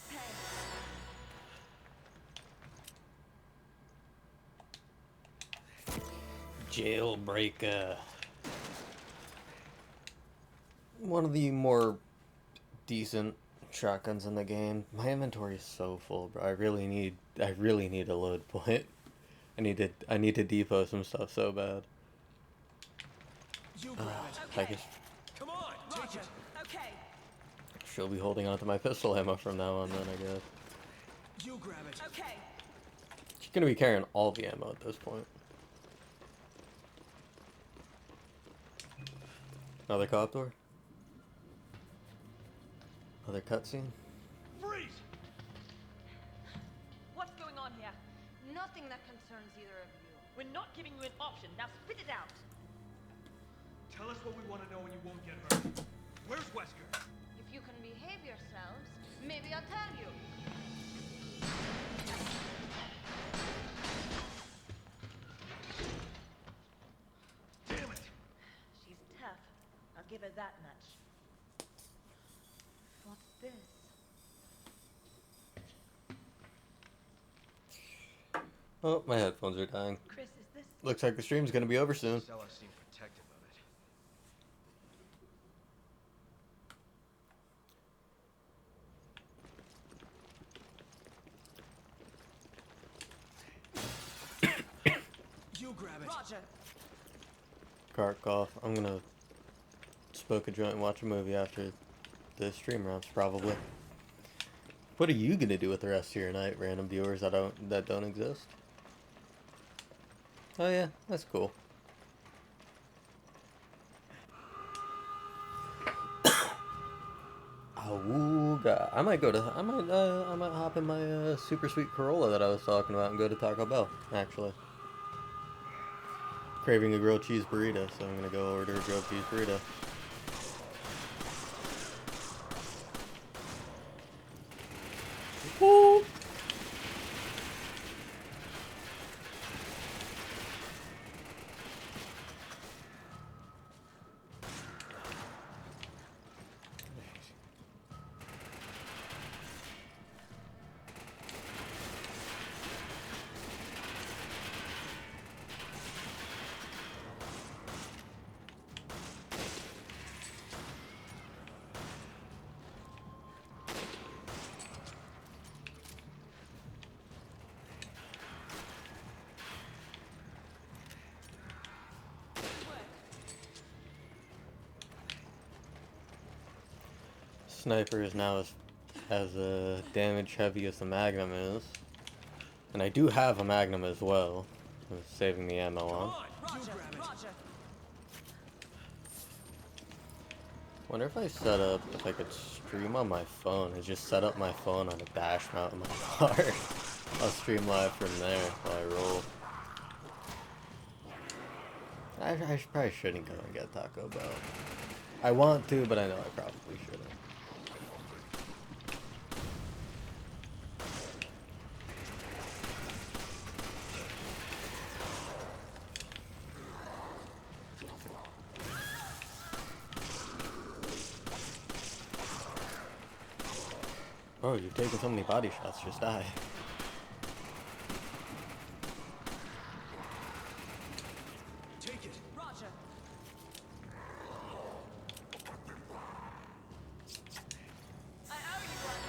this! Jailbreaker. One of the more decent shotguns in the game. My inventory is so full, bro. I really need a load point. I need to depot some stuff so bad. You grab it. I guess Come on, take it. Okay. she'll be holding onto my pistol ammo from now on then, I guess. You grab it. Okay. She's gonna be carrying all the ammo at this point. Another co-op door? Another cutscene? Freeze! What's going on here? Nothing that concerns either of you. We're not giving you an option. Now spit it out. Tell us what we want to know and you won't get hurt. Where's Wesker? If you can behave yourselves, maybe I'll tell you. Damn it! She's tough. I'll give her that much. What's this? Oh, my headphones are dying. Chris, is this... Looks like the stream's gonna be over soon. Stella seemed protective of it. You grab it. Roger. Kharkov. I'm gonna smoke a joint and watch a movie after the stream rounds, probably. What are you gonna do with the rest of your night, random viewers that don't exist? Oh yeah, that's cool. Awooga. I might hop in my super sweet Corolla that I was talking about and go to Taco Bell, actually. Craving a grilled cheese burrito, so I'm gonna go order a grilled cheese burrito. Woo! Sniper is now as damage heavy as the Magnum is, and I do have a Magnum as well. I'm saving the ammo on. Roger. Roger. Wonder if I could stream on my phone and just set up my phone on a dash mount in my car. I'll stream live from there while I roll. I probably shouldn't go and get Taco Bell. I want to, but I know I probably shouldn't. Oh, you've taken so many body shots, just die. Take it. Roger. I owe you one.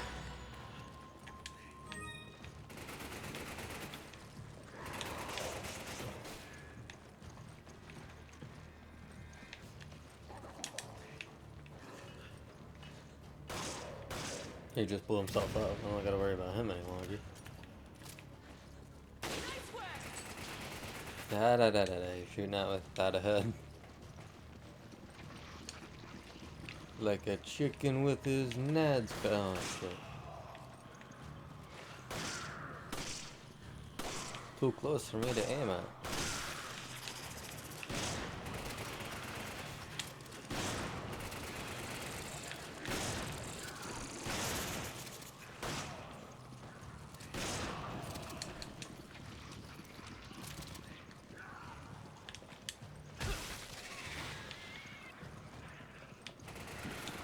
He just blew himself up. I don't gotta worry about him any longer. Da da da da da. You're shooting out without a head. Like a chicken with his nads cut. Oh shit. Too close for me to aim at.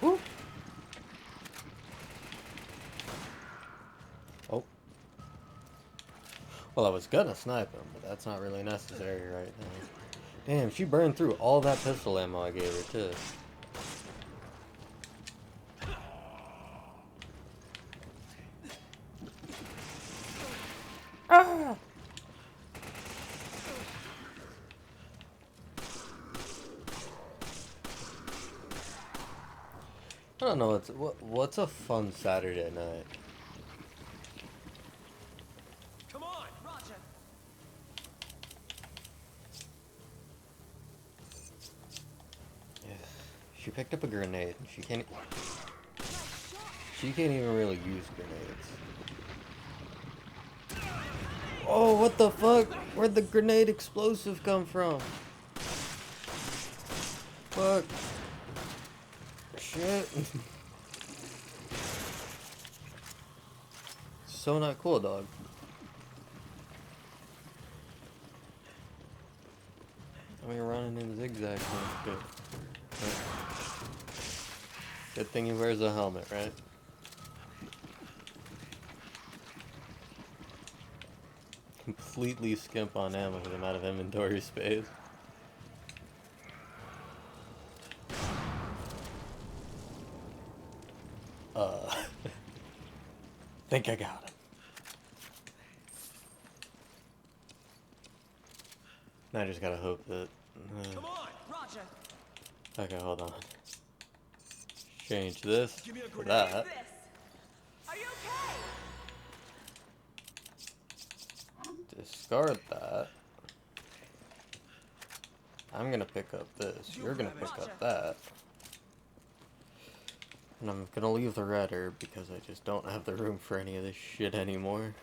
Woo. Oh. Well, I was gonna snipe him, but that's not really necessary right now. Damn, she burned through all that pistol ammo I gave her, too. Ah! I don't know what's a fun Saturday night. Come on! Roger. Yeah. She picked up a grenade. She can't even really use grenades. Oh, what the fuck? Where'd the grenade explosive come from? Fuck. Shit. So not cool, dog. I mean, running in zigzags. Good. Right. Good thing he wears a helmet, right? Completely skimp on ammo with the amount of inventory space. Think I got him. Now I just gotta hope that. Come on, Roger. Okay, hold on. Change this Give me a for grenade. that. This. Are you okay? Discard that. I'm gonna pick up this. You're gonna pick up that. And I'm gonna leave the redder because I just don't have the room for any of this shit anymore.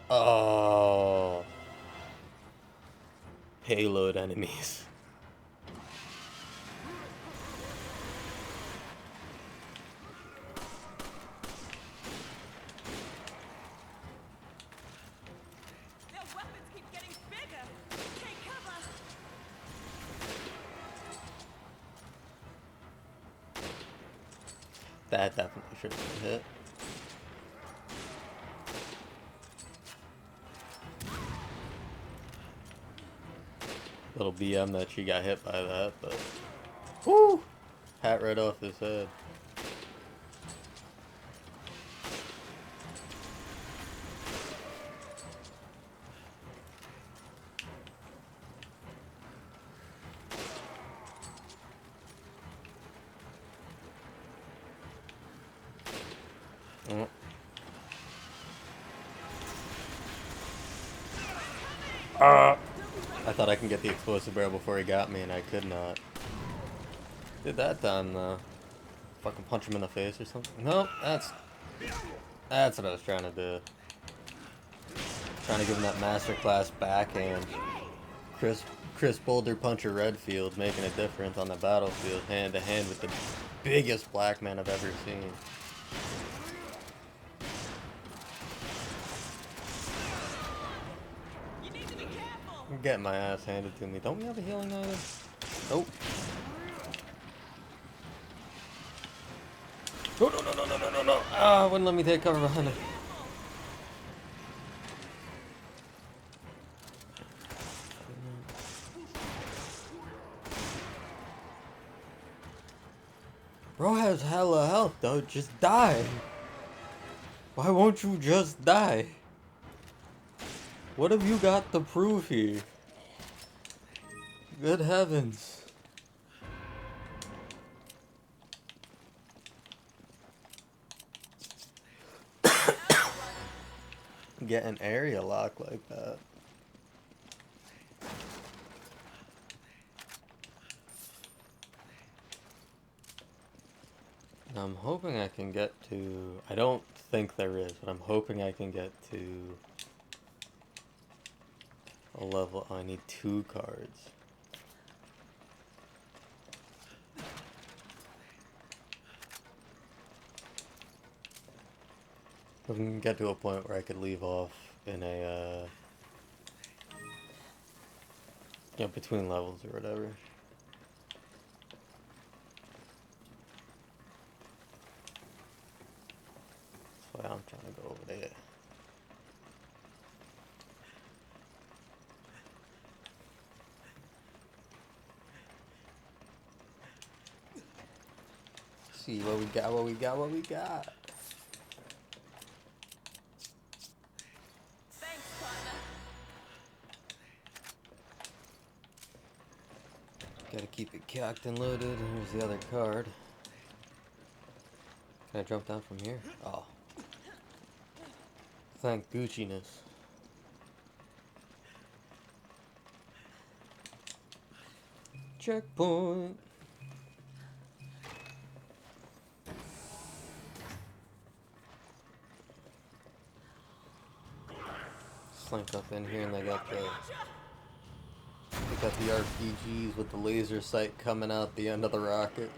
Oh. Payload enemies. Their weapons keep getting bigger. Take cover. That definitely should have been hit. Little BM that she got hit by that, but woo! Hat right off his head. I thought I can get the explosive barrel before he got me, and I could not. Did that time though. Fucking punch him in the face or something. Nope, that's what I was trying to do. Trying to give him that masterclass backhand. Chris Boulder Puncher Redfield making a difference on the battlefield, hand to hand with the biggest black man I've ever seen. I'm getting my ass handed to me. Don't we have a healing item? Nope. No, no, no, no, no, no, no, no. Ah, wouldn't let me take cover behind it. Bro has hella health, though. Just die. Why won't you just die? What have you got to prove here? Good heavens. Get an area lock like that. I'm hoping I can get to... I don't think there is, but I'm hoping I can get to a level... I need 2 cards. I can get to a point where I could leave off in a, between levels or whatever. That's why I'm trying to go over there. See what we got, what we got, what we got. Gotta keep it cocked and loaded. And here's the other card. Can I jump down from here? Oh. Thank Gucci-ness. checkpoint. Slink up in here and they got the RPGs with the laser sight coming out the end of the rocket.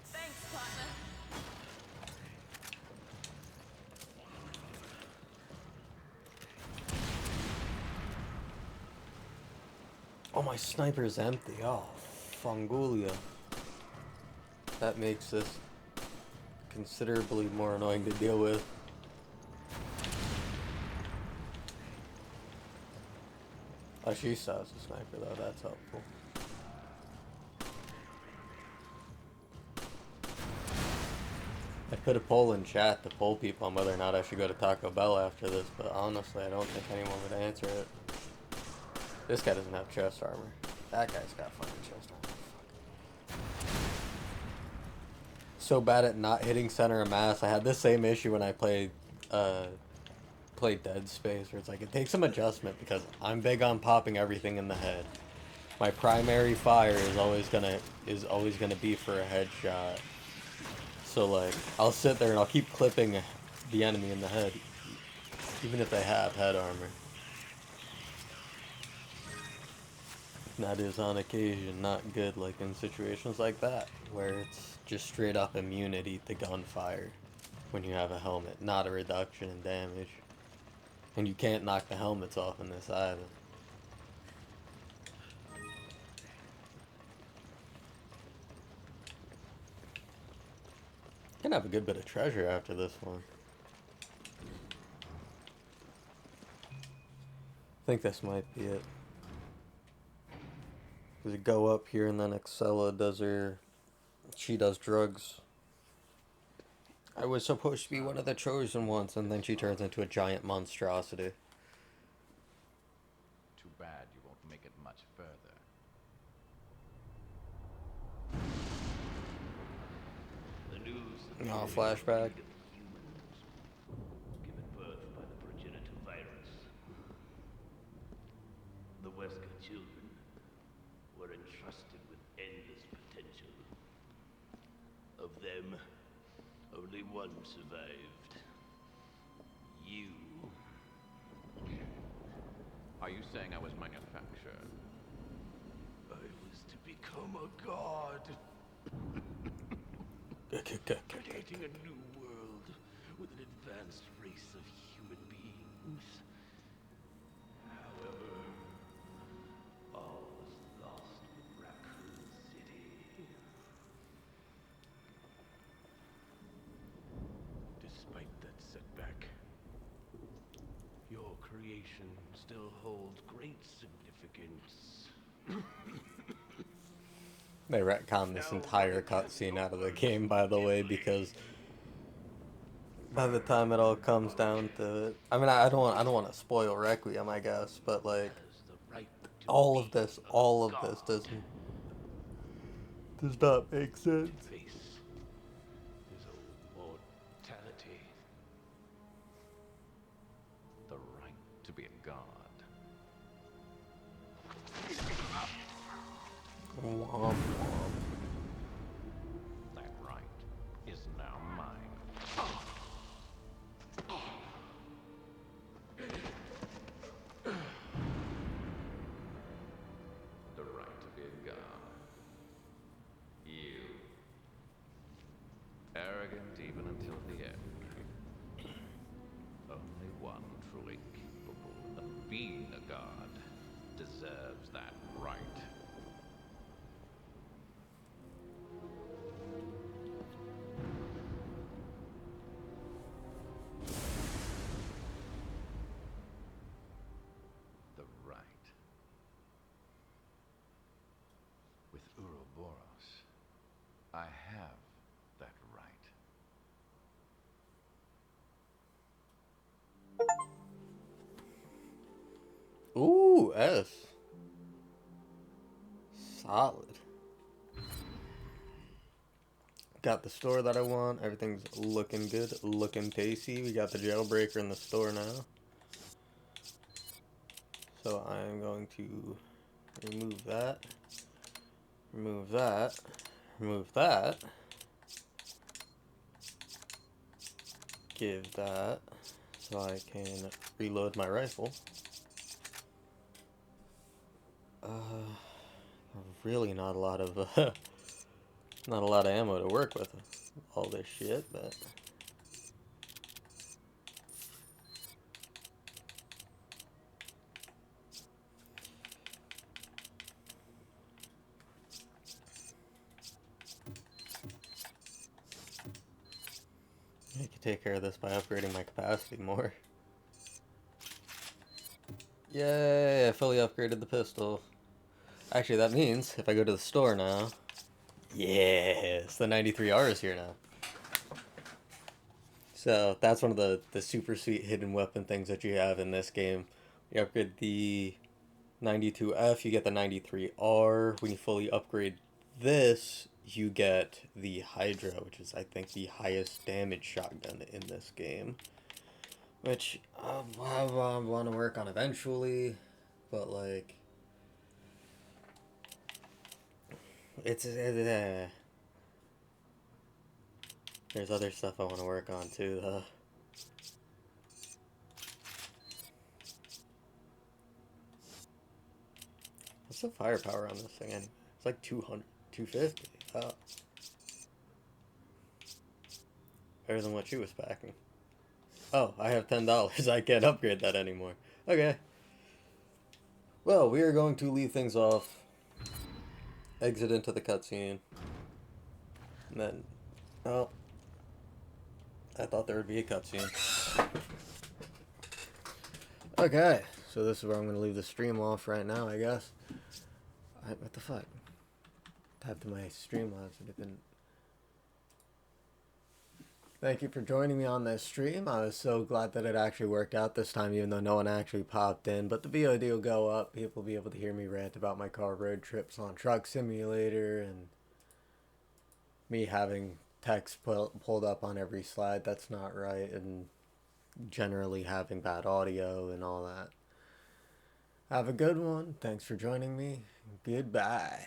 Thanks, partner. Oh, my sniper's empty. Oh, Fungulia. That makes this considerably more annoying to deal with. Oh, she still has a sniper though, that's helpful. I put a poll in chat to poll people on whether or not I should go to Taco Bell after this, but honestly I don't think anyone would answer it. This guy doesn't have chest armor. That guy's got fucking chest armor. So bad at not hitting center of mass. I had this same issue when I played Dead Space, where it's like it takes some adjustment because I'm big on popping everything in the head. My primary fire is always gonna be for a headshot. So like I'll sit there and I'll keep clipping the enemy in the head, even if they have head armor. That is on occasion not good, like in situations like that, where it's just straight up immunity to gunfire when you have a helmet, not a reduction in damage. And you can't knock the helmets off in this either. Gonna have a good bit of treasure after this one. I think this might be it. Does it go up here and then Excella does she does drugs. I was supposed to be one of the chosen ones and then she turns into a giant monstrosity. Too bad you won't make it much further. The news. Oh, flashback. Given birth by the progenitor virus. The Wesker children were entrusted with endless potential. Of them, only one survived. You. Are you saying I was manufactured? I was to become a god. Creating a new world with an advanced race of human beings. However, all was lost with Raccoon City. Despite that setback, your creation still holds great significance. They retconned this entire cutscene out of the game, by the way, because by the time it all comes down to it, I mean, I don't want to spoil Requiem, I guess, but like all of this does not make sense. Face his own mortality. The right to be a god. Womp womp. That right is now mine. The right to be a god. You. Arrogant even until the end. Only one truly capable of being a god deserves that right. The right. With Uroboros, I have that right. Ooh, S. Solid. got the store that I want. Everything's looking good, looking tasty. We got the jailbreaker in the store now. So I'm going to remove that, remove that, remove that, give that so I can reload my rifle. Really not a lot of not a lot of ammo to work with all this shit, but I can take care of this by upgrading my capacity more. Yay, I fully upgraded the pistol. Actually, that means if I go to the store now, yes, the 93R is here now. So that's one of the super sweet hidden weapon things that you have in this game. You upgrade the 92F, you get the 93R. When you fully upgrade this, you get the Hydra, which is, I think, the highest damage shotgun in this game. Which I want to work on eventually, but like, there's other stuff I want to work on too, though. What's the firepower on this thing? It's like 200, 250. Oh. Better than what she was packing. Oh, I have $10. I can't upgrade that anymore. Okay. Well, we are going to leave things off. Exit into the cutscene. And then... oh. I thought there would be a cutscene. Okay. So this is where I'm going to leave the stream off right now, I guess. What the fuck? Tapped to my Streamlabs and it didn't... Thank you for joining me on this stream. I was so glad that it actually worked out this time, even though no one actually popped in. But the VOD will go up. People will be able to hear me rant about my car road trips on Truck Simulator and me having text pulled up on every slide that's not right, and generally having bad audio and all that. Have a good one. Thanks for joining me. Goodbye.